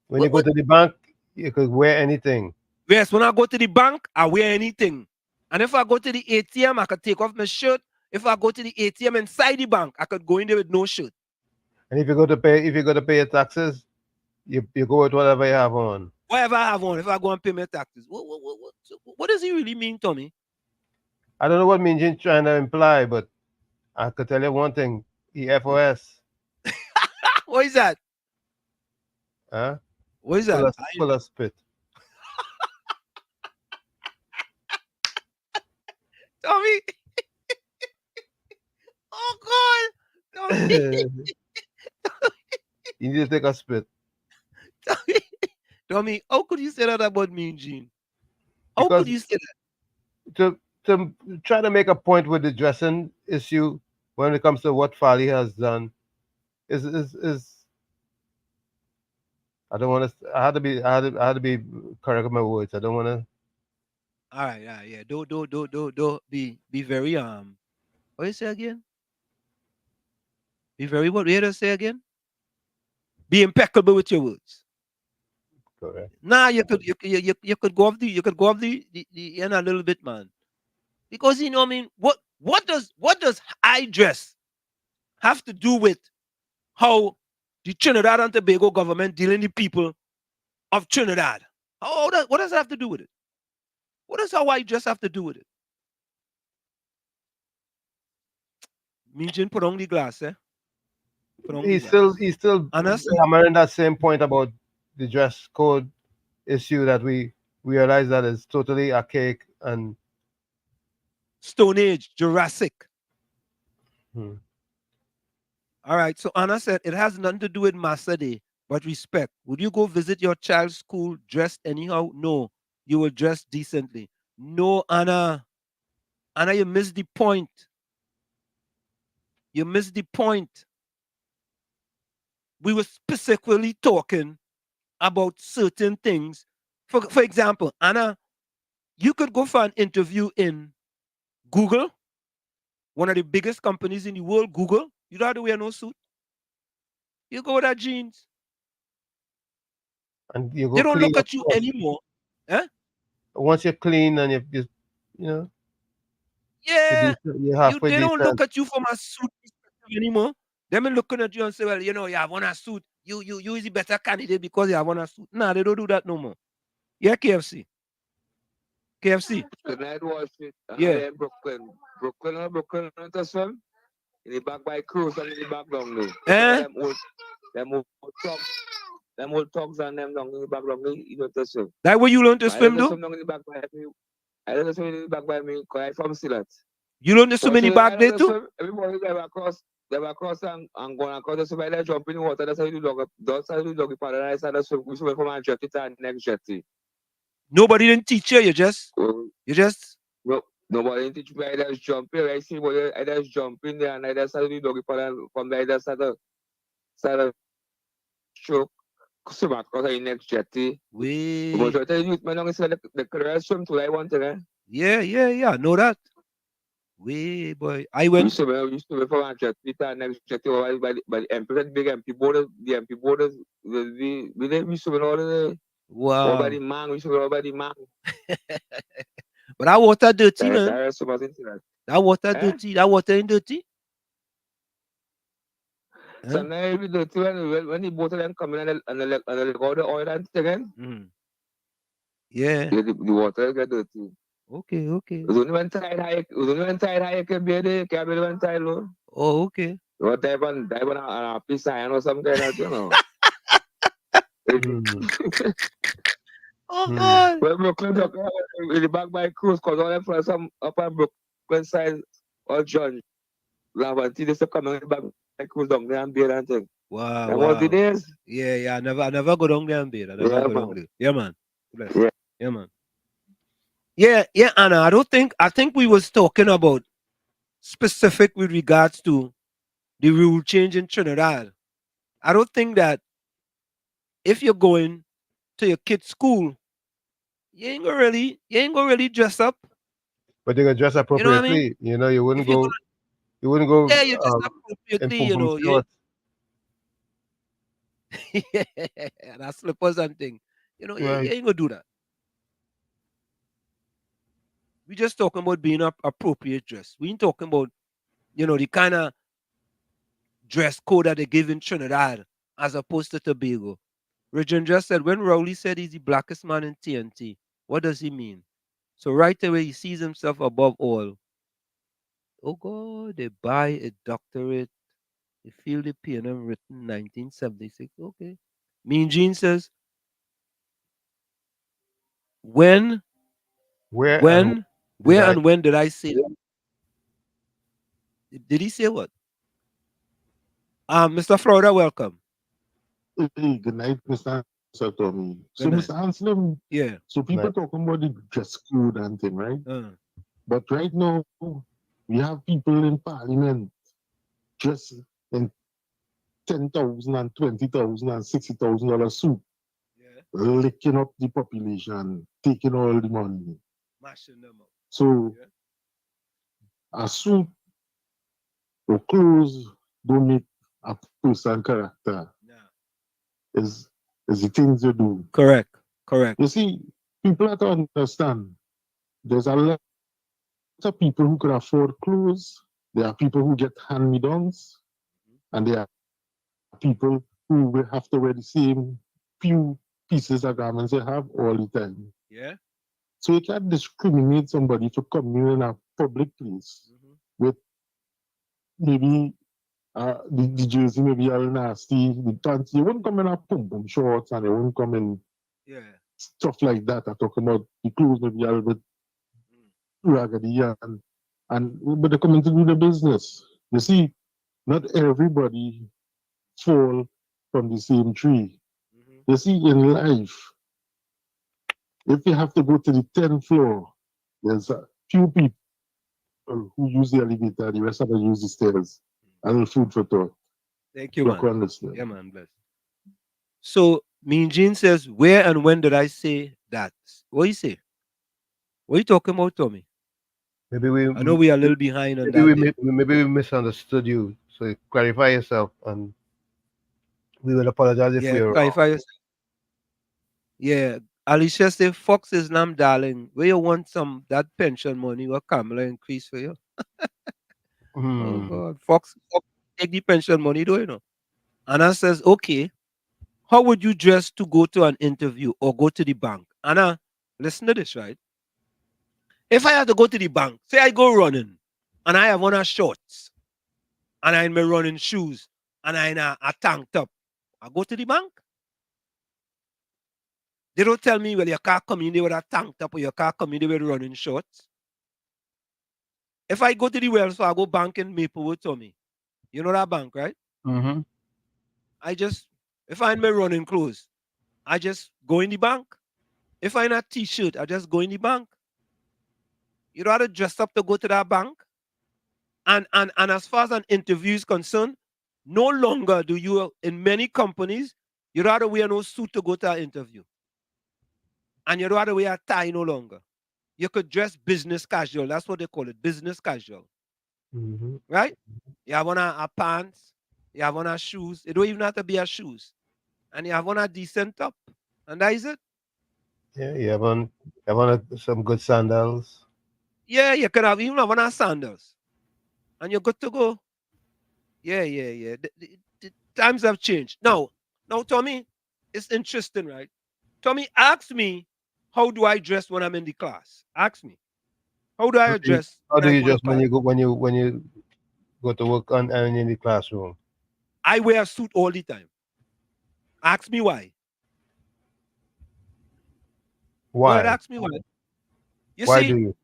When you go to the bank, you could wear anything. Yes, when I go to the bank, I wear anything. And if I go to the ATM, I could take off my shirt. If I go to the ATM inside the bank, I could go in there with no shirt. And if you go to pay your taxes, you go with whatever you have on. Whatever I have on, if I go and pay my taxes. What does he really mean, Tommy? I don't know what Minjin trying to imply, but I could tell you one thing. EFOS. What is that? Huh? What is that? Full of spit. Tommy. Oh God. Tommy. You need to take a spit. Tommy, how could you say that about me, Gene? How could you say that? To try to make a point with the dressing issue when it comes to what Fali has done is I don't want to. I had to be correct with my words. I don't want to. All right, yeah. Don't be very what do you say again? Be very what? What do you say again? Be impeccable with your words. Correct. Nah, you could go off the end a little bit, man. Because I mean, what does I dress have to do with how the Trinidad and Tobago government dealing the people of Trinidad? What does that have to do with it? What does how I dress have to do with it? Minjin, put on the glass, eh? He's still hammering that same point about the dress code issue that we realize that is totally archaic and Stone Age, Jurassic. Hmm. All right. So Anna said it has nothing to do with Massa Day, but respect. Would you go visit your child's school dressed anyhow? No, you will dress decently. No, Anna. Anna, you missed the point. You missed the point. We were specifically talking about certain things. For example, Anna, you could go for an interview in Google, one of the biggest companies in the world, Google. You don't have to wear no suit. You go with that jeans. And you go they don't clean look at you anymore. Eh? Once you're clean and you know. Yeah. You're halfway They don't decent. look at you from a suit perspective anymore. Them looking at you and say, well, you know, you have on a suit. You is a better candidate because you have on a suit. Nah, they don't do that no more. Yeah, KFC. KFC. Tonight was it. Yeah. Brooklyn, that's one. In the back by Cruz and in the back down there. Eh? Them old thugs and them down in the back down there, you know that's one. That way you learn to swim, though? Down in the back by me. I don't swim in the back by me because I'm from Silat. You learn to swim in the back there too? Everybody they were across and going across the swim, they jump in the water, that's how you do dog. That's how you do doggy paradise and we swim from one jetty to the next jetty. Nobody didn't teach you, you just No, nobody didn't teach me. I just jump in. I see what I just jump in there and I just started doing doggy paradise from there. I just started show swim across the next jetty. But I tell you, man, I'm going the career swim to I want to. Yeah. Know that. Way boy. I went. We used to be from one jetty to the next jetty by the MP, big MP borders, the MP borders. We used to be all the. Wow. Over the man, we should over the man. But that water dirty, man. That water dirty. That water ain't dirty. Sometimes we dirty when the boat them come in and they go the oil and again. Yeah. The water get dirty. Okay. It was only one tide high can be there, can be one tide low. Oh, okay. Or dive on a piece of iron or something like that, you know. Oh God! Well, Brooklyn, in the back by Cruz, because all them from some upper Brooklyn side or John, Lavanti, they still coming in the back by Cruz down there and beer and thing. Wow. That was the days. Yeah. I never go down there and beer. Yeah, man. Bless. Yeah, man. Yeah, Anna. I think we was talking about specific with regards to the rule change in Trinidad. I don't think that if you're going to your kid's school, you ain't gonna really dress up. But you're gonna dress appropriately. You know, you wouldn't go. Yeah, you dress appropriately. You know, yeah, and slippers and thing. You know, right. you ain't gonna do that. We just talking about being appropriate dress. We ain't talking about, you know, the kind of dress code that they give in Trinidad as opposed to Tobago. Regent just said, when Rowley said he's the blackest man in TNT, what does he mean? So right away, he sees himself above all. Oh God, they buy a doctorate. They feel the PNM written 1976. Okay. Mean Gene says, where and when did I say that? Did he say what? Mr. Florida, welcome. Hey, good night, Mr. Tommy. So, Mr. Anselm, yeah. So people talking about the dress code and thing, right? But right now, we have people in Parliament dressed in $10,000 and $20,000 and $60,000 suit, licking up the population, taking all the money. Mashing them up. So, a suit or clothes don't make a person character. Is the things you do. Correct. You see, people have to understand. There's a lot of people who can afford clothes. There are people who get hand-me-downs, and there are people who will have to wear the same few pieces of garments they have all the time. Yeah. So you can't discriminate somebody for coming in a public place with maybe the jersey maybe all nasty, the pants. You wouldn't come in a pum-pum shorts and you wouldn't come in stuff like that. I'm talking about the clothes maybe a little bit raggedy but they're coming to do the business. You see, not everybody fall from the same tree. You see, in life, if you have to go to the 10th floor, there's a few people who use the elevator, the rest of them use the stairs. A little food for thought. Thank you, man. Yeah, man, bless. So, Mean Gene says, where and when did I say that? What you say? What are you talking about, Tommy? I know we are a little behind on that. Maybe we misunderstood you. So clarify yourself, and we will apologize if we are clarify yourself. Yeah, Alicia say, Fox Islam, darling, where you want that pension money or Kamala increase for you? Oh God, Fox take the pension money though, you know. Anna says, okay, how would you dress to go to an interview or go to the bank? Anna, listen to this, right? If I had to go to the bank, say I go running and I have on a shorts and I in my running shoes and I in a tank top, I go to the bank. They don't tell me, well, you can't come in there with a tank top or you can't come in there with running shorts. If I go to the Wells Fargo Bank in Maplewood, Tommy, you know that bank, right? Mm-hmm. If I'm in my running clothes, I just go in the bank. If I'm in a t-shirt, I just go in the bank. You don't have to dress up to go to that bank. And as far as an interview is concerned, no longer do you, in many companies, you don't have to wear no suit to go to an interview. And you don't have to wear a tie no longer. You could dress business casual. That's what they call it, business casual. Mm-hmm. Right? You have on a pants, you have on a shoes. It don't even have to be a shoes. And you have on a decent top. And that is it. Yeah, you have on some good sandals. Yeah, you could have even have on a sandals. And you're good to go. Yeah. The times have changed. Now, Tommy, it's interesting, right? Tommy, ask me, how do I dress when I'm in the class? Ask me. How do I dress How when do I you go to just class? when you go to work and in the classroom? I wear a suit all the time. Ask me why. Go ahead, Why? ask me why. You Why do see, you?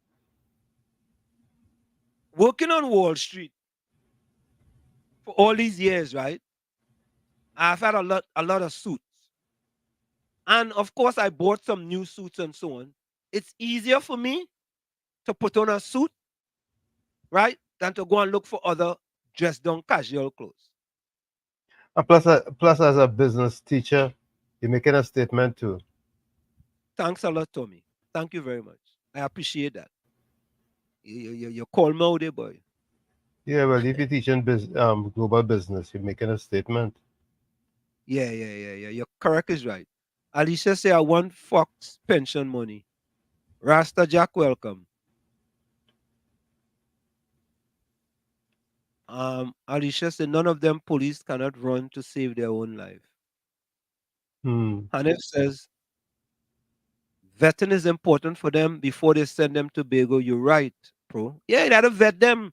working on Wall Street for all these years, right? I've had a lot of suits. And of course, I bought some new suits and so on. It's easier for me to put on a suit, right, than to go and look for other dressed down casual clothes. Plus, as a business teacher, you're making a statement too. Thanks a lot, Tommy. Thank you very much. I appreciate that. You call me out there, boy. Yeah, well, if you're teaching global business, you're making a statement. Yeah. Your correct is right. Alicia say I want Fox pension money. Rasta Jack, welcome. Alicia said none of them police cannot run to save their own life. Hanif says vetting is important for them before they send them to Bago. You're right, bro. Yeah, you gotta vet them.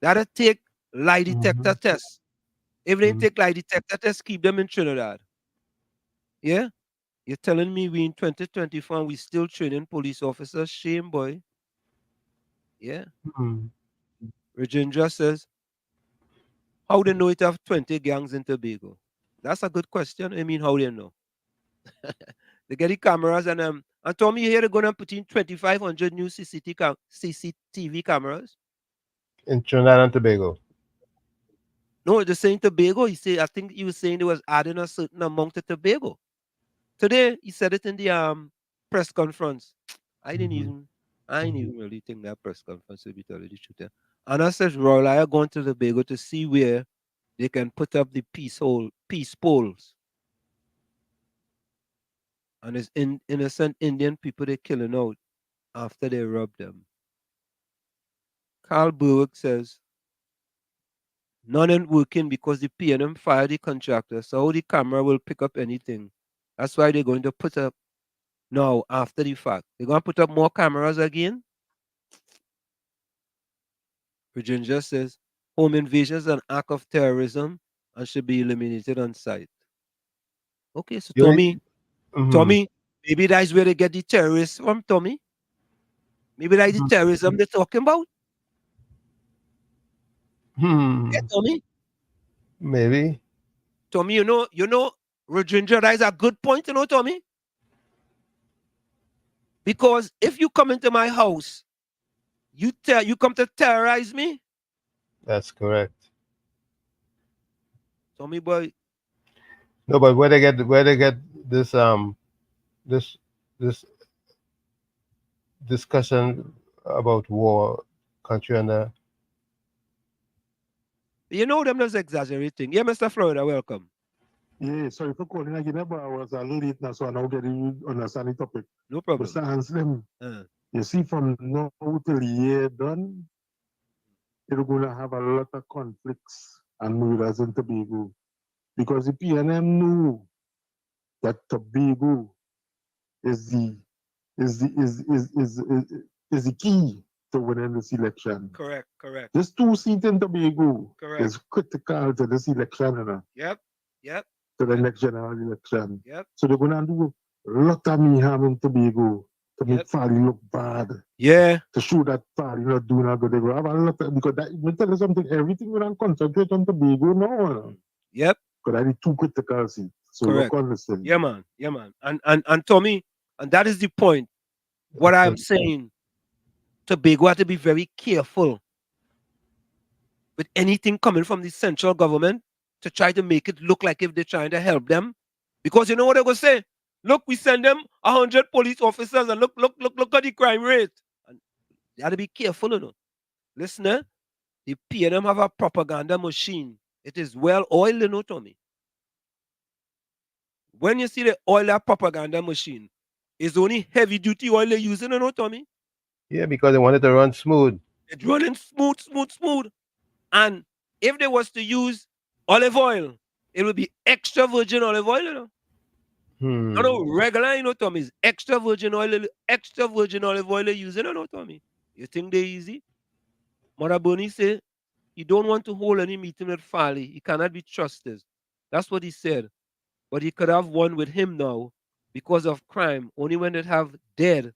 Gotta take lie detector tests. If they take lie detector tests, keep them in Trinidad. Yeah? You're telling me we in 2024 and we still training police officers? Shame, boy. Yeah. Rajendra says, how they know it have 20 gangs in Tobago? That's a good question. I mean, how they know? They get the cameras and Tommy here they're gonna put in 2,500 new CCTV cameras. In Trinidad and Tobago. No, they're saying Tobago. I think he was saying they was adding a certain amount to Tobago. Today he said it in the press conference. I didn't even really think that press conference would be telling the truth. There. And I said Royal I are going to Tobago to see where they can put up the peace poles. And it's innocent Indian people they're killing out after they rob them. Carl Berwick says, none ain't working because the PNM fired the contractor, so how the camera will pick up anything. That's why they're going to put up now after the fact. They're going to put up more cameras again. Virginia says, home invasion is an act of terrorism and should be eliminated on sight. Okay, so Tommy, maybe that's where they get the terrorists from, Tommy. Maybe that's the terrorism they're talking about. Yeah, Tommy. Maybe. Tommy, you know, Rajendra, that is a good point, Tommy. Because if you come into my house, you come to terrorize me. That's correct. Tommy boy. No, but where they get this this this discussion about war, country under. You know them just exaggerating. Yeah, Mr. Florida, welcome. Yeah, sorry for calling again, but I was a little late now, so I now get you understand the topic. No problem. Mr. Anselm, you see, from now till the year done, you're going to have a lot of conflicts and murders in Tobago. Because the PNM knew that Tobago is the key to winning this election. Correct. This 2 seats in Tobago Correct. is critical to this election, Yep. to the next general election. Yep. So they're going to do a lot of mayhem in Tobago to make Fally look bad. Yeah. To show that Fally not doing a good. They will have a lot of, because that, let me tell you something, everything will concentrate on Tobago now. Yep. Because that is too critical seat. So Correct. look on this thing. Yeah, man. And Tommy, and that is the point. What I'm saying, Tobago have to be very careful with anything coming from the central government to try to make it look like if they're trying to help them. Because you know what they're going to say? Look, we send them 100 police officers and look at the crime rate. And you have to be careful, you know. Listen, the PNM have a propaganda machine. It is well oiled, you know, Tommy. When you see the oil that propaganda machine, it's only heavy duty oil they're using, you know, Tommy. Yeah, because they wanted to run smooth. It's running smooth. And if they was to use olive oil, it would be extra virgin olive oil, you know. No, regular, you know, Tommy, is extra virgin olive oil they're using, you know, Tommy. You think they're easy? Mother Bonnie say he don't want to hold any meeting with Fally. He cannot be trusted. That's what he said. But he could have one with him now because of crime. Only when they have dead,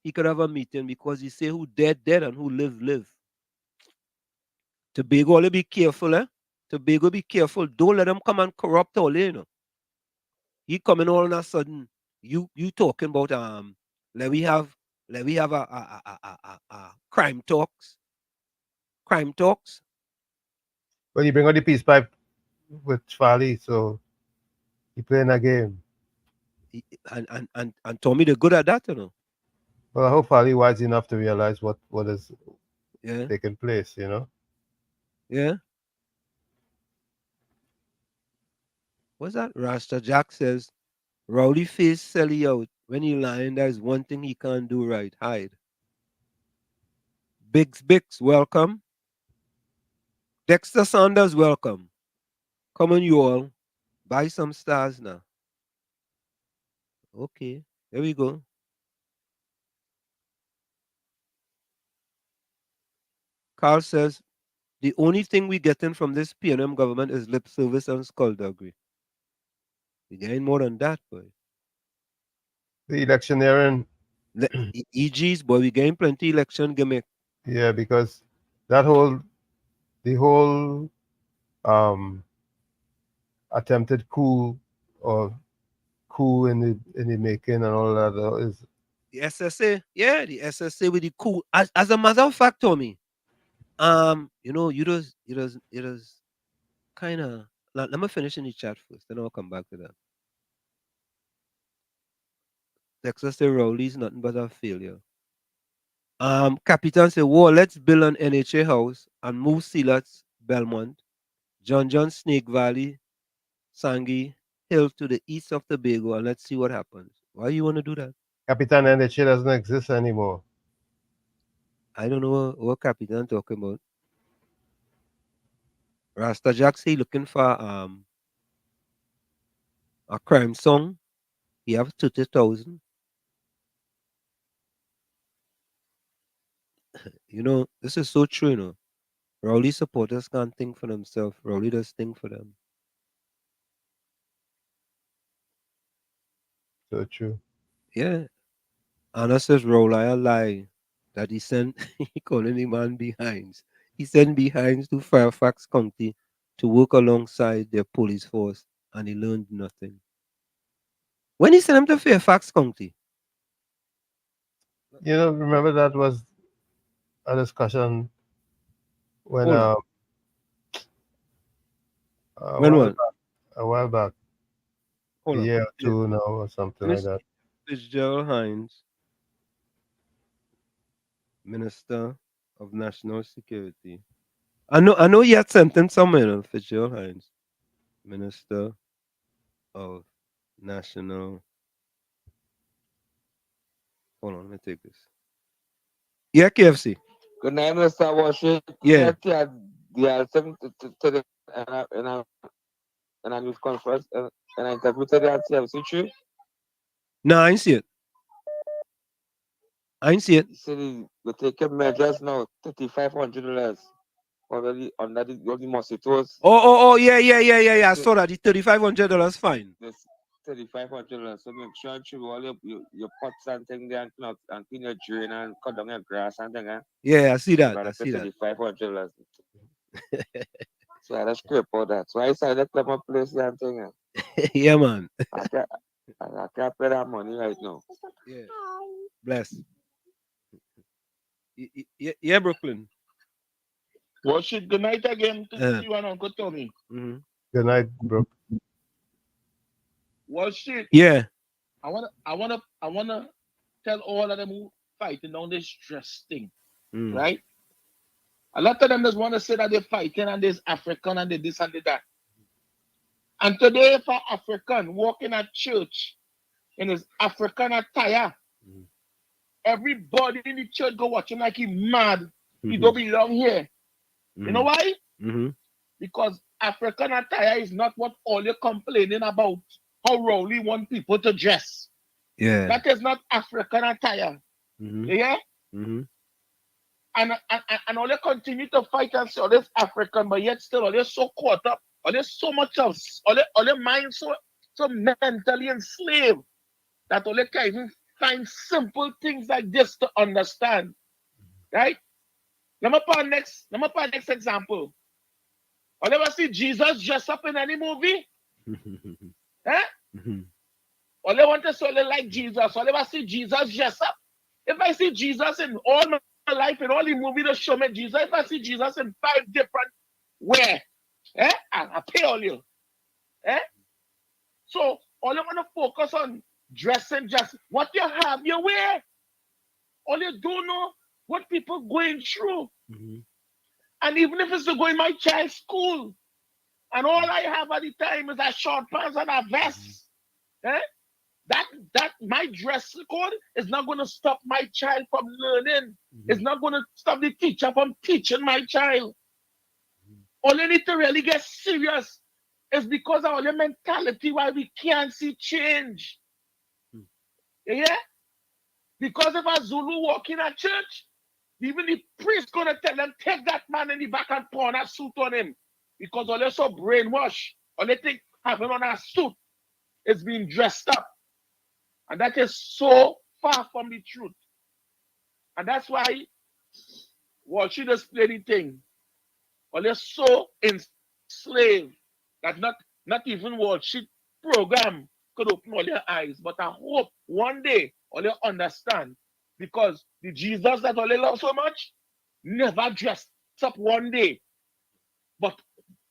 he could have a meeting because he say who dead and who live. Tobago, only be careful, eh? Tobago, be careful. Don't let them come and corrupt all, you know. He coming all of a sudden. You talking about let we have a crime talks. Crime talks. Well, you bring out the peace pipe with Fally, so he playing a game. And Tommy, they're good at that, you know. Well, I hope Fally wise enough to realize what is Yeah. taking place, you know. Yeah. What's that? Rasta Jack says, Rowdy face Sally out. When he lying, there's one thing he can't do right. Hide. Bix, welcome. Dexter Saunders, welcome. Come on, you all. Buy some stars now. Okay. There we go. Carl says, the only thing we getting from this PNM government is lip service and skullduggery. We getting more than that, boy. The electioneering. EGs, boy, we getting plenty election gimmick. Yeah, because the whole attempted coup or coup in the making and all that is The SSA, yeah, the SSA with the coup. As a matter of fact, Tommy, you know, you just kind of. Let me finish in the chat first, then I'll come back to that. Texas say Rowley's nothing but a failure. Capitan say, "Whoa, let's build an NHA house and move Silas, Belmont, John Snake Valley, Sangi Hill to the east of Tobago, and let's see what happens." Why you want to do that? Capitan NHA doesn't exist anymore. I don't know what Capitan talking about. Rasta Jack say looking for a crime song. He have 30,000. You know, this is so true, you know. Rowley supporters can't think for themselves. Rowley does think for them. So true. Yeah. Anna says Rowley a lie that he sent he calling the man behinds. He sent behinds to Fairfax County to work alongside their police force and he learned nothing. When he sent him to Fairfax County? You know, remember that was a discussion when a when what? while back, Hold a on. year or two now or something like that. Fitzgerald Hines, Minister of National Security. I know he had sent him somewhere, Fitzgerald Hines, Minister of National. Hold on, let me take this. Yeah, KFC. Good night, Mr. Washington. Yeah. The to the in a news conference and I interviewed today at TMC3. No, I ain't see it. I ain't see it. He said they taking measures now, $3,500 already under the mosquitoes. Oh, yeah. I saw that. The $3,500 fine. This $3,500. So make sure you chew all your pots and things there and clean your drain and cut down your grass and things. Yeah, I see that. I see that. $3,500. So I just scrape all that. So I decided to clear my place there and thing. Yeah, man. I can't pay that money right now. Yeah. Bless. Yeah, Brooklyn. Worship, good night again to you and Uncle Tommy. Mm-hmm. Good night, bro. Worship. Yeah. I wanna tell all of them who fighting on this stress thing, right? A lot of them just want to say that they're fighting and there's African and they this and they that. And today, if an African walking at church in his African attire, everybody in the church go watching like he mad. He don't belong here. You know why? Because African attire is not what all you're complaining about. How Rowley want people to dress. Yeah. That is not African attire. Yeah? And all they continue to fight and say all this African, but yet still all they're so caught up, all there's so much of all their mind so mentally enslaved that all they can even find simple things like this to understand. Right? Let me put next example. All ever see Jesus dress up in any movie? Huh? All they want to say they like Jesus. All ever see Jesus dress up? If I see Jesus in all my life, in all the movies that show me Jesus, if I see Jesus in 5 different where, I pay all you. So all you want to focus on dressing just what you have, you wear. All you don't know what people going through. And even if it's to go in my child's school, and all I have at the time is a short pants and a vest, that my dress code is not going to stop my child from learning. It's not going to stop the teacher from teaching my child. All you need to really get serious is because of our mentality why we can't see change. Yeah? Because if a Zulu walk in a church, even the priest gonna tell them, take that man in the back and put on a suit on him. Because all they're so brainwashed. All they think having on a suit is being dressed up. And that is so far from the truth. And that's why what she displayed the thing. All they're so enslaved that not even what she program could open all their eyes. But I hope one day all they understand. Because the Jesus that all they love so much never dressed up one day. But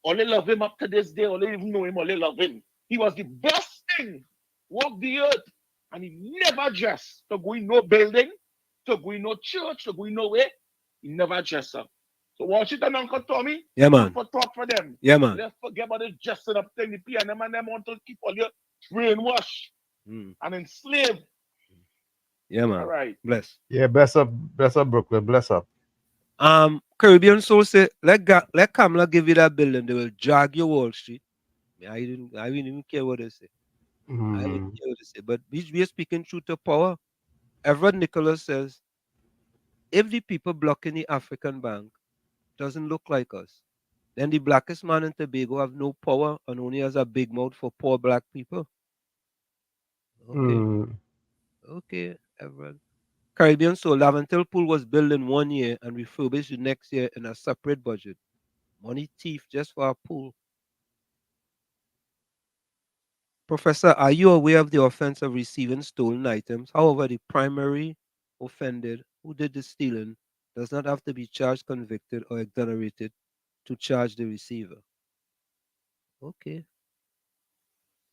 all they love him up to this day, all they even know him, all they love him. He was the best thing walk the earth. And he never dressed to go in no building, to go in no church, to go in nowhere. He never dressed up. So watch it and Uncle Tommy. Yeah, man. For talk for them. Yeah, man. Let's forget about this dressing up thing. The piano man them want to keep all your brainwashed and enslaved. Yeah, man. All right. Bless. Yeah, bless up, Brooklyn, bless up. Caribbean Soul say, let Kamala give you that building, they will drag you Wall Street. I didn't even care what they say. I wouldn't care what they say. But we are speaking truth to power. Everett Nicholas says, if the people blocking the African bank doesn't look like us, then the blackest man in Tobago have no power and only has a big mouth for poor black people. Okay. Okay, Everett. Caribbean Soul, Laventil Pool was built in 1 year and refurbished the next year in a separate budget. Money thief just for a pool. Professor, are you aware of the offense of receiving stolen items? However, the primary offended who did the stealing does not have to be charged, convicted, or exonerated to charge the receiver. Okay.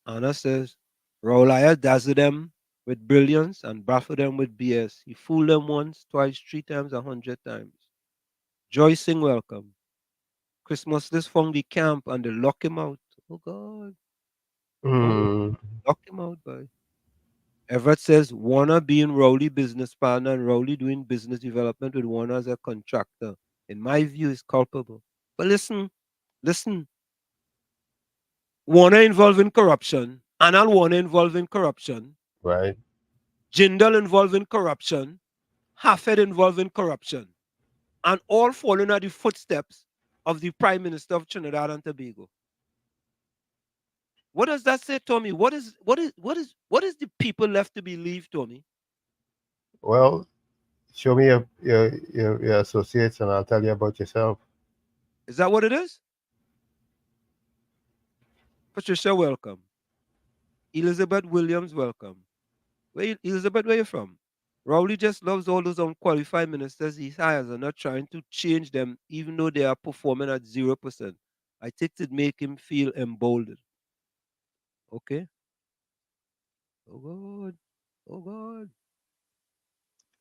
Anna says, Rowlaya dazzled them with brilliance and baffled them with BS. He fooled them once, twice, 3 times, 100 times. Joy Sing, welcome. Christmas this from the camp and they lock him out. Oh God. Lock him out, boy. Everett says Warner being Rowley business partner and Rowley doing business development with Warner as a contractor, in my view, is culpable. But listen, Warner involved in corruption, Anal Warner involved in corruption, Right. Jindal involved in corruption, Hafed involved in corruption, and all following at the footsteps of the Prime Minister of Trinidad and Tobago. What does that say, Tommy? What is the people left to believe, Tommy? Well, show me your associates, and I'll tell you about yourself. Is that what it is? Patricia, welcome. Elizabeth Williams, welcome. Elizabeth, where you from? Rowley just loves all those unqualified ministers he hires and not trying to change them, even though they are performing at 0%. I think it make him feel emboldened. Okay. Oh God. Oh God.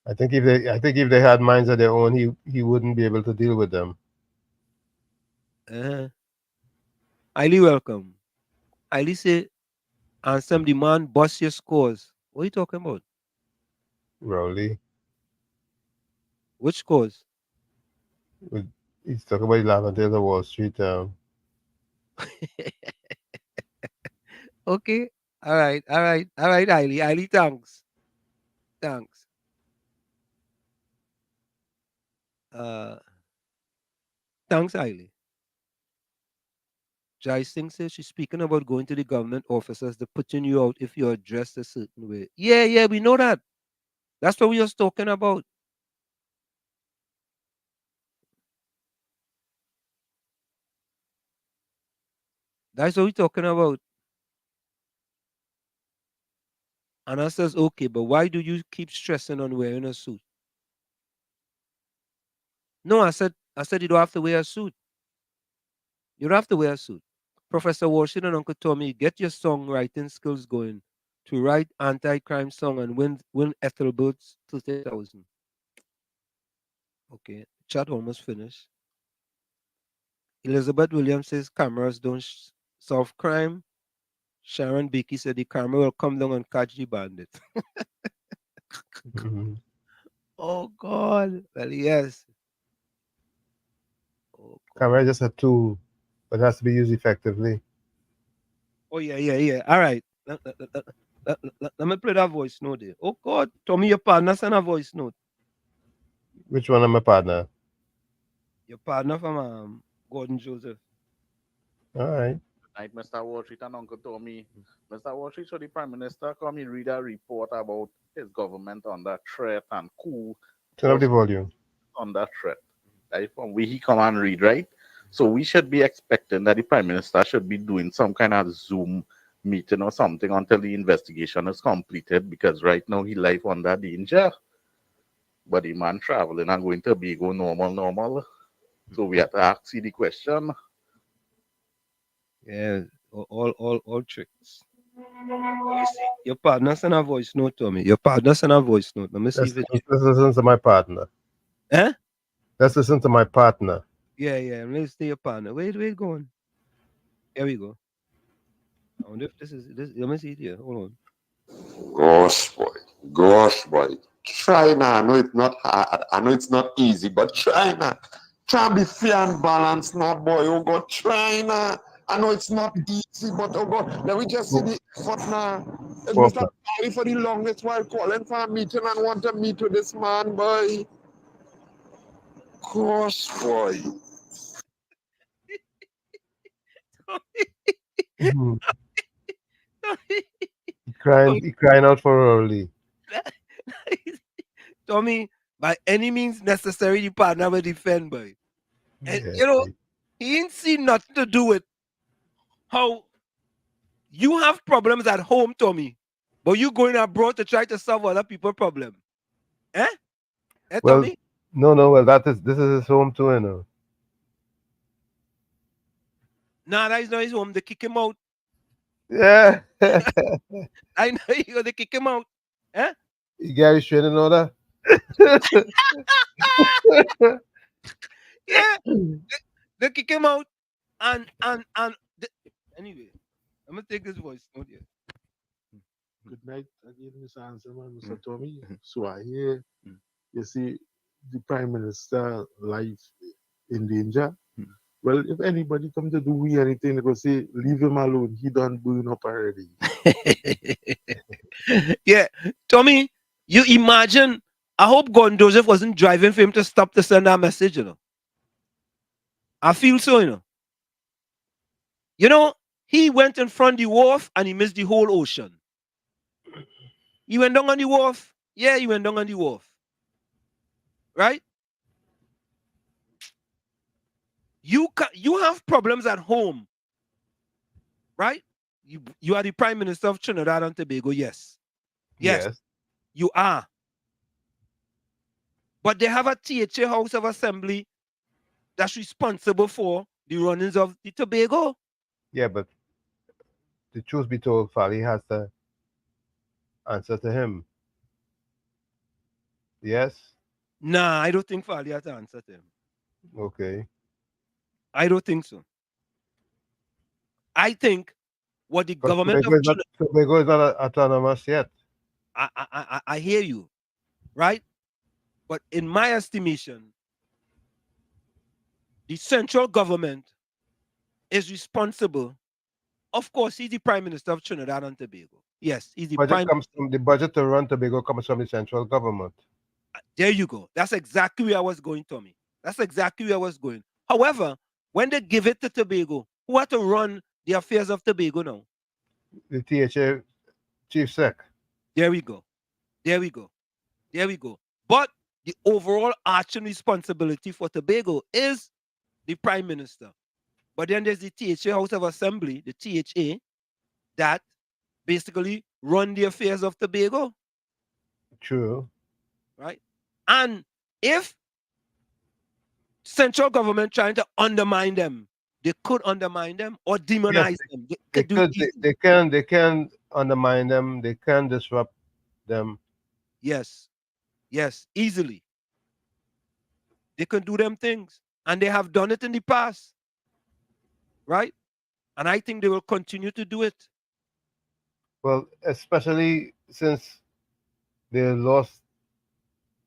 I think if they had minds of their own, he wouldn't be able to deal with them. Highly welcome. Highly say, Ansem the man, boss your scores. What are you talking about? Rowley. Which scores? He's talking about 11 days of Wall Street. Okay. All right. Highly, thanks. Thanks. Thanks, Highly. Jai Singh says she's speaking about going to the government officers. They're putting you out if you're dressed a certain way. Yeah, we know that. That's what we was talking about. That's what we're talking about. Anna says, okay, but why do you keep stressing on wearing a suit? No, I said you don't have to wear a suit. You don't have to wear a suit. Professor Washington and Uncle Tommy, get your songwriting skills going to write anti-crime song and win Ethelbert's 30,000. Okay, chat almost finished. Elizabeth Williams says cameras don't solve crime. Sharon Beakey said the camera will come down and catch the bandit. Oh God. Well, yes. Camera is just a tool, but it has to be used effectively. Oh yeah. All right. Let me play that voice note there. Oh God, Tommy, your partner sent a voice note. Which one of my partner? Your partner from Gordon Joseph. All right. Night, Mr. Wall Street and Uncle Tommy. Mr. Wall Street, so the Prime Minister come and read a report about his government under threat and coup. Turn up the volume. Under threat. Right? From where he come and read, right? So we should be expecting that the Prime Minister should be doing some kind of Zoom meeting or something until the investigation is completed, because right now he life under danger. But the man traveling and going to be go normal. So we have to ask you the question. Yeah, all tricks. Let me see. Your partner sent a voice note to me. Your partner sent a voice note. Let me see if it. Let's listen to my partner. Eh? Let's listen to my partner. Yeah. Let's see your partner. Wait, going. Here we go. I wonder if this is this. Let me see it here. Hold on. Gosh, boy. Try now. I know it's not hard. I know it's not easy, but try now. Try and be fair and balanced now, boy. Oh God, try now. I know it's not easy, but oh God, let me just see the effort now. It's Mr. Barry for the longest while calling for a meeting and want to meet with this man, boy. Gosh, boy. He crying out for early. Tommy, by any means necessary, the partner will defend, boy. And he ain't seen nothing to do with how you have problems at home, Tommy, but you going abroad to try to solve other people's problem. Eh? Well, Tommy? no. Well, this is his home too, you know. Nah, that is not his home. They kick him out. Yeah. I know you're gonna kick him out. Eh? You got his training order? Yeah. They kick him out. And anyway, I'm gonna take this voice note here. Good night again, Mr. Ansem and Mr. Tommy. So I hear, you see, the Prime Minister life in danger. Well, if anybody come to do we anything, they go say, leave him alone. He done burn up already. Yeah, Tommy, you imagine. I hope Gordon Joseph wasn't driving for him to stop to send that message. I feel so. He went in front of the wharf and he missed the whole ocean. He went down on the wharf. Yeah, he went down on the wharf. Right? You have problems at home. Right? You are the Prime Minister of Trinidad and Tobago. Yes. Yes. You are. But they have a THA House of Assembly that's responsible for the runnings of the Tobago. Yeah, but the truth be told, Fali has to answer to him. Yes? Nah, I don't think Fali has to answer to him. Okay. I don't think so. I think what the government of Trinidad... Tobago is not autonomous yet. I hear you, right? But in my estimation, the central government is responsible. Of course, he's the Prime Minister of Trinidad and Tobago. Yes, he's the Prime Minister. The budget to run Tobago comes from the central government. There you go. That's exactly where I was going, Tommy. That's exactly where I was going. However, when they give it to Tobago, who had to run the affairs of Tobago now? The THA Chief Sec. There we go. There we go. There we go. But the overall arching responsibility for Tobago is the Prime Minister. But then there's the THA House of Assembly, the THA, that basically run the affairs of Tobago. True. Right? And if central government trying to undermine them, they could undermine them or demonize them. They can undermine them. They can disrupt them. Yes. Yes, easily. They can do them things. And they have done it in the past. Right? And I think they will continue to do it. Well, especially since they lost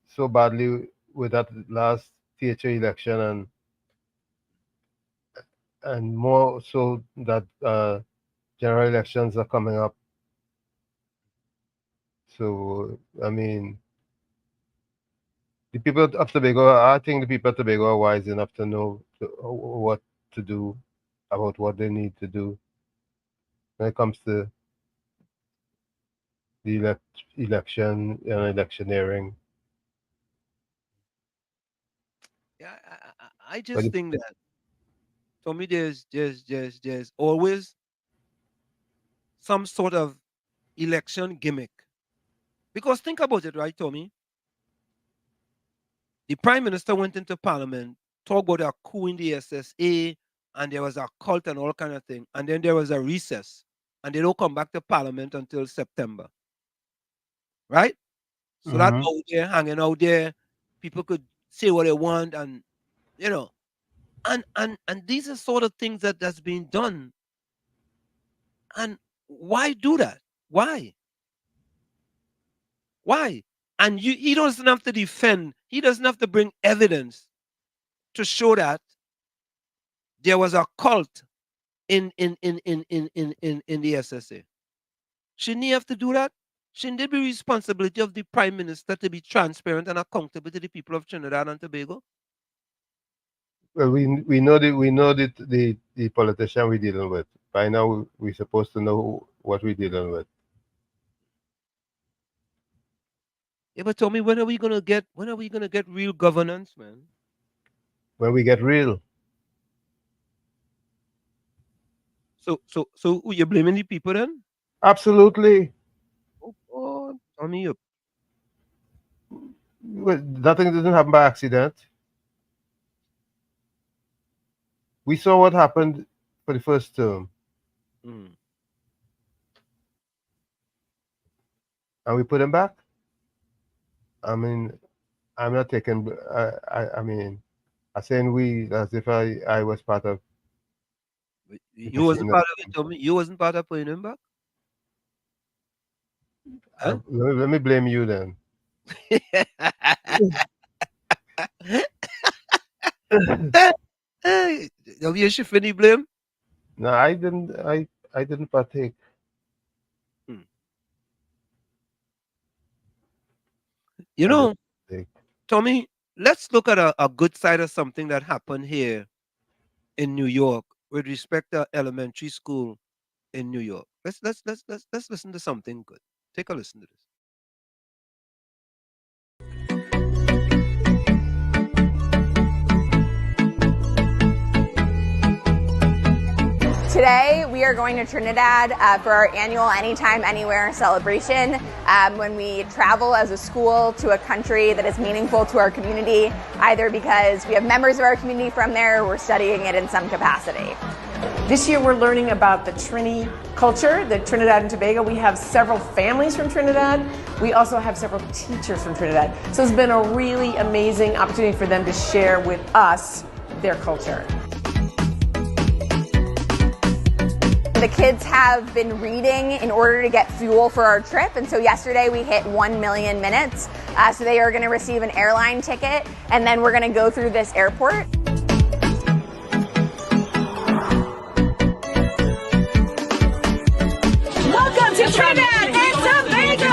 so badly with that last THA election and more so that general elections are coming up. So, I mean, the people of Tobago, I think the people of Tobago are wise enough to know what to do about what they need to do when it comes to the election and electioneering. Yeah, I just think that for me there's always some sort of election gimmick. Because think about it, right, Tommy? The Prime Minister went into Parliament, talked about a coup in the SSA, and there was a cult and all kind of thing. And then there was a recess. And they don't come back to Parliament until September. Right? So that out there, hanging out there, people could say what they want and and these are sort of things that's being done. And why do that? Why? Why? And he doesn't have to defend, he doesn't have to bring evidence to show that there was a cult in the SSA. Shouldn't he have to do that? Shouldn't it be responsibility of the Prime Minister to be transparent and accountable to the people of Trinidad and Tobago? Well, we know the politician we're dealing with. By now, we're supposed to know what we're dealing with. Yeah, but tell me, when are we gonna get real governance, man? When we get real. So you're blaming the people then? Absolutely. Oh, tell me up. Well, nothing didn't happen by accident. We saw what happened for the first term. And we put him back. I mean, I'm not taking. I mean, I'm saying we as if I was part of. You wasn't part of it, Tommy. You wasn't part of putting him back. Huh? Let me blame you then. W Shifty blame? No, I didn't partake. You I didn't know, partake. Tommy, let's look at a good side of something that happened here in New York with respect to elementary school in New York. Let's listen to something good. Take a listen to this. Today, we are going to Trinidad for our annual Anytime, Anywhere celebration. When we travel as a school to a country that is meaningful to our community, either because we have members of our community from there or we're studying it in some capacity. This year we're learning about the Trini culture, the Trinidad and Tobago. We have several families from Trinidad. We also have several teachers from Trinidad. So it's been a really amazing opportunity for them to share with us their culture. The kids have been reading in order to get fuel for our trip, and so yesterday we hit 1 million minutes. So they are going to receive an airline ticket, and then we're going to go through this airport. Welcome to Trinidad and Tobago!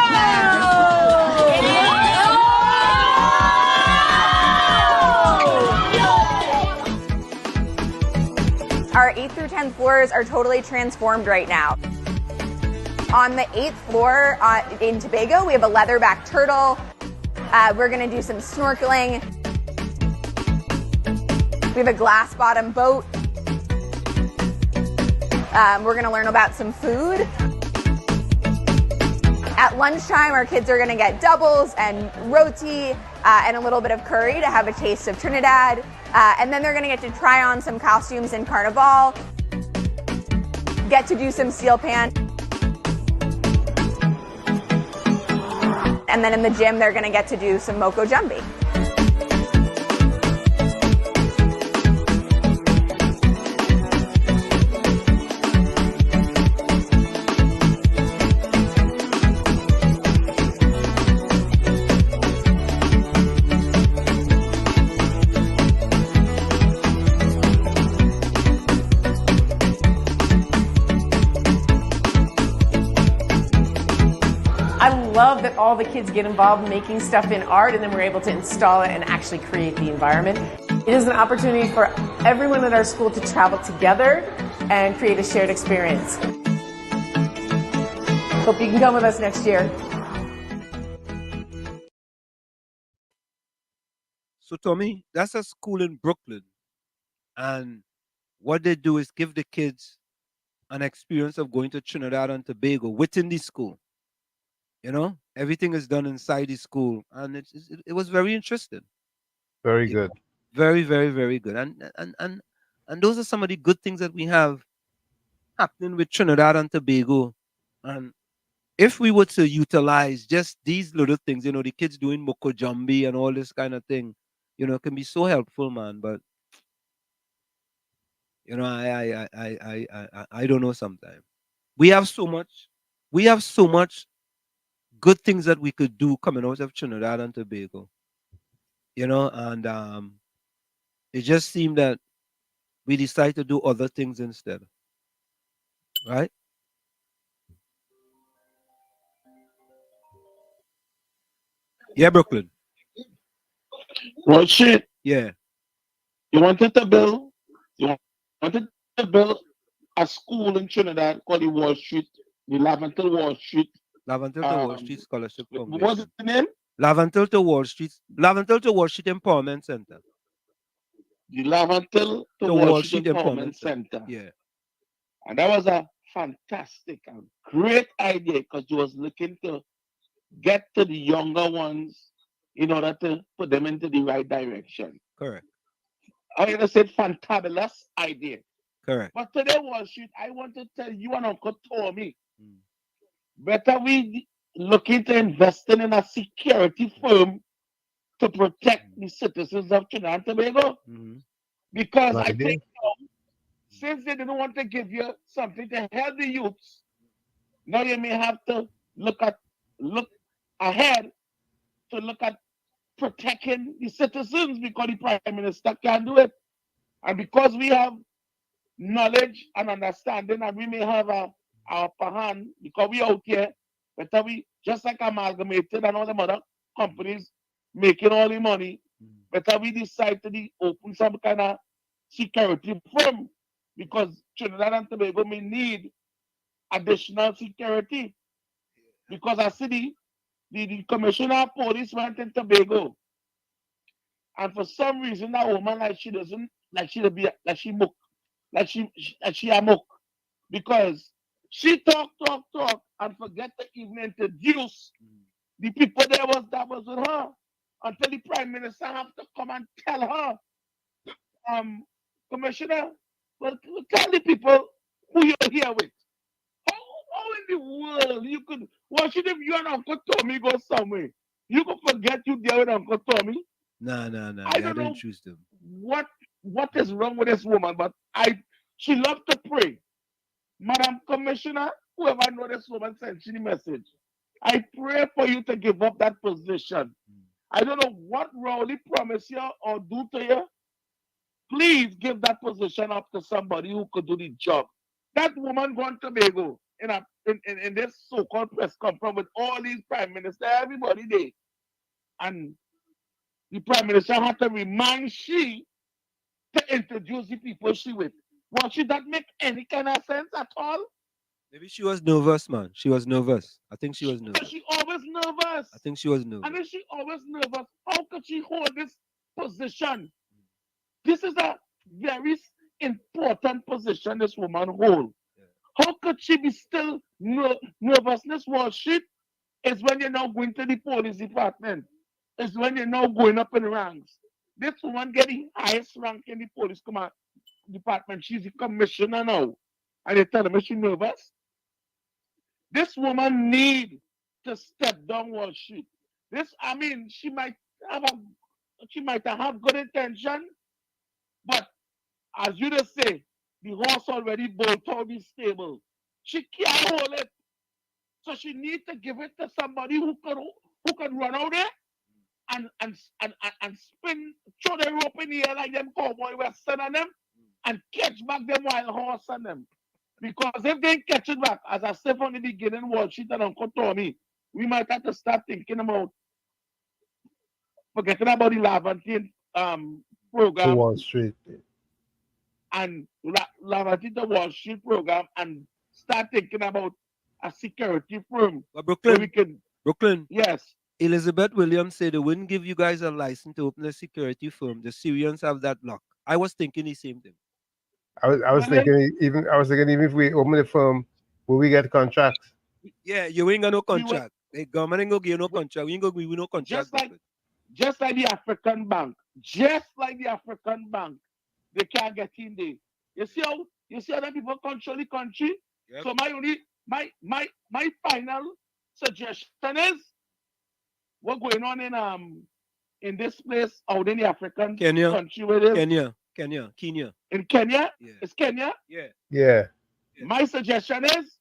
Our 8th through 10th floors are totally transformed right now. On the 8th floor in Tobago, we have a leatherback turtle. We're going to do some snorkeling. We have a glass bottom boat. We're going to learn about some food. At lunchtime, our kids are going to get doubles and roti and a little bit of curry to have a taste of Trinidad. And then they're going to get to try on some costumes in Carnival, get to do some steel pan. And then in the gym, they're going to get to do some Moko Jumbi. Love that all the kids get involved making stuff in art, and then we're able to install it and actually create the environment. It is an opportunity for everyone at our school to travel together and create a shared experience. Hope you can come with us next year. So, Tommy, that's a school in Brooklyn. And what they do is give the kids an experience of going to Trinidad and Tobago within the school. You know, everything is done inside the school, and it was very interesting. Very good. Very, very, very good. And those are some of the good things that we have happening with Trinidad and Tobago. And if we were to utilize just these little things, you know, the kids doing Moko Jumbi and all this kind of thing, you know, can be so helpful, man. But you know, I don't know sometimes. We have so much good things that we could do coming out of Trinidad and Tobago. You know, and it just seemed that we decided to do other things instead. Right? Yeah, Brooklyn. Well, shit. Yeah. You wanted to build a school in Trinidad called the Wall Street, the Laventil Wall Street. Laventil to Wall Street Scholarship Foundation. What's the name? Laventil to Wall Street Empowerment Center. The Laventil to Wall Street Empowerment Center. Yeah. And that was a fantastic and great idea because you was looking to get to the younger ones in order to put them into the right direction. Correct. I would have said fantabulous idea. Correct. But today, Wall Street, I want to tell you and Uncle Tommy, better we looking to investing in a security firm to protect the citizens of Trinidad and Tobago. Because I think since they didn't want to give you something to help the youths, now you may have to look ahead to look at protecting the citizens because the Prime Minister can't do it. And because we have knowledge and understanding, and we may have our upper hand because we out here, but we just like Amalgamated and all the other companies making all the money, but we decide to open some kind of security firm because Trinidad and Tobago may need additional security. Because I see the commissioner of police went in Tobago, and for some reason that woman like she doesn't like she to be like she mook like she amok because she talk and forget to even introduce the people that was with her until the prime minister have to come and tell her, commissioner, well, tell the people who you're here with. How in the world you could what should if you and Uncle Tommy go somewhere? You could forget you there with Uncle Tommy. No. I don't know what is wrong with this woman, but she loved to pray. Madam Commissioner, whoever know this woman sent you the message. I pray for you to give up that position. I don't know what Rowley promised you or do to you. Please give that position up to somebody who could do the job. That woman going to Tobago in this so-called press conference with all these prime ministers, everybody there. And the prime minister had to remind she to introduce the people she with. Well, should that make any kind of sense at all? Maybe she was nervous, man. She was nervous. I think she was nervous. She always nervous. I think she was nervous. And if she always nervous, how could she hold this position? This is a very important position this woman holds. How could she be still nervousness? Well, shit is when you're now going to the police department. It's when you're now going up in ranks. This woman getting highest rank in the police command department. She's the commissioner now. And they tell me she's nervous. This woman need to step down wall she. She might have good intention, but as you just say, the horse already bolted out the stable. She can't hold it. So she needs to give it to somebody who can run out there and spin, throw the rope in the air like them cowboy western on them and catch back them wild horse on them. Because if they catch it back, as I said from the beginning, Wall Street and Uncle Tommy, we might have to start thinking about forgetting about the Laventine program. Wall Street. And Laventine the Wall Street program and start thinking about a security firm. But Brooklyn. Yes. Elizabeth Williams said they wouldn't give you guys a license to open a security firm. The Syrians have that luck. I was thinking the same thing. I was thinking even if we open a firm, will we get contracts? Yeah, you ain't got no contract. The government ain't gonna give you no contract. We ain't gonna give you no contract. Just like the African bank. They can't get in there. You see how other people control the country? Yep. So my final suggestion is what's going on in this place out in the African country where it is. Kenya. In Kenya? Yeah. It's Kenya? Yeah. My suggestion is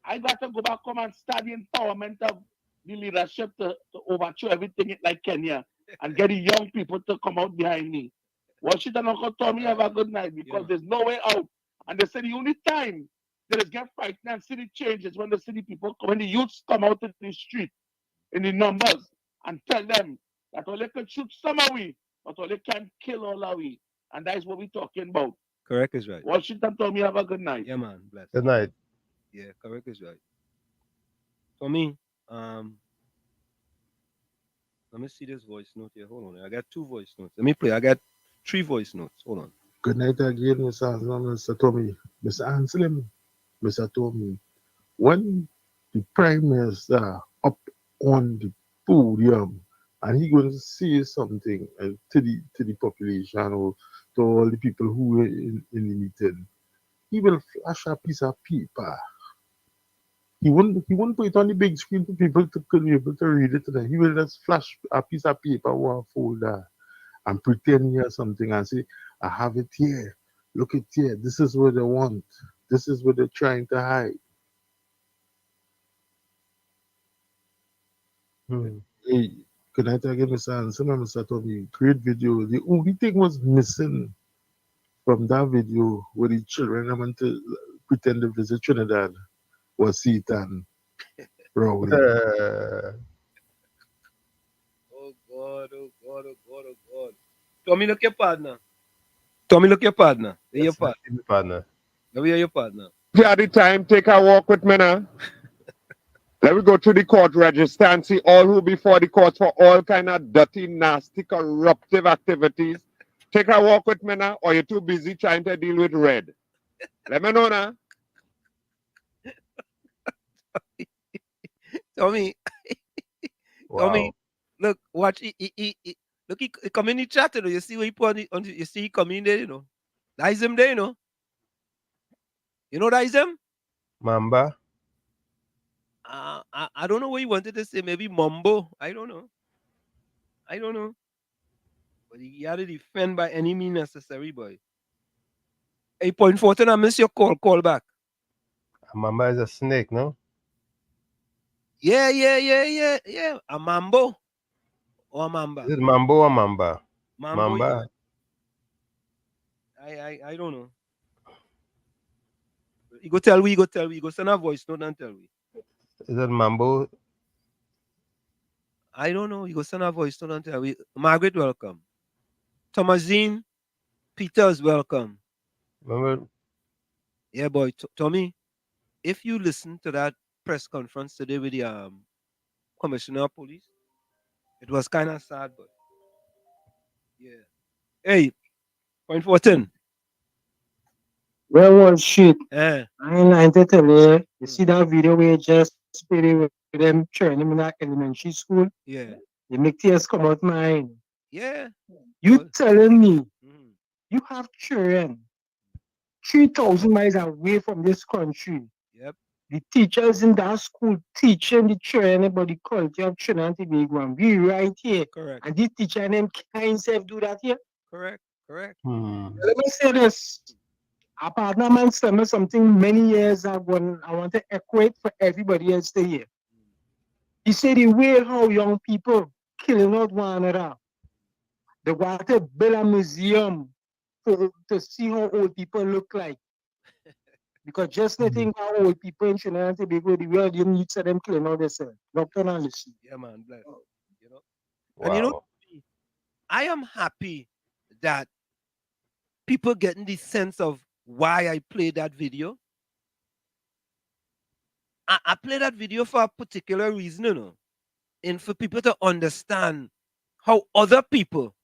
I got to go back home and start the empowerment of the leadership to overthrow everything like Kenya and get the young people to come out behind me. Watch it and Uncle Tommy have a good night because there's no way out. And they say the only time they just get frightened and see the changes when the city people, when the youths come out to the street in the numbers and tell them that all they can shoot some of we, but all they can kill all of we. And that is what we're talking about. Correct is right. Washington Tommy have a good night. Yeah, man. Bless. Good night. Yeah, correct is right. Tommy, let me see this voice note here. Hold on. I got 2 voice notes. Let me play. I got 3 voice notes. Hold on. Good night again, Mr. Tommy. Mr. Anselm, Mr. Tommy. When the Prime Minister up on the podium and he going to say something to the population or to all the people who were in the meeting, he will flash a piece of paper. He won't put it on the big screen for people to be able to read it today. He will just flash a piece of paper or a folder and pretend he has something and say, I have it here. Look it here. This is what they want. This is what they're trying to hide. Hey, good night again, Mr. Anson and Mr. Tommy. Great video. The only thing was missing from that video where the children are meant to pretend to visit Trinidad was Seat and Rowley. Oh God, oh God, oh God, oh God. Tommy, look your partner. Tommy, look your partner. They're your partner. Partner. Now we are your partner. If you had the time, take a walk with me now. Let me go to the court register and see all who before the court for all kind of dirty, nasty, corruptive activities. Take a walk with me now, or you're too busy trying to deal with red. Let me know now. Tommy, Tommy, look, watch. Look, he come in the chat, you know. You see what he put on you see he come in there, you know. That is him there, you know. You know that is him? Mamba. I don't know what he wanted to say. Maybe Mumbo. I don't know. I don't know. But he had to defend by any means necessary, boy. 8.14, I miss your call. Call back. Mamba is a snake, no? Yeah. A Mambo or a Mamba. Is it Mambo or Mamba? Mambo. Mamba. I don't know. You go tell we, you go send a voice note and tell we. Is it Mambo? I don't know. You go send a voice note and tell we. Margaret, welcome. Thomasine Peters, welcome. Remember? Yeah, boy. Tommy, if you listen to that press conference today with the commissioner of police, it was kind of sad, but yeah. Hey, 0.14. Where was shit? Eh. I ain't lying to tell you. You see that video where you just played it with them training him in that elementary school? Yeah. You make tears come out my eye. Yeah. You telling me you have children 3,000 miles away from this country. Yep. The teachers in that school teaching the children about the culture of Trinidad and Tobago, and we right here. Correct. And this teacher and them can't self do that here. Correct. Let me say this. A partner man said me something many years ago, and I want to echo it for everybody else to hear. He said the way how young people killing out one another. They want to build a museum to see how old people look like. Because just nothing how old people in Trinidad and Tobago, the way you need to them killing out themselves. Doctor and listen. Yeah, man, bless. You know? And you know, I am happy that people getting the sense of why I played that video. I played that video for a particular reason, you know, and for people to understand how other people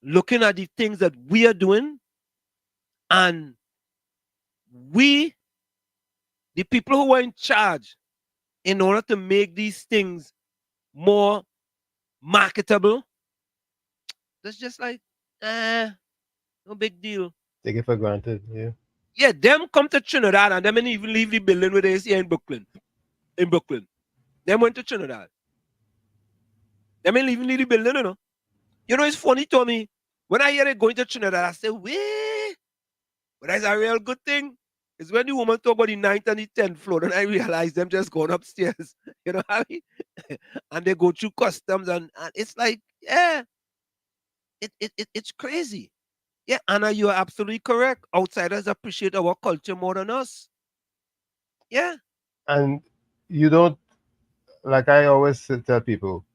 looking at the things that we are doing, and we, the people who are in charge, in order to make these things more marketable, that's just like, no big deal. Take it for granted, yeah. Yeah, them come to Trinidad and them ain't even leave the building where they is here in Brooklyn. In Brooklyn. Them went to Trinidad. Them ain't even leave the building, you know. You know, it's funny to me. When I hear they going to Trinidad, I say, wait. But that's a real good thing. It's when the woman talk about the 9th and the 10th floor, then I realize them just going upstairs. You know what I mean? And they go through customs and it's like, yeah. It's crazy. Yeah, Anna, you are absolutely correct. Outsiders appreciate our culture more than us. Yeah. And you don't, like I always tell people,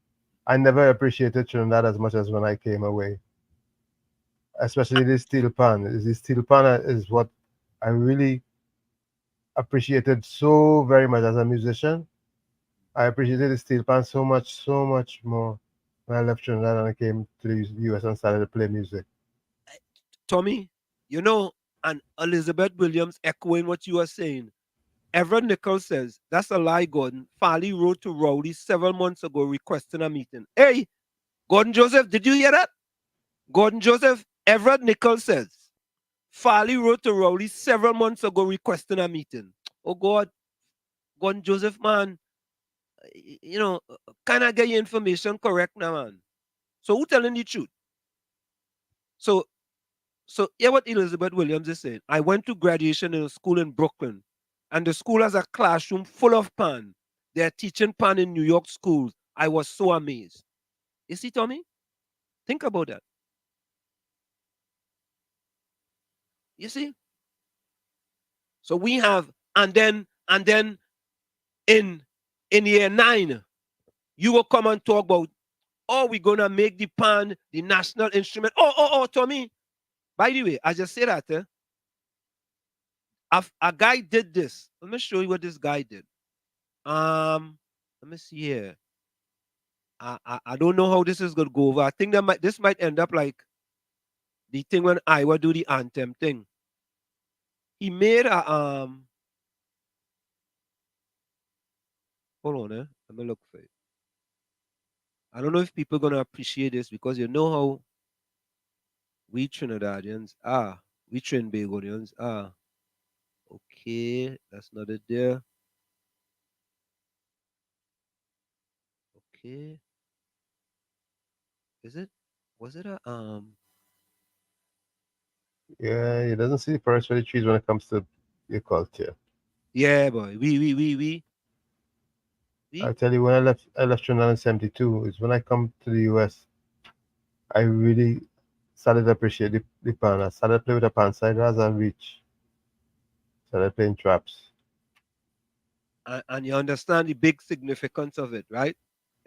I never appreciated Trinidad as much as when I came away. Especially the steel pan. The steel pan is what I really appreciated so very much as a musician. I appreciated the steel pan so much more when I left Trinidad and I came to the US and started to play music. Tommy, you know, and Elizabeth Williams echoing what you are saying. Everett Nichols says, that's a lie, Gordon. Farley wrote to Rowley several months ago requesting a meeting. Hey, Gordon Joseph, did you hear that? Gordon Joseph, Everett Nichols says, Farley wrote to Rowley several months ago requesting a meeting. Oh, God. Gordon Joseph, man, you know, can I get your information correct now, man? So who telling the truth? So hear what Elizabeth Williams is saying. I went to graduation in a school in Brooklyn, and the school has a classroom full of pan. They're teaching pan in New York schools. I was so amazed. You see, Tommy? Think about that. You see? So we have, and then in year 9, you will come and talk about, oh, we're gonna make the pan the national instrument. Oh, Tommy. By the way, I just say that, a guy did this. Let me show you what this guy did. Let me see here. I don't know how this is gonna go over. I think this might end up like the thing when Iowa do the anthem thing. He made a hold on, let me look for it. I don't know if people gonna appreciate this because you know how we Trinidadians are, we Trinbagonians are. Okay, that's not it there. Okay. Is it? Was it a Yeah, it doesn't see the forest for the trees when it comes to your culture. Yeah, boy. We. I tell you, when I left Trinidad in '72, is when I come to the US. I really started to appreciate the pan. I started to play with the pan siders and reach. Started playing traps. And you understand the big significance of it, right?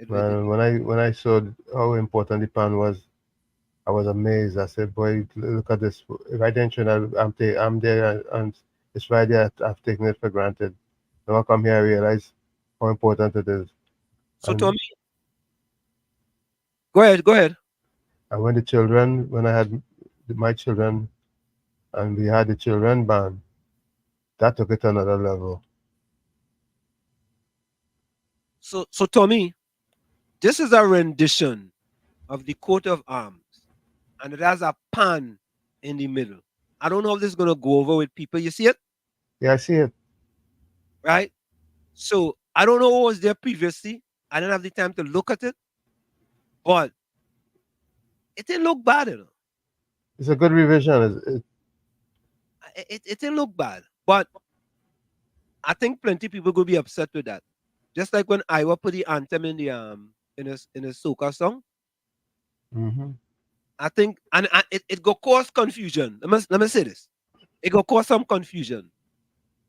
Man, when I saw how important the pan was, I was amazed. I said, "Boy, look at this! Right there in Trinidad, I'm there, and it's right there. I've taken it for granted. Now I come here, I realize how important it is." So Tommy, go ahead. And when I had my children, and we had the children band, that took it to another level. So Tommy, this is a rendition of the coat of arms, and it has a pan in the middle. I don't know if this is gonna go over with people. You see it? Yeah, I see it. Right? So I don't know what was there previously. I didn't have the time to look at it, but it didn't look bad, you know. It's a good revision. It didn't look bad, but I think plenty people will be upset with that. Just like when Iowa put the anthem in the in a soca song. Mm-hmm. I think and it go cause confusion. Let me say this. It go cause some confusion.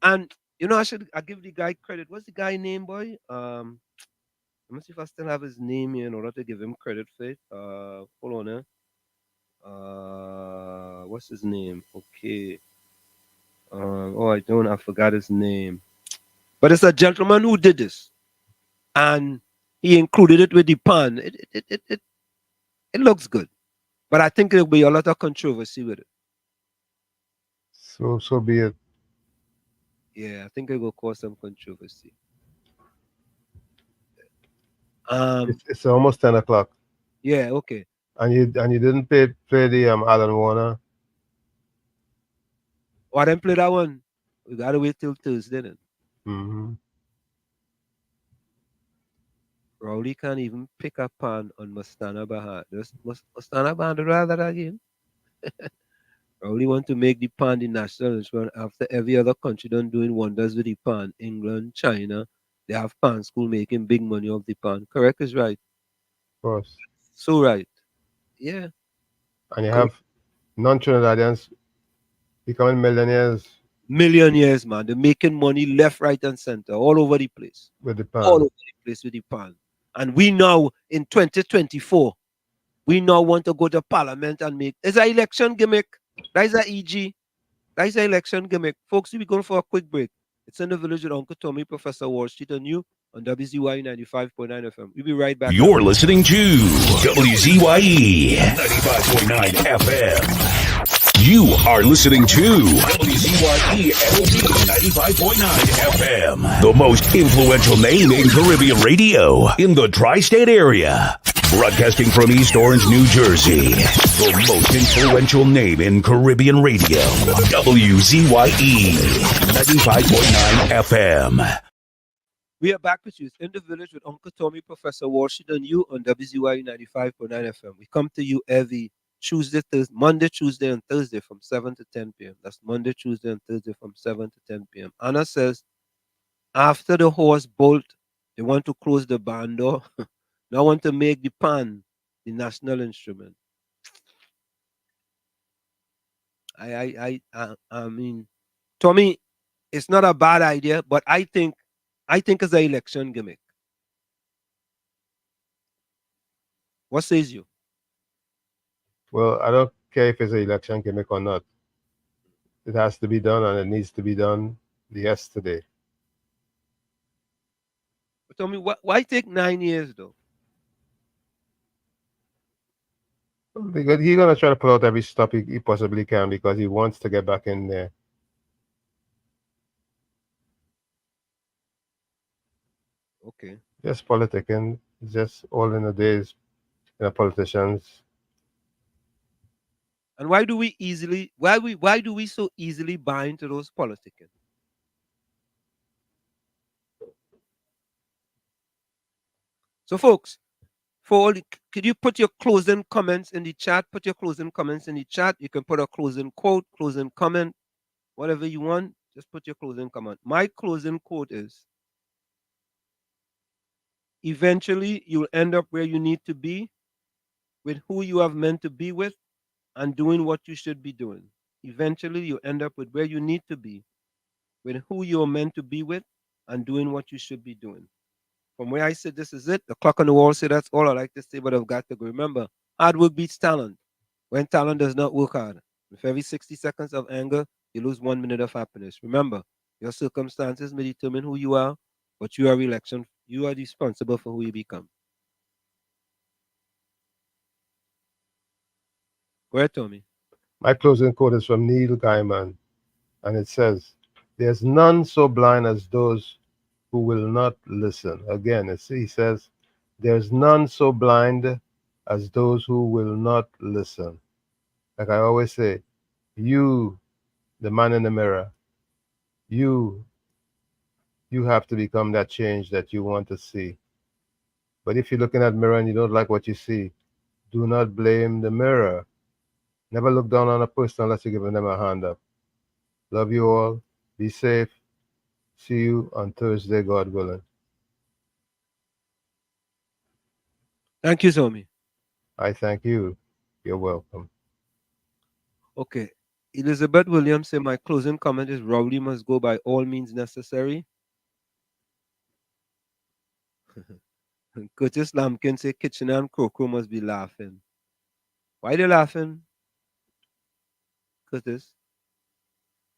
And you know, I give the guy credit. What's the guy name, boy? Let me see if I still have his name here in order to give him credit for it. Hold on, what's his name? Okay. Oh, I forgot his name. But it's a gentleman who did this, and he included it with the pan. It looks good, but I think there'll be a lot of controversy with it. So be it. Yeah, I think it will cause some controversy. It's almost 10 o'clock. Yeah, okay. And you didn't play the Alan Warner. Oh, I didn't play that one. We gotta wait till Thursday then. Mm-hmm. Rowley can't even pick up on Mustana Bahar. Mustana Bahar rather again. Rowley want to make the pan the national instrument after every other country done doing wonders with the pan. England, China, they have pan school making big money off the pan. Correct is right. Of course. So right. Yeah. And you have non-Trinidadians becoming millionaires Millionaires, man. They're making money left, right, and center, all over the place. with the All pan. over the place with the pan. And we now, in 2024, we now want to go to parliament and make. It's an election gimmick. That is an EG. That is an election gimmick. Folks, we're going for a quick break. It's in the village with Uncle Tommy, Professor Wall Street, and you on WZYE 95.9 FM. We'll be right back. You're listening to WZYE 95.9 FM. You are listening to WZYE 95.9 FM, the most influential name in Caribbean radio in the tri-state area. Broadcasting from East Orange, New Jersey, the most influential name in Caribbean radio, WZYE 95.9 FM. We are back with you. It's in the village with Uncle Tommy, Professor Washington, and you on WZYE 95.9 FM. We come to you every Monday, Tuesday, and Thursday from 7 to 10 p.m. That's Monday, Tuesday, and Thursday from 7 to 10 p.m. Anna says, after the horse bolt, they want to close the barn door. Now want to make the pan the national instrument. I mean, Tommy, it's not a bad idea, but I think it's an election gimmick. What says you? Well, I don't care if it's an election gimmick or not. It has to be done, and it needs to be done yesterday. But tell me, why take 9 years though? Because he's gonna try to pull out every stop he possibly can because he wants to get back in there. Okay. Just politicking, just all in the days, politicians. And why do we so easily buy into those politicking? So folks, could you put your closing comments in the chat? Put your closing comments in the chat. You can put a closing quote, closing comment, whatever you want. Just put your closing comment. My closing quote is, eventually you'll end up where you need to be with who you have meant to be with and doing what you should be doing. Eventually you'll end up with where you need to be with who you're meant to be with and doing what you should be doing. From where I sit, this is it. The clock on the wall said that's all I like to say, but I've got to go. Remember, hard work beats talent. When talent does not work hard, with every 60 seconds of anger, you lose 1 minute of happiness. Remember, your circumstances may determine who you are, but you are responsible for who you become. Go ahead, Tommy. My closing quote is from Neil Gaiman, and it says, "There's none so blind as those who will not listen." Again, he says, "There's none so blind as those who will not listen." Like I always say, you, the man in the mirror, you have to become that change that you want to see. But if you're looking at the mirror and you don't like what you see, do not blame the mirror. Never look down on a person unless you're giving them a hand up. Love you all. Be safe. See you on Thursday, God willing. Thank you, Tommy. I thank you. You're welcome. Okay. Elizabeth Williams said, my closing comment is Rowley must go by all means necessary. Curtis Lampkin said, Kitchener and Croco must be laughing. Why they laughing? Curtis.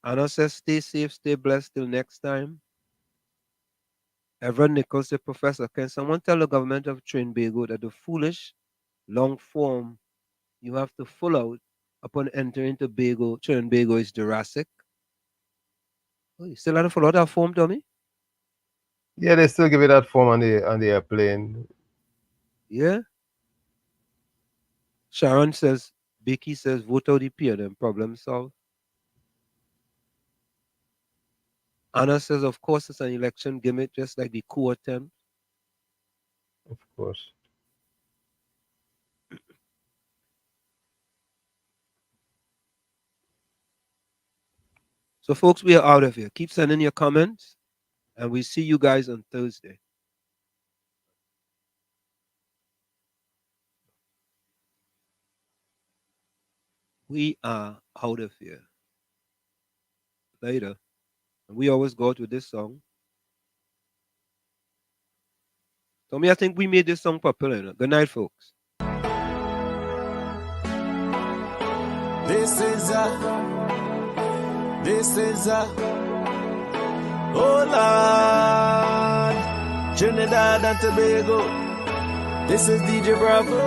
Anna says, stay safe, stay blessed till next time. Everett Nichols said, Professor, can someone tell the government of Trinbago that the foolish long form you have to fill out upon entering to Trinbago is Jurassic? Oh, you still have to fill out that form, Tommy? Yeah, they still give you that form on the airplane. Yeah. Sharon says, Becky says, vote out the peer, then problem solved. Anna says, of course, it's an election gimmick, just like the coup attempt. Of course. So, folks, we are out of here. Keep sending your comments, and we'll see you guys on Thursday. We are out of here. Later. And we always go out with this song. Tommy, I think we made this song popular. You know? Good night, folks. This is oh Lord, Trinidad and Tobago. This is DJ Bravo.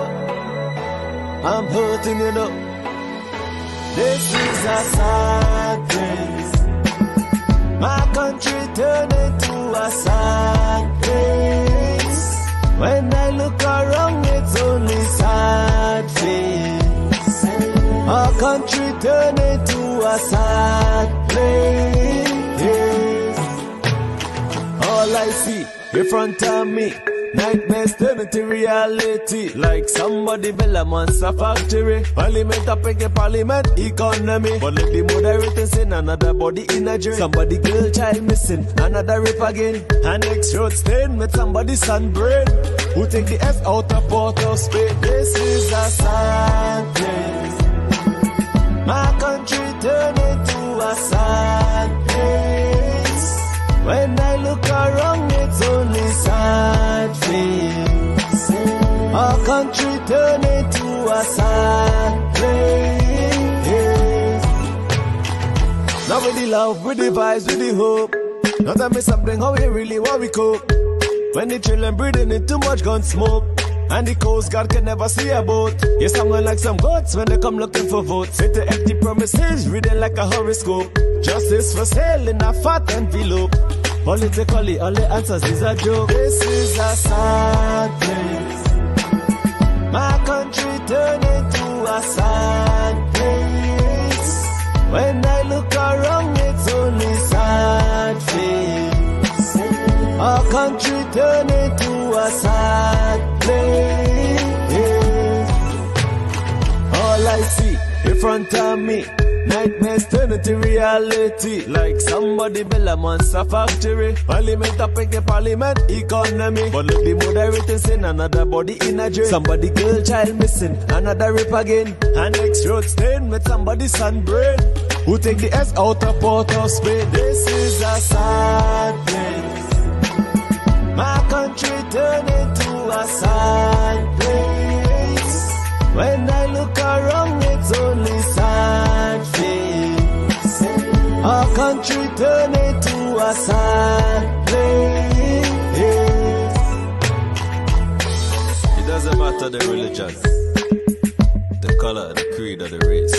I'm hurting you up. This is a sad place. My country turned into a sad place. When I look around, it's only sad face. Our country turned into a sad place. All I see in front of me, nightmares turn into reality. Like somebody build a monster factory. Parliament up in parliament economy. But let the moderators in another body in a drain. Somebody girl child missing, another rape again. An next road stain with somebody's sunburn. Who take the F out of Port of Spain? This is a sad place. My country turn into a sad place. When I look around, it's only sad face. Our country turn into a sad place. Now with the love, with the vibes, with the hope. Now tell me something, how we really want we cope. When the children breathing in too much gun smoke, and the Coast Guard can never see a boat. You're sounding like some goats when they come looking for votes. Say the empty promises, reading like a horoscope. Justice for sale in a fat envelope. Politically, all the answers is a joke. This is a sad place. My country turned into a sad place. When I look around, it's only sad face. Our country turned into a sad place. All I see in front of me, nightmares turn into reality. Like somebody build a monster factory. Parliament up in the parliament economy. But look the moderator saying another body in a drain. Somebody girl child missing, another rape again. And next road stain with somebody's sunbrain. Who take the S out of Port of Spain? This is a sad place. My country turned into a sad place. When I look around, it's only sad face. Our country turned into a sad place. It doesn't matter the religion, the color, the creed, or the race.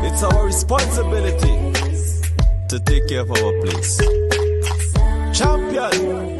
It's our responsibility to take care of our place. Champion!